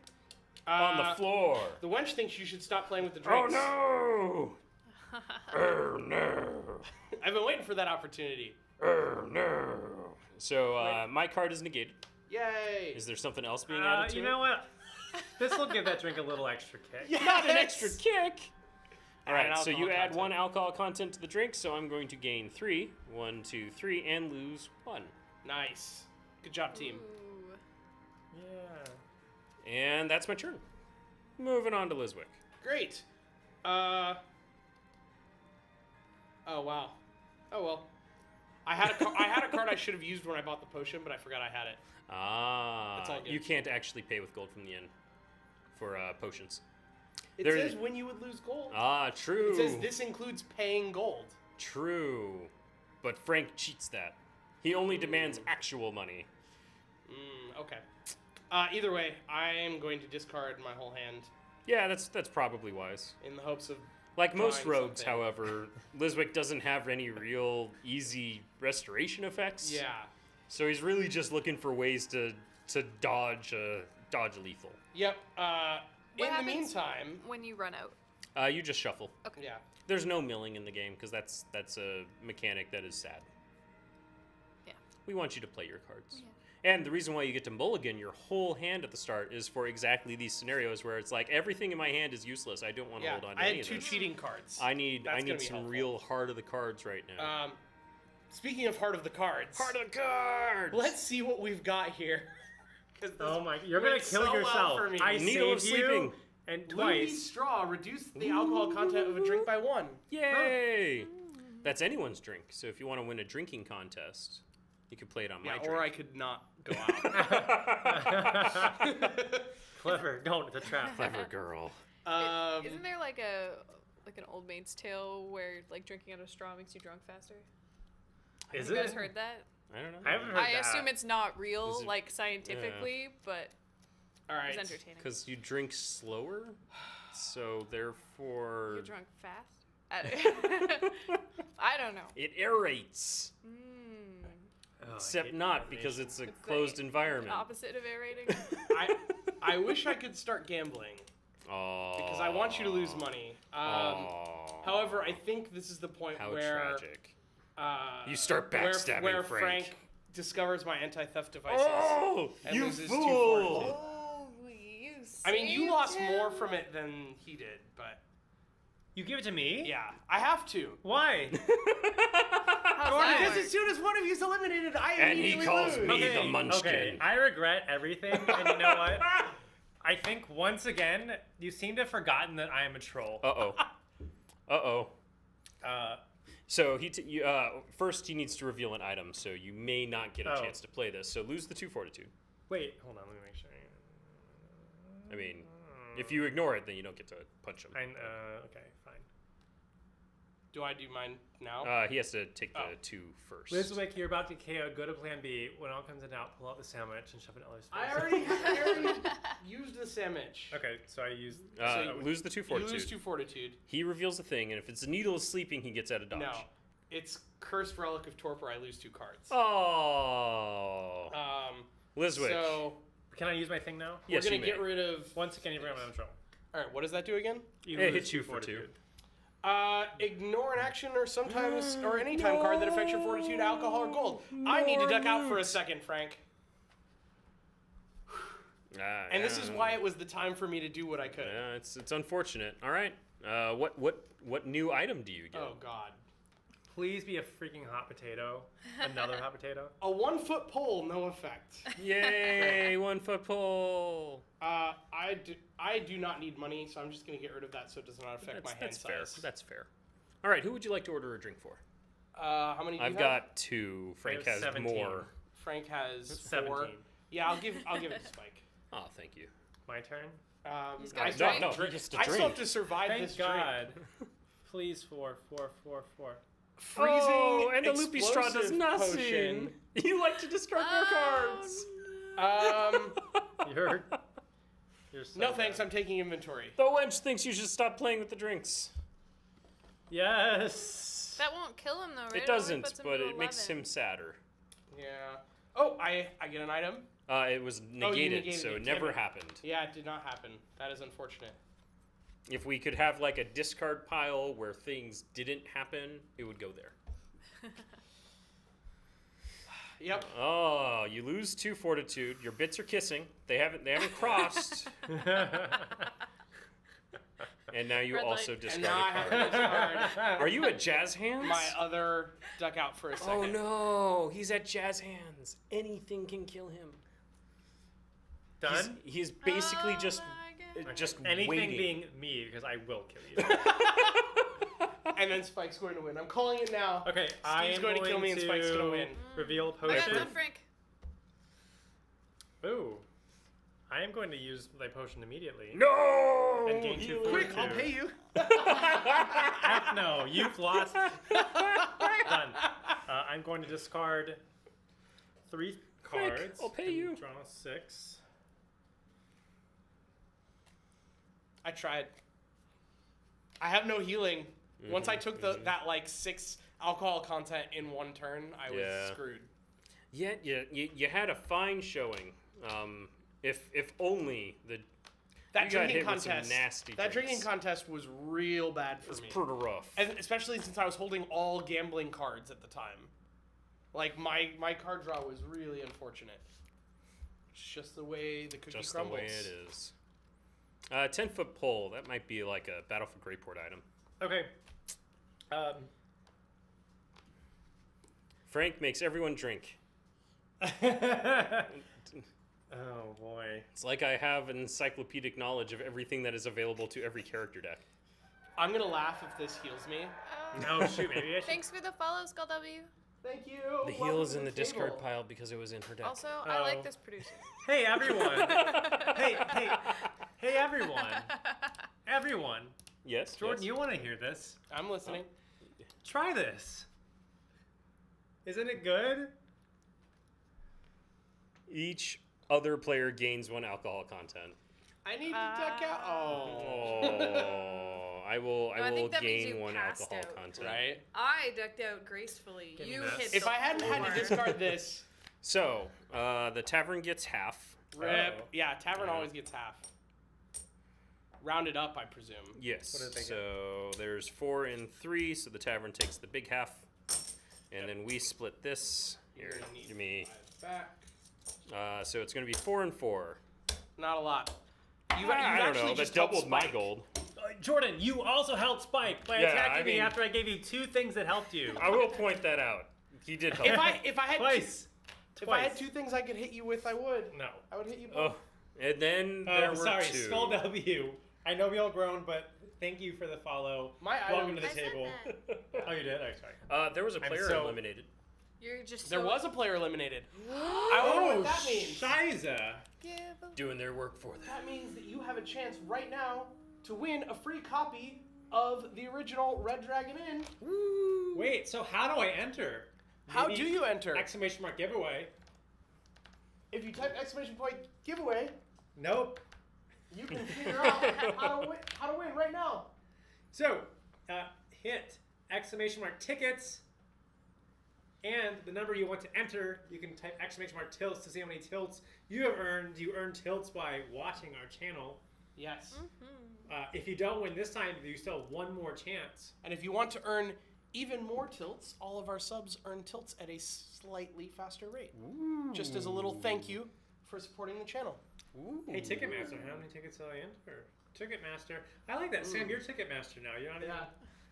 on the Uh, floor. The wench thinks you should stop playing with the Oh drinks. no! Oh no! I've been waiting for that opportunity. Oh no! So my card is negated. Yay! Is there something else being added to You it? know what? This will give that drink a little extra kick. Yes! Not an extra kick. All right, Add so you alcohol add content. 1 alcohol content to the drink, so I'm going to gain 3. 1, 2, 3, and lose 1. Nice. Good job, team. Ooh. Yeah. And that's my turn. Moving on to Liswick. Great. Oh wow. Oh well. I had a card I should have used when I bought the potion, but I forgot I had it. Ah, That's all good. you can't actually pay with gold from the inn for potions. It There- says when you would lose gold. Ah, true. It says this includes paying gold. True. But Frank cheats that. He only demands actual money. Okay. Either way, I am going to discard my whole hand Yeah, that's probably wise. in the hopes of. Like most drawing rogues, something. however, Liswick doesn't have any real easy restoration effects. Yeah. So he's really just looking for ways to dodge lethal. Yep. What In the happens- meantime, When you run out. You just shuffle. Okay. Yeah. There's no milling in the game because that's a mechanic that is sad. Yeah. We want you to play your cards. Yeah. And the reason why you get to mulligan your whole hand at the start is for exactly these scenarios where it's like everything in my hand is useless. I don't want to Yeah. hold on to I any had of 2 this. cheating cards. I need That's gonna be some helpful. real heart of the cards right now. Speaking of heart of the cards, Heart of the cards. let's see what we've got here. 'Cause this Oh my! You're gonna went kill so well yourself. for me. I Needle of saved sleeping. you, and Louis twice. straw reduced the alcohol content of a drink by 1. Yay! That's anyone's drink. So if you want to win a drinking contest, you could play it on my Yeah, drink. or I could not go out. Clever. Don't. It's a trap. Clever girl. Isn't there like an old maid's tale where like drinking out of a straw makes you drunk faster? Is You guys it? heard that? I don't know. I haven't heard I that. assume it's not real, Is it- like scientifically, but All right. it's entertaining. Because you drink slower, so therefore You're drunk fast. I don't know. it aerates. Oh, I Except hate not automation. because it's a It's the closed environment. Opposite of aerating. I wish I could start gambling Oh. because I want you to lose money. However, I think this is the point How where tragic. you start backstabbing where Frank. discovers my anti-theft devices. Oh, and you loses fool! 242. Oh, you I mean, you lost saved more him. from it than he did, but You give it to me? yeah, I have to. Why? How's that Because work? as soon as one of you's eliminated, I And he immediately calls lose. me the Munchkin. Okay, I regret everything, and you know what? I think once again, you seem to have forgotten that I am a troll. Uh-oh. Uh-oh. Uh, So first he needs to reveal an item, so you may not get a Oh. chance to play this. So lose the 2 fortitude. wait, hold on, let me make sure. I mean, if you ignore it, then you don't get to punch him. Okay, fine. Do I do mine now? He has to take the Oh. 2 first. Liz Wick, you're about to KO. Go to plan B. When all comes in out, pull out the sandwich and shove it in other space. I already used the sandwich. Okay, so I used. Lose the 2 You fortitude. lose 2 fortitude. He reveals the thing, and if it's a needle of sleeping, he gets out of dodge. No, it's cursed relic of torpor. I lose 2 cards. Oh. Lizwick. So Can I use my thing now? Yes, we're you gonna may. get rid of. Once again, you're on troll. All right, what does that do again? You It lose hits you 2 for 2. fortitude. Ignore an action or sometimes or any time card that affects your fortitude, alcohol, or gold. I need to duck out for a second, Frank. And this is why it was the time for me to do what I could. Yeah, it's unfortunate. All right. What new item do you get? Oh God. Please be a freaking hot potato. Another hot potato. A 1-foot pole, no effect. Yay! 1 foot pole. I do not need money, so I'm just gonna get rid of that so it does not affect my hand That's fair. size. That's fair. All right. Who would you like to order a drink for? How many do you I've have? got 2. Frank have has 17. more. Frank has 4. 17. Yeah, I'll give it to Spike. Oh, thank you. My turn. He's got I a still drink. have to he gets to I still drink. have to survive Thank this drink. God. Please, 4. Freezing Oh, and the loopy straw does explosive nothing. potion. You like to discard more cards. You're so No thanks, bad. I'm taking inventory. The wench thinks you should stop playing with the drinks. Yes. That won't kill him though, right? It only doesn't, puts him but to it makes 11. him sadder. Yeah. Oh, I get an item? It was negated, negated so it, it damn never it. happened. Yeah, it did not happen. That is unfortunate. If we could have like a discard pile where things didn't happen, it would go there. Yep. Oh, you lose 2 fortitude. Your bits are kissing. They haven't crossed. And now you Red also light. And discard now I a have card. to discard Are you at Jazz Hands? my other duck out for a second. Oh no, he's at Jazz Hands. Anything can kill him. Done? He's basically Oh just my God. just Anything waiting. being me, because I will kill you. And then Spike's going to win. I'm calling it now. Okay, I am going to kill me and Spike's gonna win. Reveal I got potion. done, Frank. Ooh. I am going to use my potion immediately. No! And gain 2 Healing. fortitude. Quick, I'll pay you. F no, you've lost. Done. I'm going to discard 3 Quick, cards. I'll pay and you. Draw 6. I tried. I have no healing. Once I took that like 6 alcohol content in one turn, I was Yeah. screwed. Yeah, you had a fine showing. If only That You got drinking hit with some contest. nasty That drinking drinks. contest was real bad for It's me. pretty rough. And especially since I was holding all gambling cards at the time. Like, my card draw was really unfortunate. It's just the way the cookie Just crumbles. the way it is. 10-foot pole. That might be like a Battle for Greyport item. Okay. Frank makes everyone drink. Oh boy. It's like I have an encyclopedic knowledge of everything that is available to every character deck. I'm gonna laugh if this heals me. No, shoot, maybe I should. Thanks for the follow, Skull W. Thank you. The Welcome heel is to in the table. discard pile because it was in her deck. Also, I Oh. like this producer. Hey, everyone. hey, everyone. Everyone. Yes, Jordan, yes. you want to hear this? I'm listening. Try this. Isn't it good? Each other player gains 1 alcohol content. I need to deck out. Oh. Oh, I will I think that means gain you 1 passed alcohol out. content. Right? I ducked out gracefully. Give me You this. hit If the I hadn't had to floor. discard this, So, the tavern gets half. rip. Oh. Yeah, tavern Yeah. always gets half. Rounded up, I presume. Yes. What did they get? So there's 4 and 3, so the tavern takes the big half, and then we split this. Here, You're gonna need give me. 5 back. So it's gonna be 4 and 4. Not a lot. I don't know. That just helped doubled my Spike. gold. Jordan, you also helped Spike by Yeah, attacking I me mean- after I gave you 2 things that helped you. I will point that out. He did help. If I had Twice. if I had 2 things I could hit you with, I would. No. I would hit you both. Oh, and then there were sorry, 2. Skull W. I know we all grown, but thank you for the follow. My Welcome to item the I said table. that. Oh, you did? Oh, sorry. There was a I'm player so- eliminated. You're just There so was a player eliminated. I wonder what that means. Shiza. Give a- Doing their work for them. That means that you have a chance right now to win a free copy of the original Red Dragon Inn. Wait, so how do I enter? How Maybe do you enter? Exclamation mark giveaway. If you type exclamation point giveaway, Nope. you can figure out how to win right now. So, hit exclamation mark tickets and the number you want to enter. You can type exclamation mark tilts to see how many tilts you have earned. You earn tilts by watching our channel. Yes. If you don't win this time, you still have 1 more chance. And if you want to earn even more tilts, all of our subs earn tilts at a slightly faster rate. Just as a little thank you for supporting the channel. Hey, Ticketmaster, how many tickets did I enter? Ticketmaster. I like that. Sam, you're Ticketmaster now. You're not even...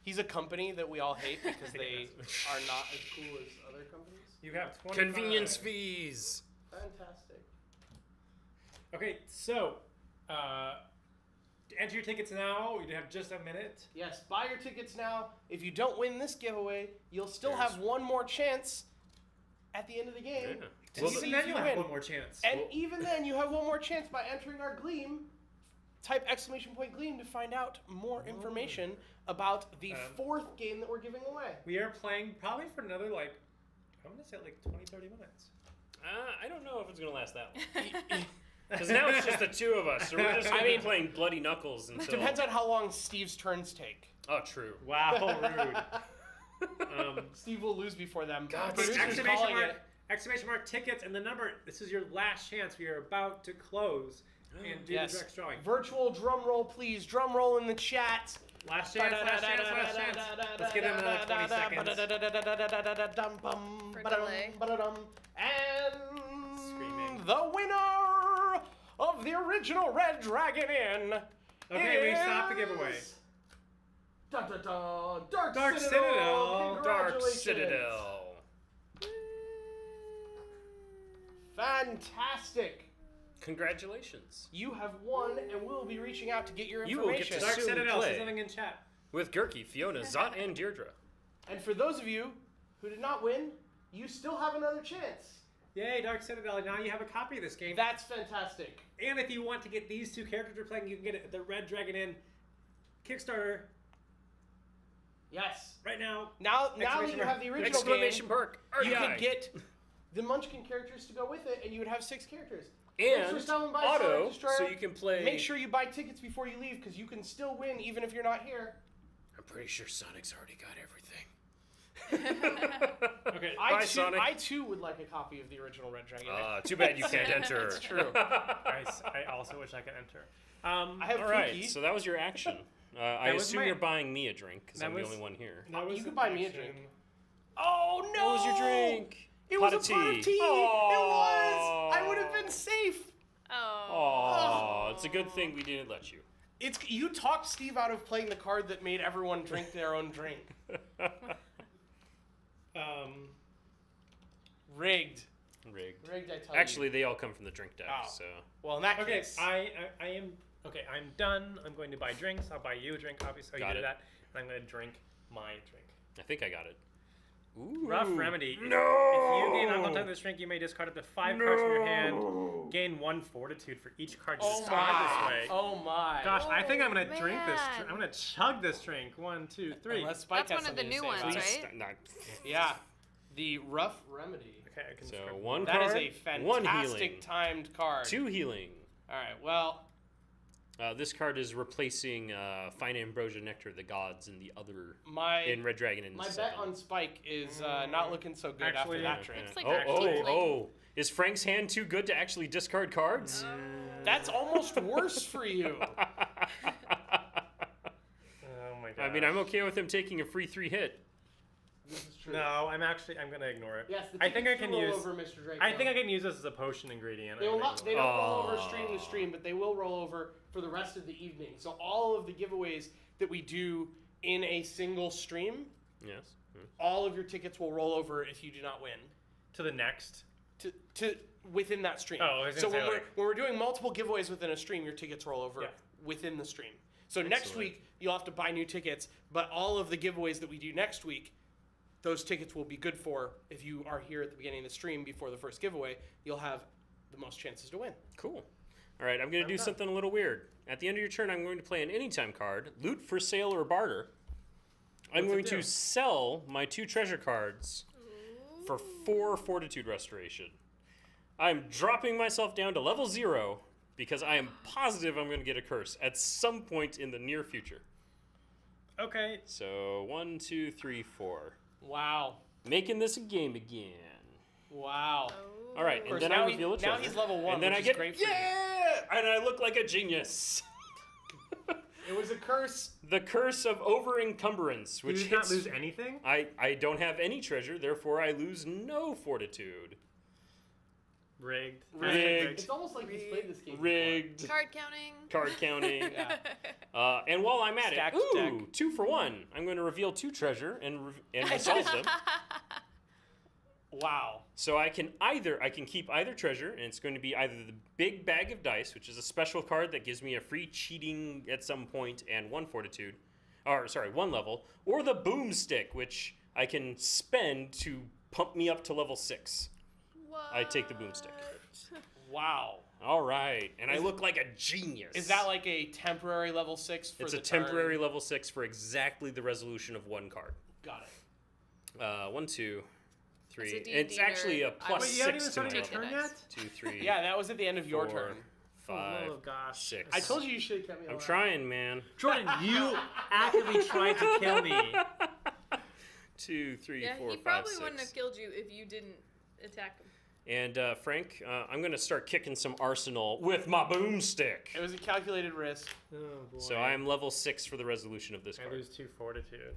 He's a company that we all hate because they are not as cool as other companies. You have 25. Convenience fees. Fantastic. Okay, so enter your tickets now. You have just a minute. Yes, buy your tickets now. If you don't win this giveaway, you'll still have 1 more chance at the end of the game. Yeah. To Well, see even if then you you'll have win. 1 more chance. And even then, you have 1 more chance by entering our Gleam. Type exclamation point Gleam to find out more information about the 4th game that we're giving away. We are playing probably for another, I'm going to say 20, 30 minutes. I don't know if it's gonna last that long. Because now it's just the 2 of us, so we're just gonna be playing bloody knuckles until. Depends on how long Steve's turns take. Oh, true. Wow, rude. Steve will lose before them. God, Producer's exclamation calling mark, it. exclamation mark tickets and the number. This is your last chance. We are about to close and do the direct drawing. Virtual drum roll, please. Drum roll in the chat. Last chance, last chance, last chance. Let's give them another 20 seconds. For delay. And Screaming. the winner of the original Red Dragon Inn. Okay, we stopped the giveaway. Dun, dun, dun. Dark, Dark Citadel. Citadel. Dark Congratulations. Citadel. Fantastic. Congratulations. You have won, and we'll be reaching out to get your You will get information. to Dark soon Citadel play. says something in chat. With Gurky, Fiona, Zot, and Deirdre. And for those of you who did not win, you still have another chance. Yay, Dark Citadel. Now you have a copy of this game. That's fantastic. And if you want to get these 2 characters we're playing, you can get it at the Red Dragon Inn Kickstarter Yes. right now. Now that Exclamation you mark. have the original Exclamation game, mark. you RDI. could get the Munchkin characters to go with it, and you would have 6 characters. and Thanks for stopping by, auto, Sonic Destroyer. so you can play. Make sure you buy tickets before you leave, because you can still win even if you're not here. I'm pretty sure Sonic's already got everything. Okay. Bye, Sonic. I too would like a copy of the original Red Dragon. Too bad you can't enter. It's true. I also wish I could enter. I have All right, Pookie. so that was your action. I was assume my- you're buying me a drink because that I'm the was- only one here. You could buy me a drink. Oh no! What was your drink? It Pot was of a pot of tea. tea. Aw. It was. I would have been safe. Oh, it's a good thing we didn't let you. It's you talked Steve out of playing the card that made everyone drink their own drink. Rigged. Rigged. Rigged, I tell Actually, they all come from the drink deck, Oh. so. Well, in that Okay, case, I am okay. I'm done. I'm going to buy drinks. I'll buy you a drink, obviously. Got You did it. that. And I'm going to drink my drink. I think I got it. Ooh. Rough remedy. No! If you gain alcohol time this drink, you may discard up to 5 cards from your hand. Gain 1 fortitude for each card oh discarded my, this way. oh my. Gosh, I think I'm gonna drink this. man. I'm gonna chug this drink. 1, 2, 3. Unless Spike That's has one of the something to new say ones, about it. right? Not- Yeah, the rough remedy. Okay, I can So discard one That is card, a one fantastic healing, timed card. 2 healing. All right, well, This card is replacing Fine Ambrosia Nectar of the Gods in the other my in Red Dragon and my 7. bet on Spike is not looking so good Actually, after that yeah. drink. It's like oh, a oh, tiefling. oh! Is Frank's hand too good to actually discard cards? That's almost worse for you. Oh my god. I mean, I'm okay with him taking a free 3 hit. This is true. No, I'm gonna ignore it. Yes, the I think I tickets can do roll use. over Mr. Drake. I think I can use this as a potion ingredient. They, will not, they don't roll over Aw. stream to stream, but they will roll over for the rest of the evening. So all of the giveaways that we do in a single stream, Yes. all of your tickets will roll over if you do not win. To the next. To within that stream. Oh, I was so gonna say, when like- we're doing multiple giveaways within a stream, your tickets roll over Yeah. within the stream. So next Excellent. week you'll have to buy new tickets, but all of the giveaways that we do next week, those tickets will be good for if you are here at the beginning of the stream before the first giveaway. You'll have the most chances to win. Cool. All right, I'm going to do done. something a little weird. At the end of your turn, I'm going to play an anytime card, loot for sale or barter. I'm What's it going do? to sell my 2 treasure cards for 4 fortitude restoration. I'm dropping myself down to level 0 because I am positive I'm going to get a curse at some point in the near future. Okay. So 1, 2, 3, 4. Wow. Making this a game again. Wow. All right, Of and course, then now I reveal a now treasure. he's level 1, and then which I is get great for you. and I look like a genius. It was a curse. The curse of over encumbrance, You which did not hits. lose anything. I don't have any treasure, therefore I lose no fortitude. Rigged. Rigged. It's almost like he's played this game before. Rigged. Card counting. Card counting. Yeah. And while I'm at Stacked it, deck. 2 for 1. I'm going to reveal 2 treasure and resolve them. Wow. So I can keep either treasure, and it's going to be either the big bag of dice, which is a special card that gives me a free cheating at some point and 1 fortitude, 1 level, or the boomstick, which I can spend to pump me up to level 6. I take the boomstick. Wow. All right, and I look like a genius. Is that like a temporary level 6 for It's the a temporary turn? level 6 for exactly the resolution of 1 card. Got it. 1, 2, 3. As a D&D It's actually a nerd, I plus Wait, you haven't 6 even to started your my turn Nice. yet? 2, 3. Yeah, that was at the end of your 4, turn. 5, Oh gosh. 6. I told you should have kept me I'm alive. trying, man. Jordan, you actively tried to kill me. 2, 3, Yeah, 4, he 5, probably 6. wouldn't have killed you if you didn't attack him. And Frank, I'm gonna start kicking some arsenal with my boomstick. It was a calculated risk. Oh boy. So I am level 6 for the resolution of this I card. lose 2 fortitude.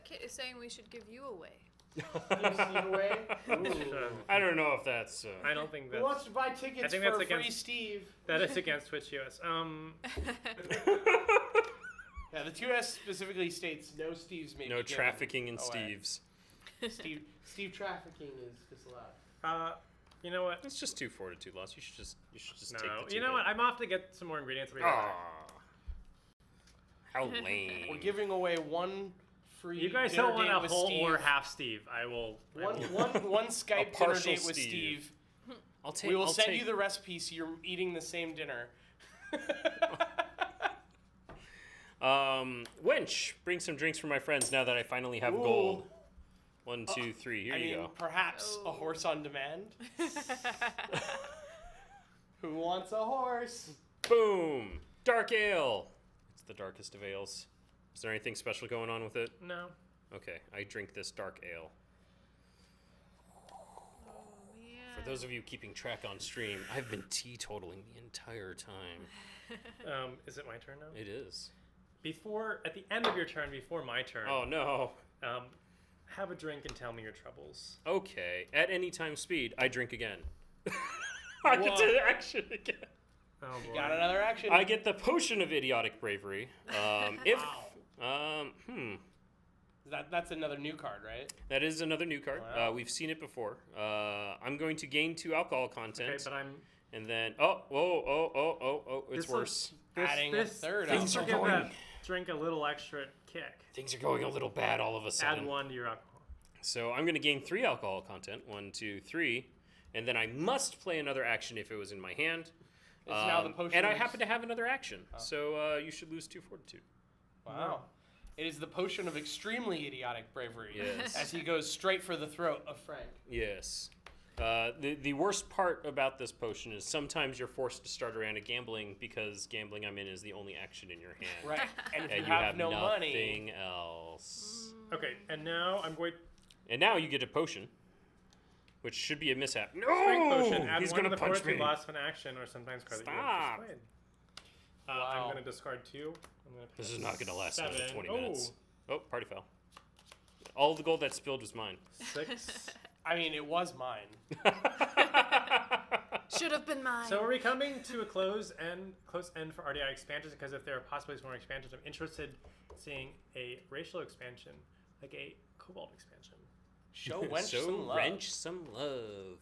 Kit is saying we should give you away. Give Steve away. Ooh. I don't know if that's. I don't think Who that's. wants to buy tickets think for that's free against- Steve? That is against Twitch US. Yeah, the 2S specifically states no Steves may No be given trafficking in away. Steves. Steve trafficking is disallowed. You know what? It's just 2 fortitude loss. You should just take No. the 2 You know hit. what? I'm off to get some more ingredients. I'll be right Aw. back. How lame. We're giving away 1 free. You guys dinner don't want date a with whole Steve. or half Steve. I will. One Skype dinner partial date with Steve. Steve. I'll take. We will I'll send take, you the recipe so you're eating the same dinner. Wench, bring some drinks for my friends now that I finally have Ooh. gold. 1, 2, 3. Here I you mean, go. perhaps a Oh. horse on demand. Who wants a horse? Boom! Dark ale. It's the darkest of ales. Is there anything special going on with it? No. Okay, I drink this dark ale. Oh man. For those of you keeping track on stream, I've been teetotaling the entire time. Is it my turn now? It is. At the end of your turn, before my turn, Oh no. have a drink and tell me your troubles. Okay, at any time speed, I drink again. I get Whoa. to action again. Oh boy. Got another action. I get the potion of idiotic bravery. That's another new card, right? That is another new card. Wow. We've seen it before. I'm going to gain 2 alcohol content. Okay, but I'm. And then, it's This worse. Adding a third things alcohol. are Give going- that drink a little extra kick. Things are going a little bad all of a sudden. Add 1 to your alcohol. So I'm going to gain 3 alcohol content. 1, 2, 3. And then I must play another action if it was in my hand. It's now the potion and I of- happen to have another action. So you should lose 2 fortitude. Wow. It is the potion of extremely idiotic bravery. Yes. As he goes straight for the throat of Frank. Yes. The worst part about this potion is sometimes you're forced to start a round of gambling because gambling I'm in is the only action in your hand. Right. And if And you have no nothing money. else. Okay, and now I'm going. And now you get a potion, which should be a mishap. No! Strength potion. Add He's 1 going to to the punch fortitude me. loss of an action, or sometimes card that you Stop. have displayed. Wow. I'm going to discard 2. I'm gonna This pick is not going to last another 7. 20 minutes. Oh, party foul. All the gold that spilled was mine. 6. I mean, it was mine. Should have been mine. So are we coming to a close end for RDI expansions? Because if there are possibilities for more expansions, I'm interested in seeing a racial expansion, like a cobalt expansion. Show Wench So some love. wrench some love.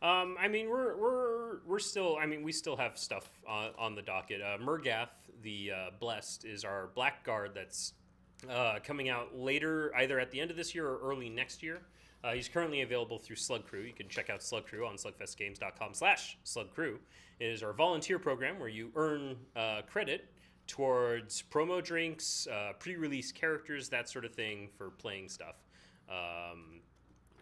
I mean, we're still. I mean, we still have stuff on the docket. Murgath, the Blessed, is our blackguard that's coming out later, either at the end of this year or early next year. He's currently available through Slug Crew. You can check out Slug Crew on slugfestgames.com/slugcrew. It is our volunteer program where you earn credit towards promo drinks, pre-release characters, that sort of thing for playing stuff.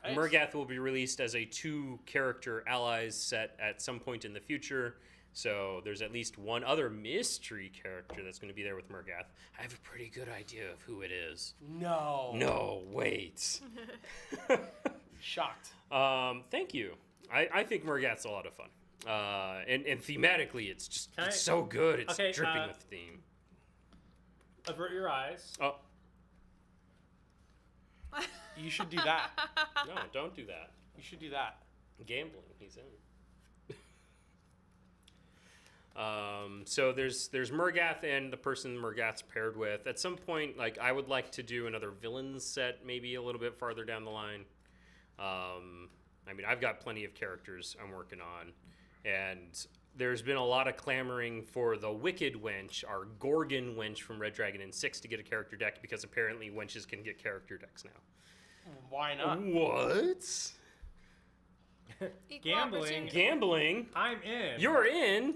Nice. Murgath will be released as a 2-character allies set at some point in the future. So there's at least one other mystery character that's going to be there with Murgath. I have a pretty good idea of who it is. No. No, wait. Shocked. Thank you. I think Murgath's a lot of fun. And thematically, it's just Can I- it's so good. It's Okay, dripping with theme. Avert your eyes. Oh, You should do that. no, don't do that. You should do that. Gambling, he's in. So there's Murgath and the person Murgath's paired with. At some point, like I would like to do another villains set, maybe a little bit farther down the line. I mean, I've got plenty of characters I'm working on, and there's been a lot of clamoring for the Wicked Wench, our Gorgon Wench from Red Dragon and 6 to get a character deck because apparently wenches can get character decks now. Why not? What? Equal Gambling. opportunity. Gambling? I'm in. You're in?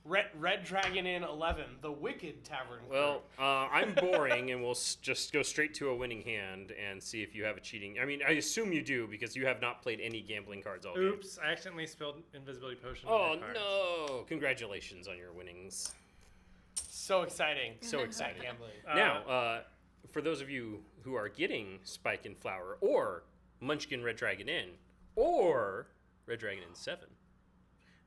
Red Dragon Inn 11, the Wicked Tavern. Well, I'm boring, and we'll just go straight to a winning hand and see if you have a cheating. I mean, I assume you do because you have not played any gambling cards all game. Oops, I accidentally spilled invisibility potion. on Oh my cards. no! Congratulations on your winnings. So exciting. So exciting. Gambling. Now, for those of you who are getting Spike and Flower, or Munchkin Red Dragon Inn, or Red Dragon Inn 7,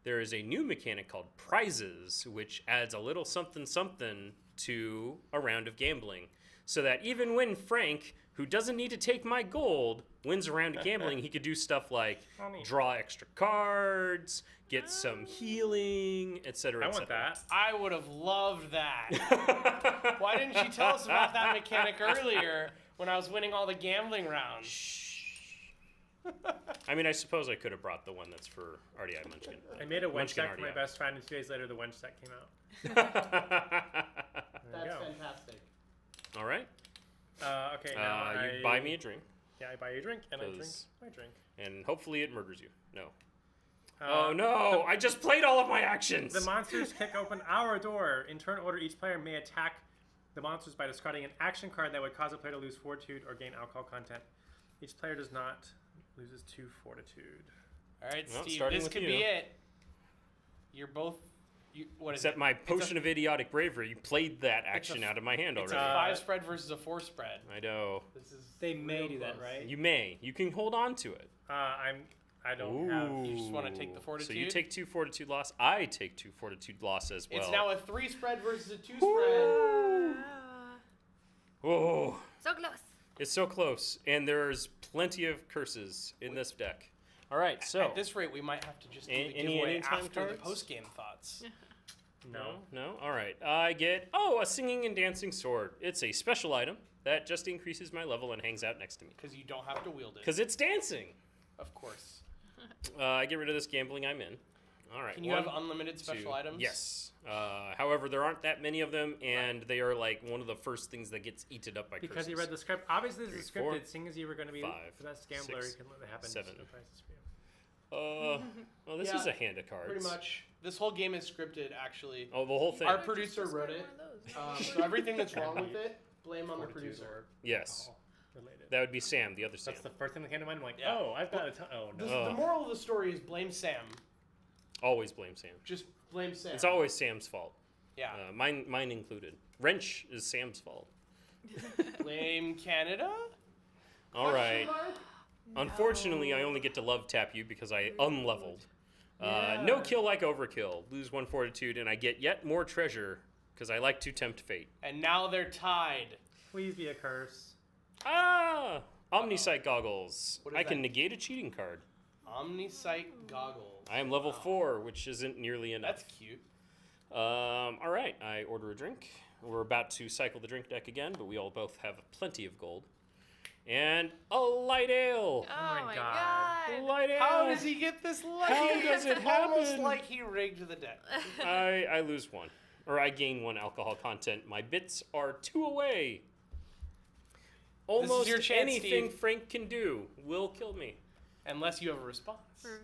there is a new mechanic called Prizes, which adds a little something something to a round of gambling. So that even when Frank, who doesn't need to take my gold, wins a round of gambling, he could do stuff like Funny. draw extra cards, get some healing, etc. I want that. I would have loved that. Why didn't you tell us about that mechanic earlier when I was winning all the gambling rounds? I mean, I suppose I could have brought the one that's for RDI Munchkin. I made a wench Munchkin deck for my RDI. best friend, and 2 days later, the wench deck came out. There you That's go. fantastic. All right. Okay, now You buy me a drink, Yeah, I buy you a drink, and I drink 'Cause- my drink. and hopefully it murders you. No. Uh, Oh no! I just played all of my actions! The monsters kick open our door. In turn order, each player may attack the monsters by discarding an action card that would cause a player to lose fortitude or gain alcohol content. Each player does not loses 2 fortitude. All right, Well, Steve, starting this with could you. be it. You're both What is Except it? my potion of idiotic bravery, you played that action out of my hand It's already. a 5 spread versus a 4 spread. I know. This is They may real do that, close. right? You may. You can hold on to it. I don't have. You just wanna take the So fortitude? you take 2 fortitude loss. I take 2 fortitude loss as well. It's now a 3 spread versus a 2 spread. Whoa. So close. It's so close. And there's plenty of curses in this deck. All right, so. At this rate, we might have to just do the Any giveaway anytime after the cards? post-game thoughts. No. No? All right. I get, a singing and dancing sword. It's a special item that just increases my level and hangs out next to me. Because you don't have to wield it. Because it's dancing. Of course. I get rid of this gambling I'm in. All right. Can you have unlimited special items? Yes. However, there aren't that many of them, and they are like one of the first things that gets eaten up by Because curses. you read the script. Obviously, this is 3, 4, scripted. Seeing as you were going to be 5, the best gambler, 6, you can let it happen. 7. Surprises for you. Well, this Yeah, is a hand of cards. Pretty much. This whole game is scripted, actually. Oh, the whole thing. Our producer wrote it. One of those. So everything that's wrong with it, blame on the producer. Yes. Alcohol related. That would be Sam, the other Sam. That's the first thing that came to mind. I'm like, Yeah. oh, I've got a ton. Oh no. The moral of the story is blame Sam. Always blame Sam. Just blame Sam. It's always Sam's fault. Yeah. Mine included. Wrench is Sam's fault. Blame Canada? All right. Question mark? Unfortunately, I only get to love tap you because I unleveled. No kill like overkill. Lose 1 fortitude, and I get yet more treasure because I like to tempt fate. And now they're tied. Please be a curse. Omnisite goggles. What is I can that? negate a cheating card. Omnisite goggles. I am level 4, which isn't nearly enough. That's cute. All right, I order a drink. We're about to cycle the drink deck again, but we all both have plenty of gold. And a light ale. Oh my my God. god. Light ale. How does he get this lucky? How does it It's almost happen? like he rigged the deck. I lose 1. Or I gain 1 alcohol content. My bits are 2 away. Almost your chance, anything Steve. Frank can do will kill me. Unless you have a response.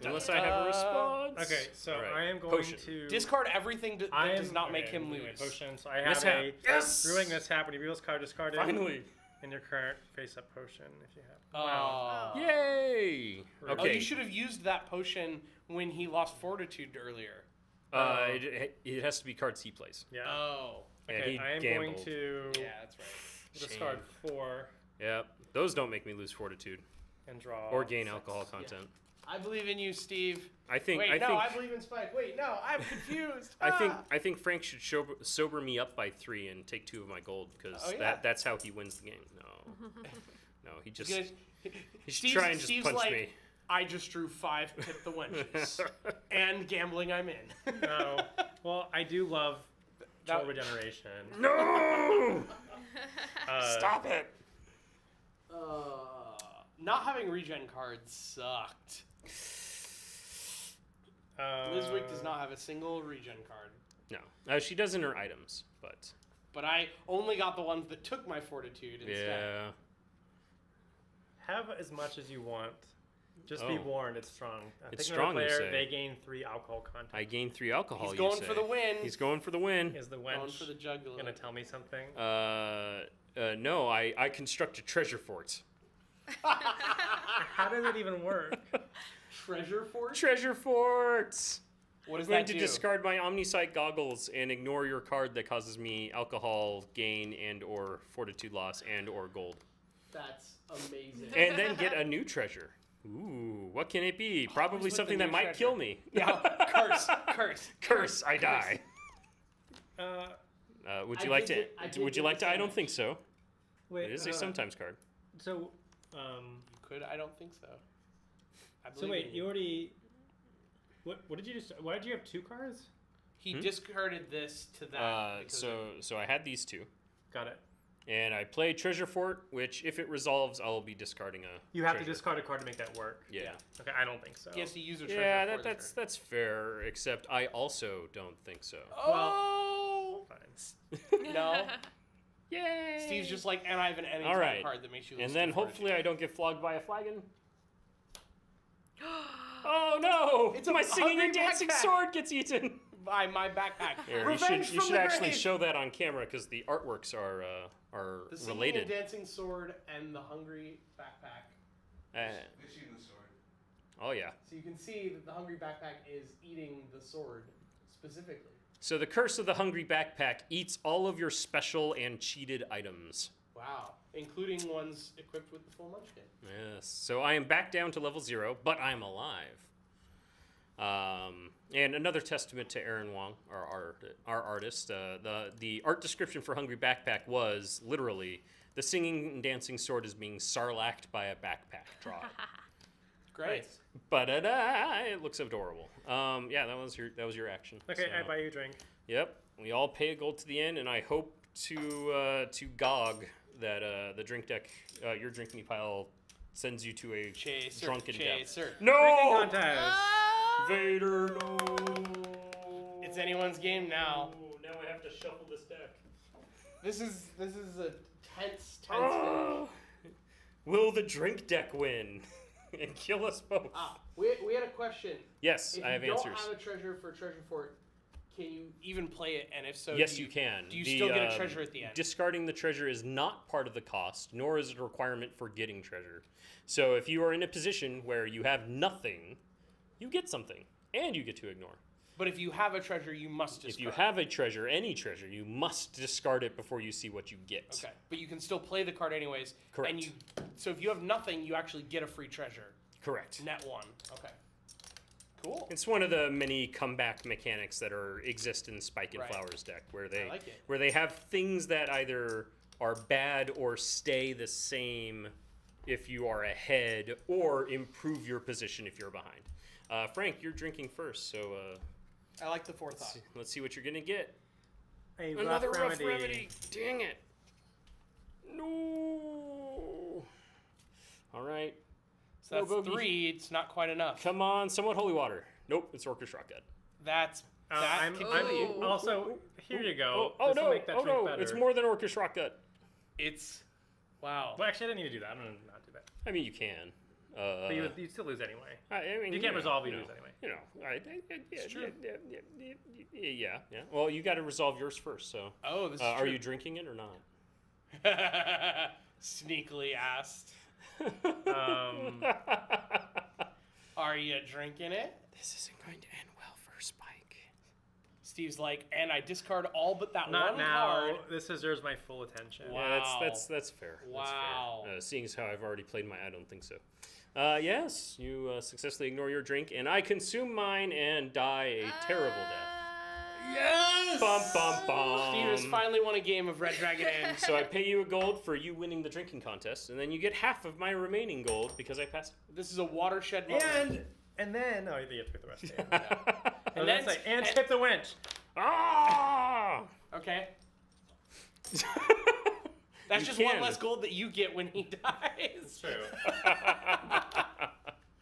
Unless I have a response. Okay, so All right. I am going Potion. to Discard everything that I am, does not make okay, him I'm doing lose. a potion. So I have Mishap. a Yes! brewing mishap. When you reveal this card, discard it. Finally. In your current face-up potion, if you have. Oh. Yay! Oh, Okay. Oh, you should have used that potion when he lost fortitude earlier. It has to be cards he plays. Yeah. Oh. And Okay, he I am gambled. going to Yeah, that's right. discard 4 Yep. Those don't make me lose fortitude and draw. or gain 6. alcohol content. I believe in you, Steve. I think. Wait, I no, think. I believe in Spike. Wait, no, I'm confused. I think Frank should sober me up by 3 and take 2 of my gold because Oh, yeah. that's how he wins the game. No, he just He's he's trying to just Steve's punch like, me. I just drew 5 tip the wenches. And gambling I'm in. No. Well, I do love That- Troll Regeneration. No! Stop it! Not having regen cards sucked. Liz Wick does not have a single regen card. No, she does in her items, but But I only got the ones that took my fortitude instead. yeah. Have as much as you want. Just be Oh. warned, it's strong. It's Taking strong, you another player, say. they gain 3 alcohol content. I gain 3 alcohol. He's you going say. for the win. He's going for the win. Is the Going wench for the jugular. gonna tell me something? No, I construct a treasure fort. How does it even work? Treasure fort? Treasure forts. What does I'm going that to do? discard my Omnisite goggles and ignore your card that causes me alcohol gain and or fortitude loss and or gold. That's amazing. And then get a new treasure. Ooh, what can it be? Probably with the something new that might treasure. kill me. Yeah, curse. Curse, I die. Would you I like did to? get- I did Would you get like the to? I don't sandwich. think so. Wait, It is a sometimes card. So, You could? I don't think so. I so believe wait, in you already. What did you just? Why did you have 2 cards? He discarded this to that. because So I had these 2, Got it. and I played Treasure Fort, which if it resolves, I'll be discarding a. You have to treasure. discard a card to make that work. Yeah. Okay, I don't think so. he has to use a treasure Yeah, for the that's fair. Except I also don't think so. turn. Oh! Fine. No. Yay! Steve's just like, and I have an anytime All right. card that makes you lose And then 2 hopefully I don't get flogged by a flagon. Oh no! It's a My singing and hungry dancing backpack. sword gets eaten. by my backpack. Here, Revenge you from should the actually grave. show that on camera because the artworks are The singing related. and dancing sword and the hungry backpack. They shoot the sword. Oh yeah. So you can see that the hungry backpack is eating the sword specifically. So the Curse of the Hungry Backpack eats all of your special and cheated items. Wow. Including ones equipped with the full Munchkin. Yes. So I am back down to level 0, but I'm alive. And another testament to Aaron Wong, our artist. The art description for Hungry Backpack was literally the singing and dancing sword is being sarlacked by a backpack draw. Great. But it looks adorable. Yeah, that was your action. Okay, So, I buy you a drink. Yep. We all pay a gold to the end, and I hope to GOG that the drink deck, your drink me pile, sends you to a drunken death. Chaser. Drinking No! contest. Vader, no! It's anyone's game now. Now I have to shuffle this deck. This is a tense Oh. Will the drink deck win and kill us both? We had a question. Yes, If I have you answers. don't have a treasure for Treasure Fort, can you even play it? And if so, Yes, you can. Do you still get a treasure at the end? Discarding the treasure is not part of the cost, nor is it a requirement for getting treasure. So if you are in a position where you have nothing, you get something, and you get to ignore. But if you have a treasure, you must discard. If you have a treasure, any treasure, you must discard it before you see what you get. Okay, but you can still play the card anyways. Correct. And so if you have nothing, you actually get a free treasure. Correct. Net 1. Okay. Cool. It's one of the many comeback mechanics that exist in Spike and Right. Flowers deck, where I like it. they have things that either are bad or stay the same if you are ahead, or improve your position if you're behind. Frank, you're drinking first, so I like the forethought. let's see what you're gonna get. A Another rough rough remedy. remedy. Dang it. No. All right. So that's No bogey. 3. It's not quite enough. Come on, somewhat holy water. Nope, it's Orcish Shotgun. That I'm can kill you. also, here you go. Oh This will no! make that Oh drink no! better. It's more than Orcish Shotgun. It's wow. Well, actually, I didn't need to do that. I'm gonna not do that. I mean, you can. But you'd still lose anyway. I mean, You can't resolve, you know, lose anyway. You know, It's true. yeah. Well, you got to resolve yours first. So, Oh, this is are true. you drinking it or not? Sneakily asked. Um, Are you drinking it? This isn't going to end well for Spike. Steve's like, and I discard all but that not one now. card. This deserves my full attention. Wow. Yeah, that's fair. Wow. That's fair. Seeing as how I've already played I don't think so. Yes, you successfully ignore your drink, and I consume mine and die a terrible death. Yes! Bum bum bum. Steve has finally won a game of Red Dragon Inn. So I pay you a gold for you winning the drinking contest, and then you get half of my remaining gold because I passed. This is a watershed moment. And then you have to pick the rest. And And then tip the winch. Ah! Okay. That's You just can. one less gold that you get when he dies. True.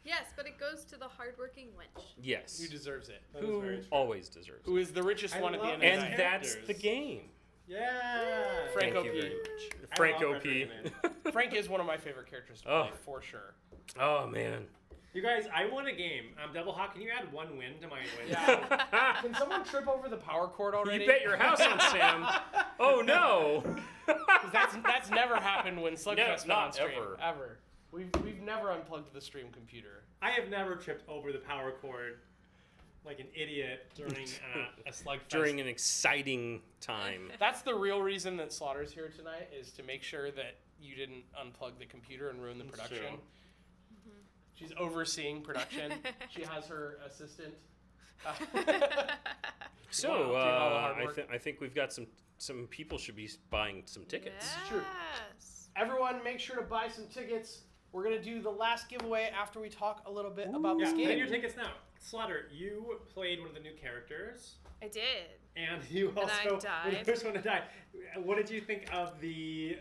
Yes, but it goes to the hardworking wench. Yes. Who deserves it? That is Who very true. always deserves Who it. is the richest I one at the love end of the And night? that's the characters. game. Yeah. Frank Thank OP. you very much. I Frank love OP. Red Dragon Frank is one of my favorite characters to Oh. play, for sure. Oh man. You guys, I won a game. Double Hawk, can you add one win to my win? Yeah. Can someone trip over the power cord already? You bet your house on Sam. Oh no. 'Cause that's never happened when SlugFest went not on stream. ever. Ever. We've never unplugged the stream computer. I have never tripped over the power cord like an idiot during a SlugFest. During an exciting time. That's the real reason that Slaughter's here tonight, is to make sure that you didn't unplug the computer and ruin the production. true. She's overseeing production. She has her assistant. So Wow. Doing all the hard work. I think we've got some people should be buying some tickets. true. Yes. Everyone, make sure to buy some tickets. We're going to do the last giveaway after we talk a little bit about Yeah, this get game. your tickets now. Slaughter, you played one of the new characters, I did. and you I also were the died. first one to die. What did you think of the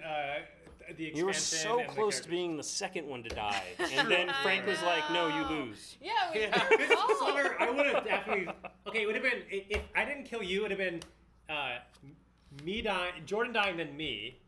expansion? You were so and the close to characters? being the second one to die, and then Frank was like, "No, you lose." Yeah, we Yeah. oh. Slaughter, I would have definitely. Okay, it would have been if I didn't kill you. It would have been me dying, Jordan dying, then me.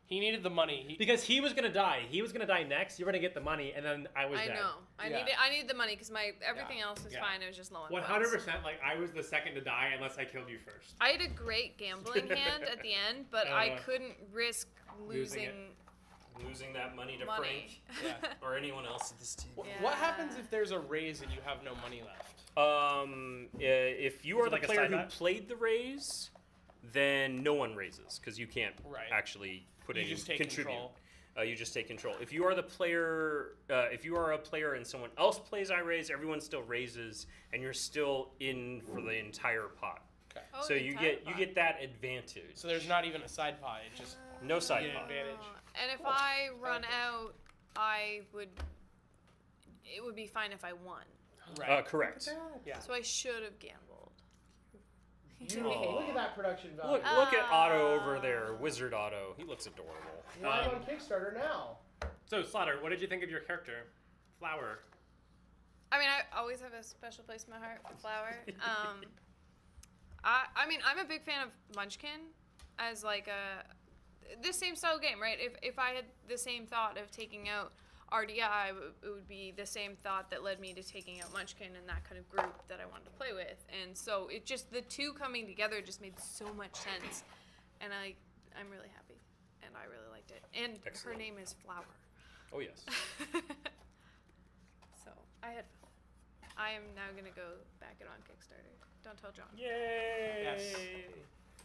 He needed the money. Because he was gonna die. He was gonna die next. You were gonna get the money, and then I was I dead. know. I Yeah. needed the money because my everything else was Yeah. fine. It was just low on 100%. Like I was the second to die unless I killed you first. I had a great gambling hand at the end, but I couldn't risk Losing Losing that money to money. Yeah. or anyone else at this table. What Yeah. happens if there's a raise and you have no money left? If you Is are it the like a player side who bet? played the raise, then no one raises because you can't Right. actually put You in just take contribute. control. You just take control. If you are the player, if you are a player and someone else plays I raise, everyone still raises, and you're still in for the entire pot. Okay. Oh, So the you entire get pot. that advantage. So there's not even a side pot. It just No side get an pot. advantage. And if I run out, it would be fine if I won. Right. Correct. Yeah. So I should have gambled. Beautiful. Look at that production value. Look at Otto over there, Wizard Otto. He looks adorable. Live on Kickstarter now. So, Slaughter, what did you think of your character, Flower? I mean, I always have a special place in my heart for Flower. I mean, I'm a big fan of Munchkin as like this same style game, right? If I had the same thought of taking out RDI, it would be the same thought that led me to taking out Munchkin and that kind of group that I wanted to play with. And so it just, the two coming together just made so much sense. And I'm really happy. And I really liked it. And Excellent. her name is Flower. Oh yes. So I had fun. I am now going to go back it on Kickstarter. Don't tell John. Yay! Yes.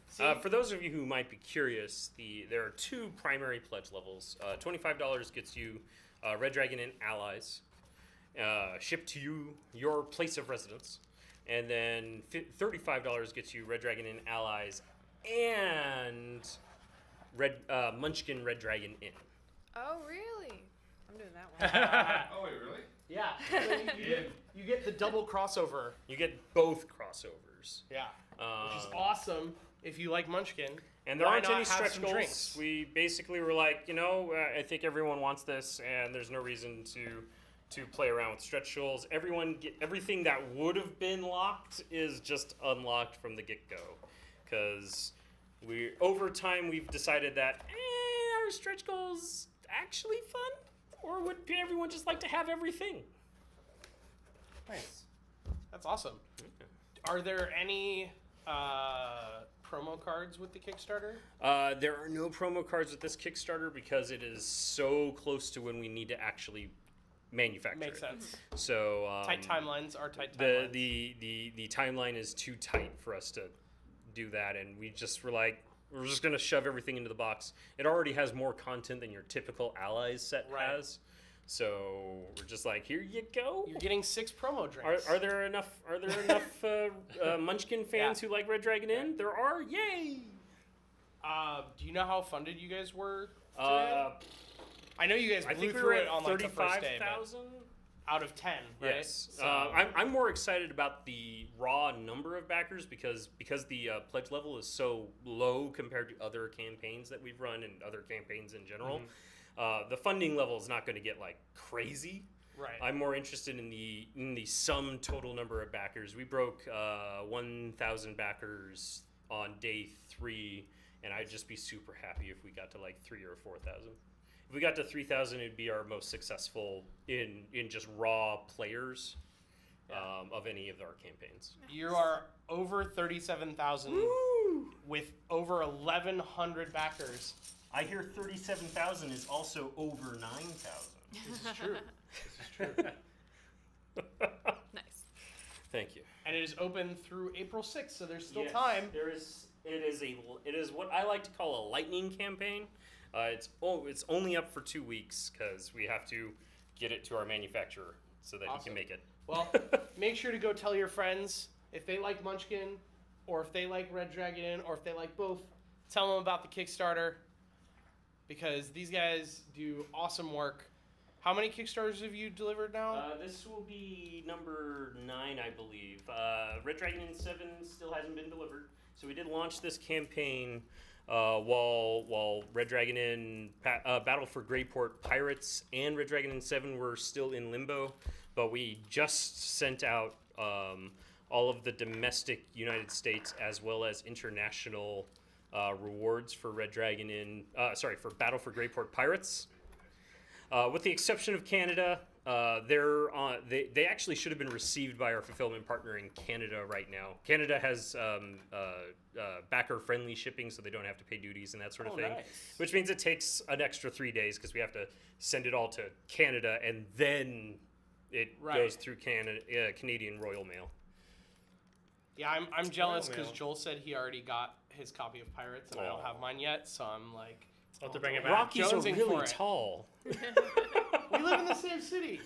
See? For those of you who might be curious, there are two primary pledge levels. $25 gets you Red Dragon and allies shipped to your place of residence, and then $35 gets you Red Dragon and allies and Munchkin Red Dragon Inn. Oh, really? I'm doing that one. Oh, wait, really? Yeah. So you get the double crossover. You get both crossovers. Yeah. Which is Um, awesome if you like Munchkin. And there Why aren't not any have stretch some goals. drinks? We basically were like, I think everyone wants this, and there's no reason to play around with stretch goals. Everything that would have been locked is just unlocked from the get-go, because over time we've decided that are stretch goals actually fun, or would everyone just like to have everything? Nice. That's awesome. Are there any promo cards with the Kickstarter? There are no promo cards with this Kickstarter because it is so close to when we need to actually manufacture Makes it. sense. So Tight timelines are tight the timelines. the timeline is too tight for us to do that, and we just were like, we're just gonna shove everything into the box. It already has more content than your typical allies set Right. has, so we're just like, here you go. You're getting 6 promo drinks. Are there enough Munchkin fans Yeah. who like Red Dragon Inn? There are. Yay! Do you know how funded you guys were today? I I know you guys blew think we through were it at on like the first day, but 35,000. out of 10, right? Yes. So, I'm more excited about the raw number of backers because the pledge level is so low compared to other campaigns that we've run and other campaigns in general. The funding level is not going to get like crazy. right. I'm more interested in the sum total number of backers. We broke 1,000 backers on day 3, and I'd just be super happy if we got to like 3,000 or 4,000. If we got to 3,000, it'd be our most successful in just raw players of any of our campaigns. You are over 37,000 with over 1,100 backers. I hear 37,000 is also over 9,000. This is true. Nice. Thank you. And it is open through April 6th, so there's still Yes, time. It is what I like to call a lightning campaign. It's only up for 2 weeks because we have to get it to our manufacturer so that he Awesome. can make it. Well, make sure to go tell your friends if they like Munchkin, or if they like Red Dragon Inn, or if they like both. Tell them about the Kickstarter, because these guys do awesome work. How many Kickstarters have you delivered now? This will be number 9, I believe. Red Dragon Inn 7 still hasn't been delivered, so we did launch this campaign while Red Dragon Inn, Battle for Greyport Pirates, and Red Dragon Inn 7 were still in limbo. But we just sent out all of the domestic United States as well as international rewards for Red Dragon Inn. For Battle for Greyport Pirates. With the exception of Canada, they actually should have been received by our fulfillment partner in Canada right now. Canada has backer-friendly shipping, so they don't have to pay duties and that sort of thing. Nice. Which means it takes an extra 3 days because we have to send it all to Canada and then it Right. goes through Canadian Royal Mail. Yeah, I'm jealous Spoil because mail. Joel said he already got his copy of Pirates, and I don't Aw. have mine yet. So I'm like, I'll have to bring it back. Rockies are Jonesing really for it. tall. we live in the same city.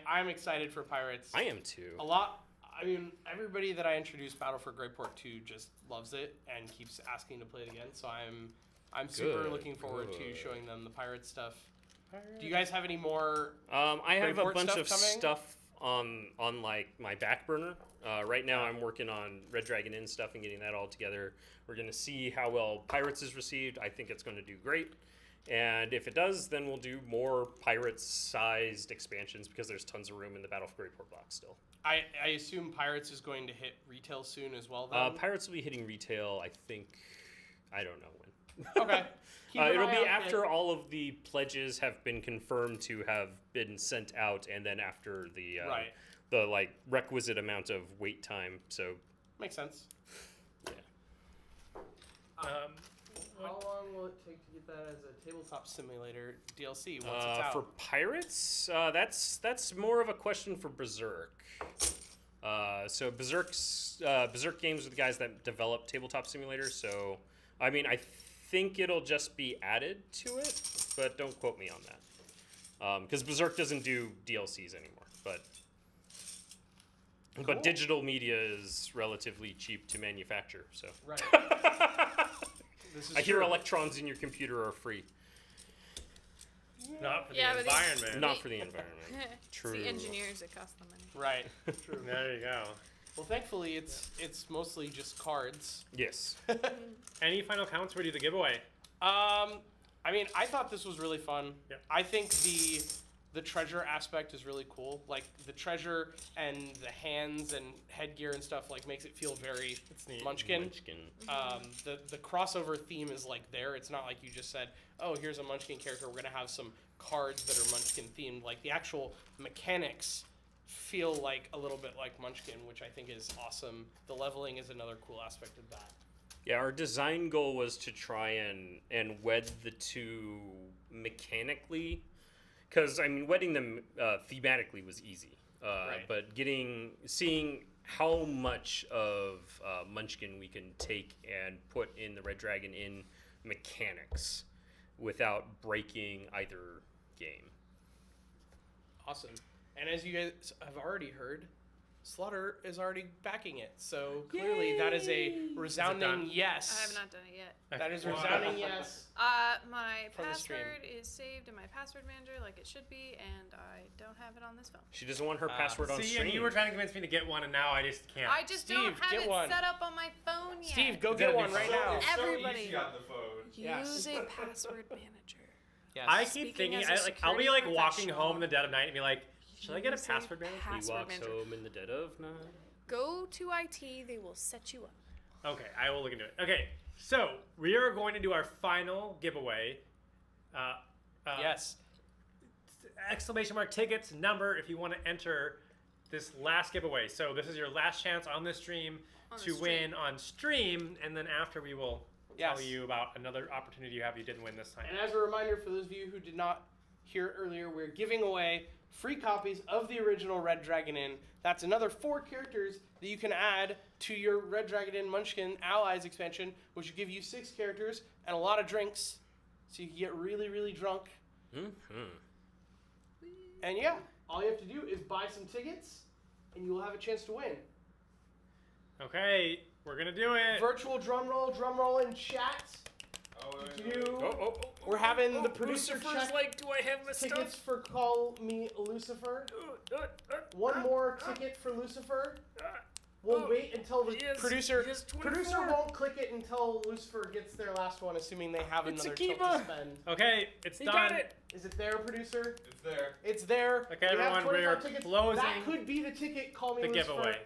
I'm excited for Pirates. I am too. A lot. I mean, everybody that I introduced Battle for Greyport to just loves it and keeps asking to play it again. So I'm super Good, looking forward to good. showing them the Pirate stuff. Do you guys have any more? I have a Greyport bunch stuff of coming? stuff on like my back burner. Right now, I'm working on Red Dragon Inn stuff and getting that all together. We're gonna see how well Pirates is received. I think it's going to do great, and if it does, then we'll do more Pirates-sized expansions because there's tons of room in the Battle for Greyport box still. I assume Pirates is going to hit retail soon as well. Then? Pirates will be hitting retail. I think. I don't know when. Okay. Keep an It'll eye be out, after kid. all of the pledges have been confirmed to have been sent out, and then after the Right. the like requisite amount of wait time. So Makes sense. yeah. How long will it take to get that as a tabletop simulator DLC once it's out? For Pirates, that's more of a question for Berserk. So Berserk Games are the guys that develop tabletop simulators. So I mean, I think it'll just be added to it, but don't quote me on that. Because Berserk doesn't do DLCs anymore, but Cool. digital media is relatively cheap to manufacture. So Right. This is I hear true. electrons in your computer are free, Not for Yeah, the but the- environment. not for the environment. It's True. the engineers that cost the money. Right. True. There you go. Well, thankfully, it's mostly just cards. Yes. Any final comments before we do the giveaway? I mean, I thought this was really fun. Yeah. I think the treasure aspect is really cool. Like the treasure and the hands and headgear and stuff like makes it feel very It's neat. Munchkin. Munchkin. The crossover theme is like there. It's not like you just said, oh, here's a Munchkin character. We're gonna have some cards that are Munchkin themed. Like the actual mechanics feel like a little bit like Munchkin, which I think is awesome. The leveling is another cool aspect of that. Yeah, our design goal was to try and wed the two mechanically, because I mean wedding them thematically was easy, Right. but seeing how much of Munchkin we can take and put in the Red Dragon Inn mechanics without breaking either game. Awesome. And as you guys have already heard, Slaughter is already backing it. So clearly that is a resounding done? yes. I have not done it yet. That is a resounding yes. My From the stream. password is saved in my password manager like it should be, and I don't have it on this phone. She doesn't want her password on See, stream. and you were trying to convince me to get one, and now I just can't. I just don't Steve, have get it one. set up on my phone yet. Steve, go Is get that one a right big now. It's so Everybody. easy on the phone. Yes. Use a password manager. Yes. I keep Speaking thinking, as a I'll be security like walking professional. home in the dead of night and be like, should I get a Use a password manager? He password walks manager. home in the dead of night. Go to IT, they will set you up. Okay, I will look into it. Okay, so we are going to do our final giveaway. Yes. Exclamation mark tickets number if you want to enter this last giveaway. So this is your last chance on this stream On the to stream. win on stream, and then after we will Yes. tell you about another opportunity you have you didn't win this time. And as a reminder for those of you who did not hear it earlier, we're giving away free copies of the original Red Dragon Inn. That's another 4 characters that you can add to your Red Dragon Inn Munchkin Allies expansion, which will give you 6 characters and a lot of drinks, so you can get really, really drunk. Mm-hmm. And yeah, all you have to do is buy some tickets, and you will have a chance to win. Okay, we're gonna do it. Virtual drum roll in chat. Oh, wait, Do wait, wait. you- We're having the producer Lucifer's check like, do I have my tickets stuff? for Call Me Lucifer. One more ticket for Lucifer. We'll wait until the He has- producer he has 24. producer won't click it until Lucifer gets their last one, assuming they have It's another a tilt to Kiva. spend. Okay, it's He done. got it. Is it there, producer? It's there. It's there. Okay, We have everyone, 25 we're tickets. closing That could be the ticket. Call Me The Lucifer. giveaway.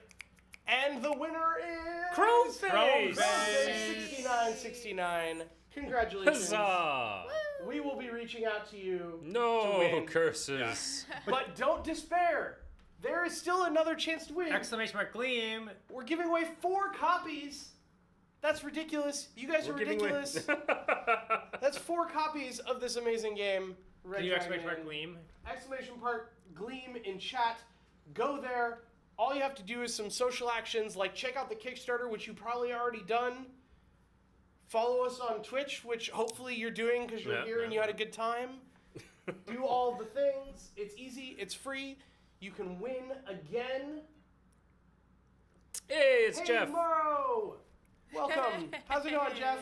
And the winner is Croneface! Croneface! 6969. Congratulations. Huzzah! We will be reaching out to you. to No win. curses. But don't despair. There is still another chance to win. Exclamation mark gleam. We're giving away 4 copies. That's ridiculous. You guys are We're giving away- ridiculous. That's 4 copies of this amazing game. Red Can you Dragon exclamation mark Inn. gleam? Exclamation mark gleam in chat. Go there. All you have have to do is some social actions, like check out the Kickstarter, which you probably already done. Follow us on Twitch, which hopefully you're doing because you're here and you had a good time. Do all the things. It's easy. It's free. You can win again. Hey, it's Hey, Jeff. Morrow! Welcome. How's it going, Jeff?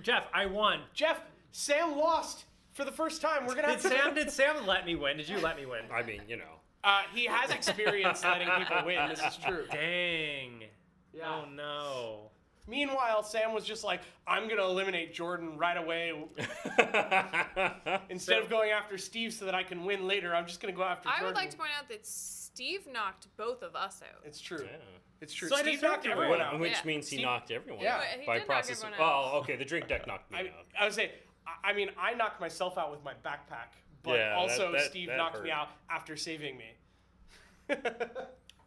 Jeff, I won. Jeff, Sam lost for the first time. We're gonna have to. Did Sam let me win? Did you let me win? I mean, you know. He has experience letting people win. This is true. Dang. Yeah. Oh no. Meanwhile, Sam was just like, I'm going to eliminate Jordan right away. Instead of going after Steve so that I can win later, I'm just going to go after Jordan. I would like to point out that Steve knocked both of us out. It's true. Yeah. It's true. So I Steve deserve knocked to everyone win. out. Which Yeah. means he Steve- knocked everyone Yeah. out He by did knock process. everyone out. Oh, okay. The drink deck knocked me out. I would say, I mean, I knocked myself out with my backpack, but Yeah, also that Steve hurt. knocked me out after saving me.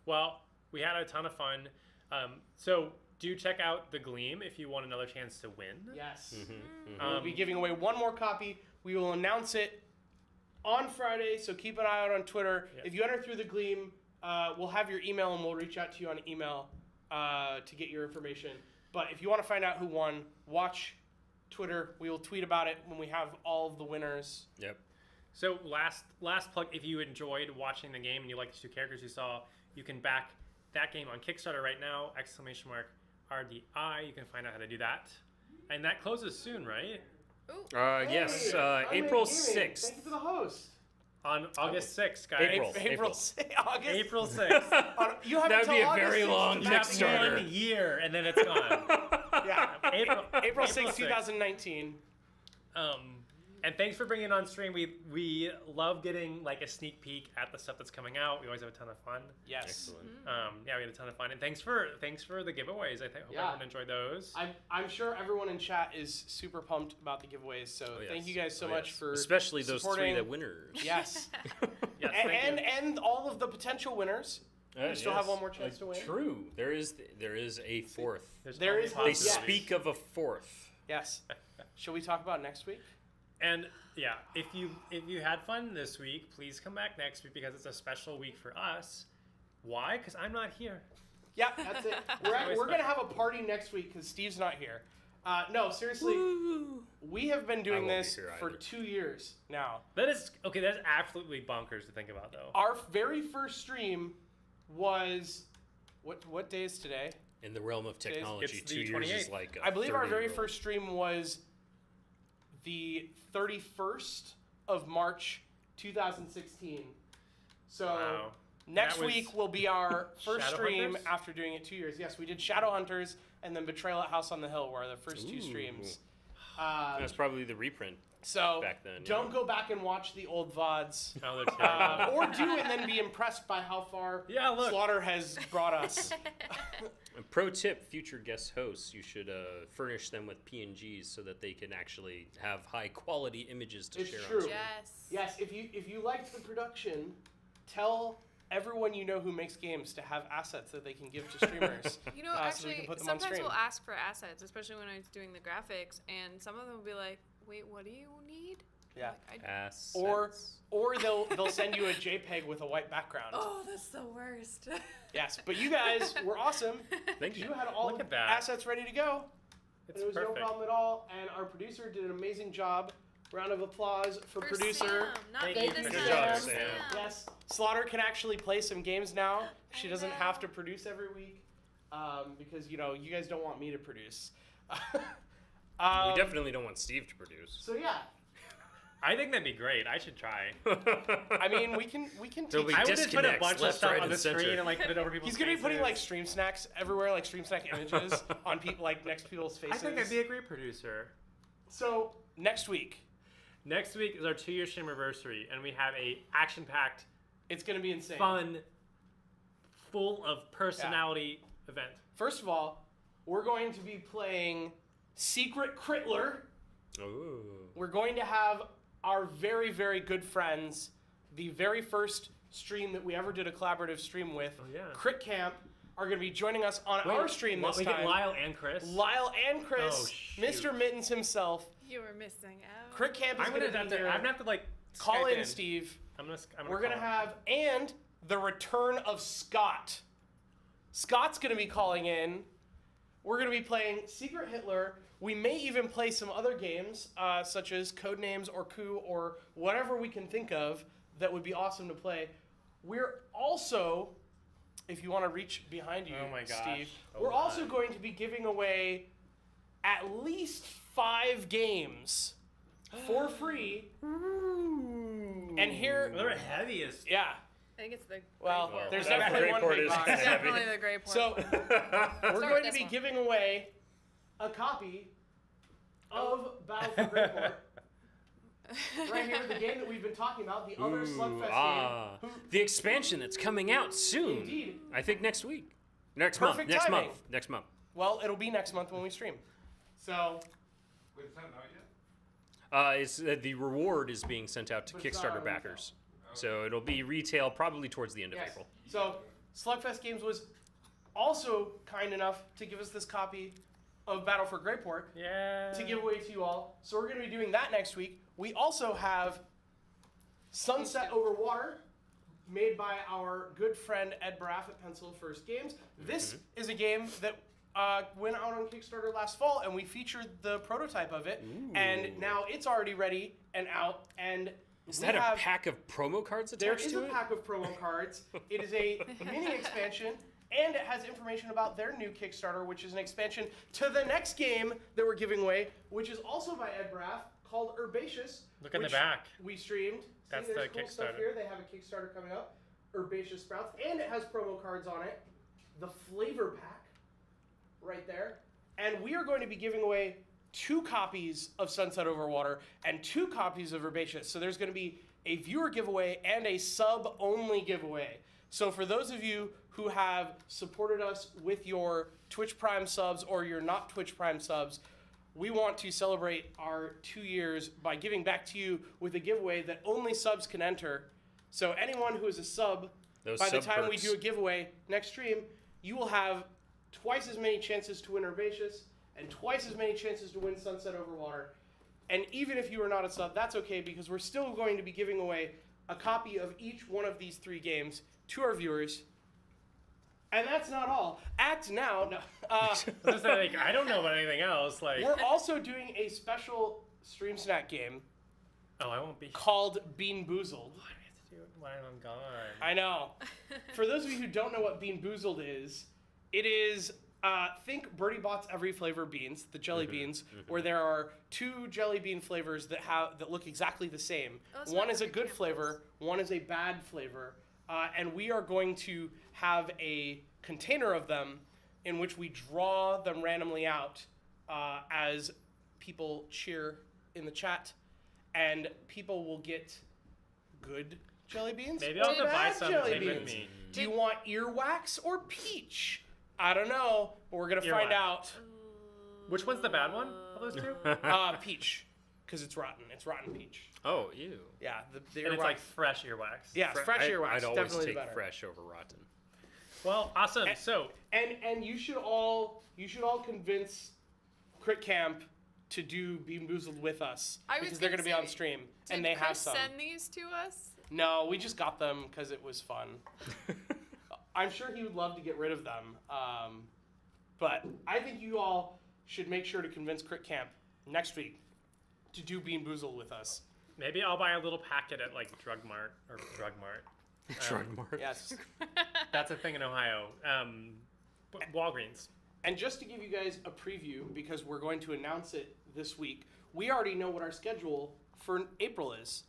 Well, we had a ton of fun. So do check out the Gleam if you want another chance to win. Yes. Mm-hmm. We'll be giving away one more copy. We will announce it on Friday, so keep an eye out on Twitter. Yeah. If you enter through the Gleam, we'll have your email and we'll reach out to you on email to get your information. But if you want to find out who won, watch Twitter. We will tweet about it when we have all of the winners. Yep. So last plug, if you enjoyed watching the game and you like the two characters you saw, you can back that game on Kickstarter right now, !RDI. You can find out how to do that. And that closes soon, right? Yes. Hey, April Unmade Gaming, 6th. Thank you for the host. On August 6th, guys. April. August. April 6th. You have That would be until a very August long 6th You to have back the game. 1 year, and then it's gone. Yeah. April 6th, 6th. 2019. And thanks for bringing it on stream. We love getting like a sneak peek at the stuff that's coming out. We always have a ton of fun. Yes. Excellent. Yeah, we had a ton of fun. And thanks for the giveaways. I hope Yeah. everyone enjoyed those. I'm sure everyone in chat is super pumped about the giveaways. So Oh, yes. thank you guys so Oh, much yes. for especially those supporting. 3 that winners. Yes. Yes, thank you. and all of the potential winners. We still have one more chance to win. True. There is a fourth. There only is hope. They Yes. speak of a fourth. Yes. Shall we talk about next week? And yeah, if you had fun this week, please come back next week because it's a special week for us. Why? Because I'm not here. Yeah, that's it. We're going to have a party next week because Steve's not here. No, seriously, we have been doing I won't be this here for either. 2 years now. That is okay. That's absolutely bonkers to think about, though. Our very first stream was what day is today? In the realm of technology, It's 2 the years is 28th. like I believe our very 30-year-old. first stream was the 31st of March 2016. So Wow. next That was week will be our first stream Shadowhunters? after doing it 2 years. Yes, we did Shadowhunters and then Betrayal at House on the Hill were the first 2 Ooh. streams. That's probably the reprint. So back then, yeah. don't go back and watch the old VODs. Oh, they're terrible. Or do and then be impressed by how far Yeah, look. Slaughter has brought us. A pro tip: future guest hosts, you should furnish them with PNGs so that they can actually have high quality images to It's share. true. On Yes. Yes, if you liked the production, tell everyone you know who makes games to have assets that they can give to streamers. You know, so we actually, can put them on sometimes stream. we'll ask for assets, especially when I was doing the graphics, and some of them will be like, "Wait, what do you need?" Yeah. Like, Assets. Or they'll send you a JPEG with a white background. oh, that's the worst. Yes, but you guys were awesome. Thank You you. had all Look the at that. assets ready to go. It's And it was perfect. no problem at all. And our producer did an amazing job. Round of applause for For producer. Sam, not Thank me you this for time. the job, Sam. Yes, Slaughter can actually play some games now. She I doesn't know. have to produce every week because you guys don't want me to produce. We definitely don't want Steve to produce. So yeah, I think that'd be great. I should try. I mean we can There'll teach. be I would just put a disconnects bunch of left, stuff right, on the and center. screen and like put it over people's He's gonna be putting like faces. stream snacks everywhere, like stream snack images on people like next to people's faces. I think I'd be a great producer. So next week, Next week is our 2-year stream anniversary, and we have a action-packed, it's gonna be insane. fun, full of personality event. First of all, we're going to be playing Secret Crittler. Ooh. We're going to have our very, very good friends, the very first stream that we ever did a collaborative stream with, Oh, yeah. Crit Camp, are going to be joining us on our stream this we time. get Lyle and Chris. Lyle and Chris, Oh, shoot. Mr. Mittens himself. You were missing out. Crit Camp is I'm going gonna to have be to. here. I'm gonna have to like Call Skype in, Steve. I'm gonna We're going to call him. have, and the return of Scott. Scott's going to be calling in. We're going to be playing Secret Hitler. We may even play some other games, such as Codenames or Coup or whatever we can think of that would be awesome to play. We're also, if you want to reach behind you, Oh my gosh. Steve, Oh we're my. also going to be giving away at least 5 games for free. And here, They're heavy as. yeah. I think it's the Well, Great Port. there's That definitely Great one Port big is box. kinda heavy. Definitely the Great Port. So we're with going to this be one. giving away a copy of Battle for Greyport. Right here, the game that we've been talking about, the other SlugFest game. The expansion that's coming out soon. Indeed. I think next week. Next Perfect month. timing. Next month. Well, it'll be next month when we stream. So, Wait, it's not out yet? It's the reward is being sent out to But it's not Kickstarter on backers. So it'll be retail probably towards the end of yes. April. So, SlugFest Games was also kind enough to give us this copy of Battle for Greyport Yeah. to give away to you all. So we're going to be doing that next week. We also have Sunset Over Water, made by our good friend Ed Baraff at Pencil First Games. This is a game that went out on Kickstarter last fall, and we featured the prototype of it. And now it's already ready and out. And Is we that a have- pack of promo cards There attached is to a it? pack of promo cards. It is a mini expansion, and it has information about their new Kickstarter, which is an expansion to the next game that we're giving away, which is also by Ed Baraff, called Herbaceous. Look in the which back. We streamed. That's See, there's the cool stuff Kickstarter. here. They have a Kickstarter coming up, Herbaceous Sprouts, and it has promo cards on it. The flavor pack, right there. And we are going to be giving away 2 copies of Sunset Over Water and 2 copies of Herbaceous. So there's going to be a viewer giveaway and a sub-only giveaway. So for those of you who have supported us with your Twitch Prime subs or your not Twitch Prime subs, we want to celebrate our 2 years by giving back to you with a giveaway that only subs can enter. So anyone who is a sub, Those by the sub time we perks. do a giveaway next stream, you will have twice as many chances to win Herbaceous and twice as many chances to win Sunset Over Water. And even if you are not a sub, that's okay, because we're still going to be giving away a copy of each one of these 3 games to our viewers. And that's not all. Act now. No, Just like, I don't know about anything else. Like, we're also doing a special Stream Snack game oh, I won't be. called Bean Boozled. Why do I have to do it when I'm gone? I know. For those of you who don't know what Bean Boozled is, it is, think Birdie Bot's Every Flavor beans, the jelly beans, where there are 2 jelly bean flavors that look exactly the same. Oh, it's One not is a Fruit good Campbell's. flavor, one is a bad flavor, and we are going to have a container of them in which we draw them randomly out as people cheer in the chat, and people will get good jelly beans. Maybe I'll have or to buy bad some to jelly take with beans. me. Do you want earwax or peach? I don't know, but we're gonna find Earwax. out. Which one's the bad one of those 2? Peach, because it's rotten. It's rotten peach. Oh, ew. Yeah, the And earwax. it's like fresh earwax. yeah, fresh earwax. I'd always definitely take better. fresh over rotten. Well, awesome. So, And you should all convince Crit Camp to do Bean Boozled with us, I was because they're gonna gonna be on say, stream Did and they Chris have some. send these to us? No, we just got them because it was fun. I'm sure he would love to get rid of them, but I think you all should make sure to convince Crit Camp next week to do Bean Boozled with us. maybe I'll buy a little packet at like Drug Mart or Drug Mart. Drug mart. Yes. That's a thing in Ohio. Walgreens. And just to give you guys a preview, because we're going to announce it this week, we already know what our schedule for April is.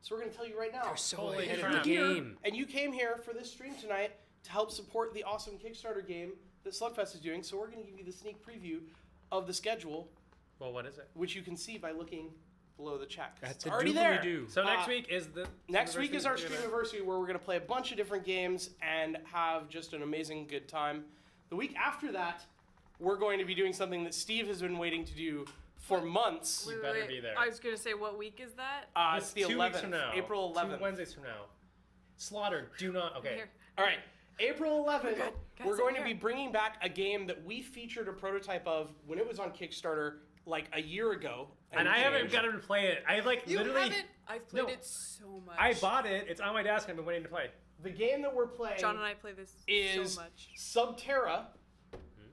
So we're going to tell you right now. They're so Holy ahead crap. of the game. And you came here for this stream tonight to help support the awesome Kickstarter game that SlugFest is doing. So we're going to give you the sneak preview of the schedule, Well, what is it? which you can see by looking below the chat. 'cause That's it's a already there. doobly-doo. So next Uh, week is the Next week is our Stream Stream Anniversary, where we're going to play a bunch of different games and have just an amazing good time. The week after that, we're going to be doing something that Steve has been waiting to do for months. You better be there. I was gonna say, what week is that? It's the 2 11th, weeks from now. April 11th. 2 Wednesdays from now. Slaughter, do not. Okay. Here. All right, April 11th, Guys, we're going to here. be bringing back a game that we featured a prototype of when it was on Kickstarter like a year ago. And I haven't gotten to play it. I like You literally. haven't? I've played No. it so much. I bought it. It's on my desk. And I've been waiting to play. the game that we're playing John and I play this is so much. Subterra,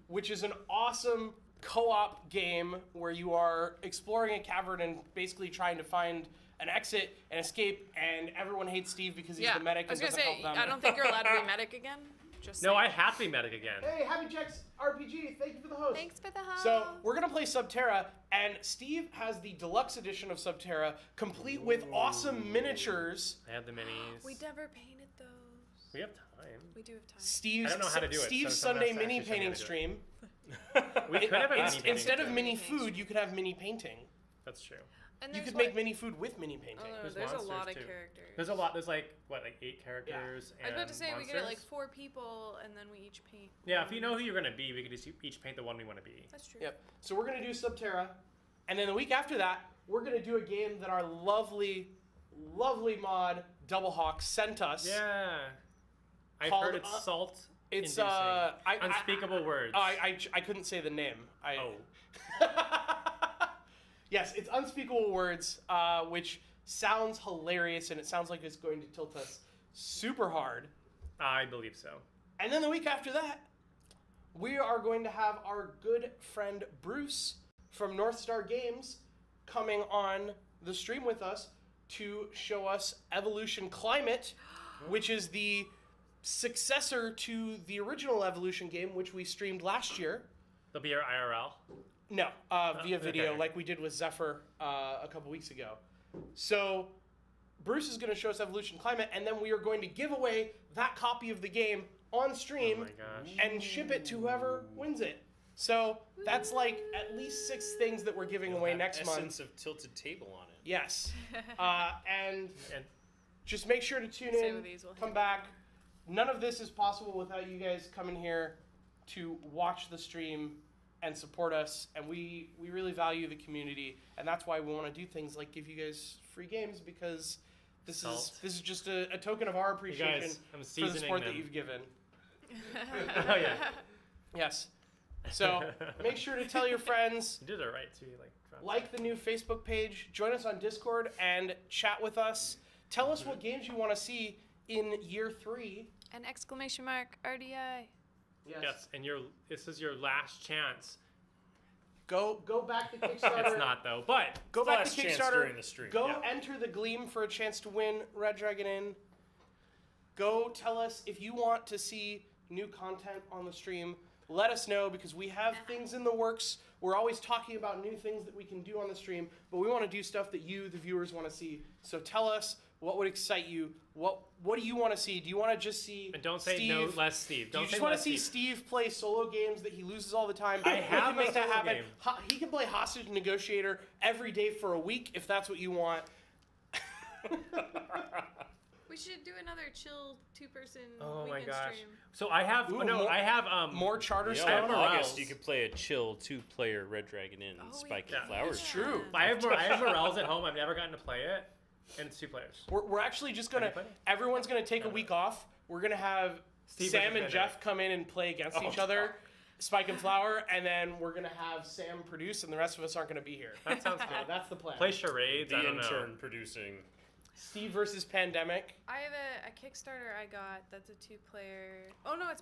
which is an awesome co-op game where you are exploring a cavern and basically trying to find an exit and escape, and everyone hates Steve because he's the medic I was and gonna doesn't say, help them. I don't think you're allowed to be medic again. Just No, saying. I have to be medic again. Hey, Happy Checks RPG, thank you for the host. Thanks for the help. So we're gonna play Subterra, and Steve has the deluxe edition of Subterra, complete with awesome miniatures. I have the minis. We never painted those. We have time. We do have time. Steve's I don't know how to do it, Steve's so someone Sunday else mini actually painting should me stream. We could have a mini painting. Instead of stream. mini food, you could have mini painting. That's true. And You there's could what? make mini food with mini painting. Oh, no, There's there's a lot monsters, of too. characters. There's a lot. There's like 8 characters. I was about to say we get it like monsters? 4 people, and then we each paint. Yeah, if you know who you're gonna be, we could just each paint the one we want to be. That's true. Yep. So we're gonna do Subterra, and then the week after that, we're gonna do a game that our lovely, lovely mod Double Hawk sent us. Yeah. I've Called, heard it's salt. It's inducing. Unspeakable words. I couldn't say the name. Oh. Yes, it's Unspeakable Words, which sounds hilarious, and it sounds like it's going to tilt us super hard. I believe so. And then the week after that, we are going to have our good friend Bruce from North Star Games coming on the stream with us to show us Evolution Climate, which is the successor to the original Evolution game, which we streamed last year. They'll be our IRL. No, via video, okay. like we did with Zephyr a couple weeks ago. So Bruce is going to show us Evolution Climate, and then we are going to give away that copy of the game on stream Oh my gosh. and ship it to whoever wins it. So that's like at least 6 things that we're giving away next month. Essence of Tilted Table on it. Yes. And And just make sure to tune Same in, with these, we'll come hang back. None of this is possible without you guys coming here to watch the stream and support us. And we really value the community, and that's why we want to do things like give you guys free games, because this Salt. is just a token of our appreciation guys, I'm for the seasoning support that them. you've given. oh yeah. Yes. So make sure to tell your friends. You did it right too. Dropped Like the new Facebook page, join us on Discord, and chat with us. Tell us what games you want to see in year 3. An exclamation mark RDI. Yes, and this is your last chance. Go back to Kickstarter. It's not though, but Go back Last to chance Kickstarter. during the stream. Go Yeah. enter the Gleam for a chance to win Red Dragon Inn. Go tell us if you want to see new content on the stream. Let us know, because we have things in the works. We're always talking about new things that we can do on the stream, but we want to do stuff that you, the viewers, want to see. So tell us what would excite you. What do you want to see? Do you want to just see and don't say Steve? no less Steve. Do Don't you say just want to less see Steve. Steve play solo games that he loses all the time? I We have can a make that solo happen. game. He can play hostage negotiator every day for a week if that's what you want. We should do another chill 2-person Oh my weekend gosh. stream. So I have Ooh, I have More charter You I know, have in stuff. morels. August, you could play a chill 2-player Red Dragon Inn Oh, Spike yeah. and Flowers. It's true. I have morels at home. I've never gotten to play it, and it's 2 players. We're actually just gonna. Have you played it? Everyone's gonna take a week off. We're gonna have Steve Sam versus and Bender. Jeff come in and play against Oh, each other, Spike and Flower, and then we're gonna have Sam produce, and the rest of us aren't gonna be here. That sounds So good. that's the plan. Play charades. The I don't intern know. producing. Steve versus Pandemic. I have a Kickstarter I got that's a 2-player. Oh no, it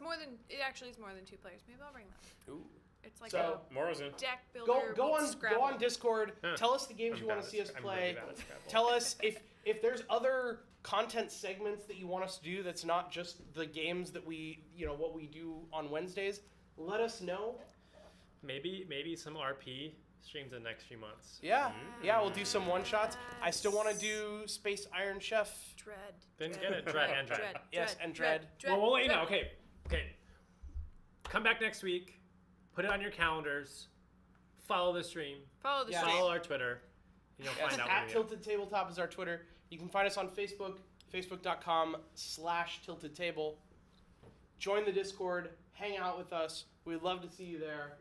actually is more than 2 players. Maybe I'll bring that. Ooh. It's like So Morrow's in. a deck builder. Go meets on Scrabble. Discord. Huh. Tell us the games I'm you want bad to see at us I'm play. really bad at Scrabble. Tell us if there's other content segments that you want us to do that's not just the games that what we do on Wednesdays. Let us know. Maybe some RP streams in the next few months. Yeah, we'll do some one shots. I still want to do Space Iron Chef. Dread. Then get it, Dread and Dread. Yes, and Dread. Well, we'll let you know. Okay. Come back next week. Put it on your calendars. Follow the stream. Follow the Yeah. stream. Follow our Twitter. And you'll Yes, find out at when we Tilted Tabletop is our Twitter. You can find us on Facebook, facebook.com/tiltedtable. Join the Discord. Hang out with us. We'd love to see you there.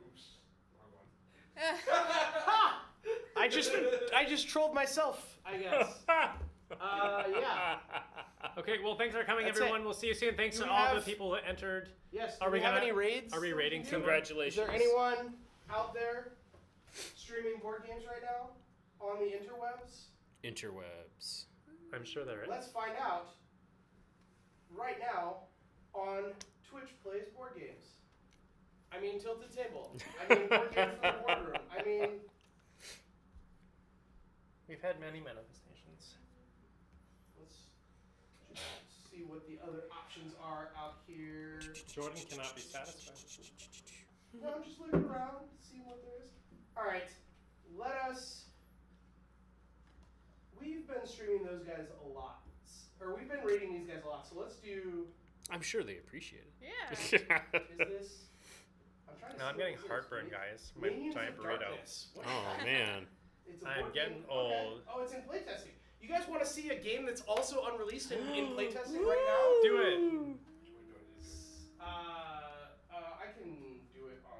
I just trolled myself, I guess. Yeah. Okay, well, thanks for coming, That's everyone. it. We'll see you soon. Thanks Do to we all have- the people that entered. Yes. Are Do we we have gonna- any raids? Are we rating someone? Is Congratulations. there anyone out there streaming board games right now on the interwebs? Interwebs. I'm sure there is. Let's find out. right now on Twitch plays board games. I mean, Tilted Table. I mean, board games for the boardroom. I mean, We've had many manifestations. let's just see what the other options are out here. Jordan cannot be satisfied. No, I'm just looking around, see what there is. All right, let us. We've been streaming those guys a lot, or we've been rating these guys a lot. So let's do. I'm sure they appreciate it. Yeah. Is this? I'm trying to. No, see I'm getting what this is. heartburn, guys. My Minions giant of burrito. Darkness. What is Oh that? man. It's a I'm board getting game. old. Okay. Oh, it's in playtesting. You guys want to see a game that's also unreleased in playtesting right now? Do it. I can do it on.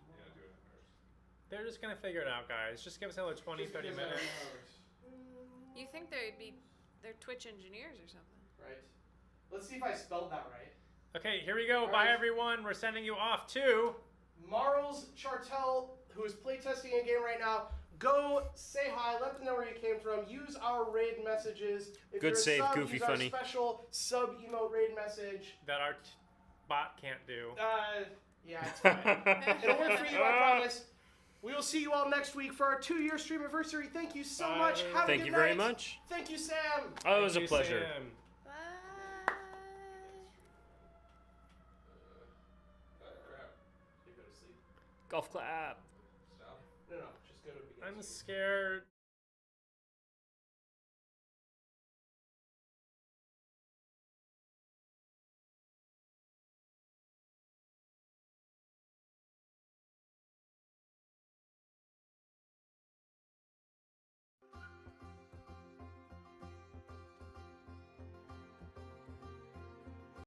Yeah, do it first. They're just gonna figure it out, guys. Just give us another 20, 30 minutes. You think they're Twitch engineers or something? Right. Let's see if I spelled that right. Okay, here we go. All Bye, right. everyone. We're sending you off to. Marls Chartel, who is playtesting a game right now. Go say hi. Let them know where you came from. Use our raid messages. If Good you're a save, sub, Goofy use Funny. Our special sub emote raid message. That our bot can't do. Yeah, it's fine. It'll work for you, I promise. We will see you all next week for our 2-year stream anniversary. Thank you so Bye, much. everyone. Have a Thank good you very night. much. Thank you, Sam. Oh, it was a Thank you, pleasure. Sam. Bye. Crap. You go to sleep. Golf clap. Stop. No, just go to the beginning. I'm scared.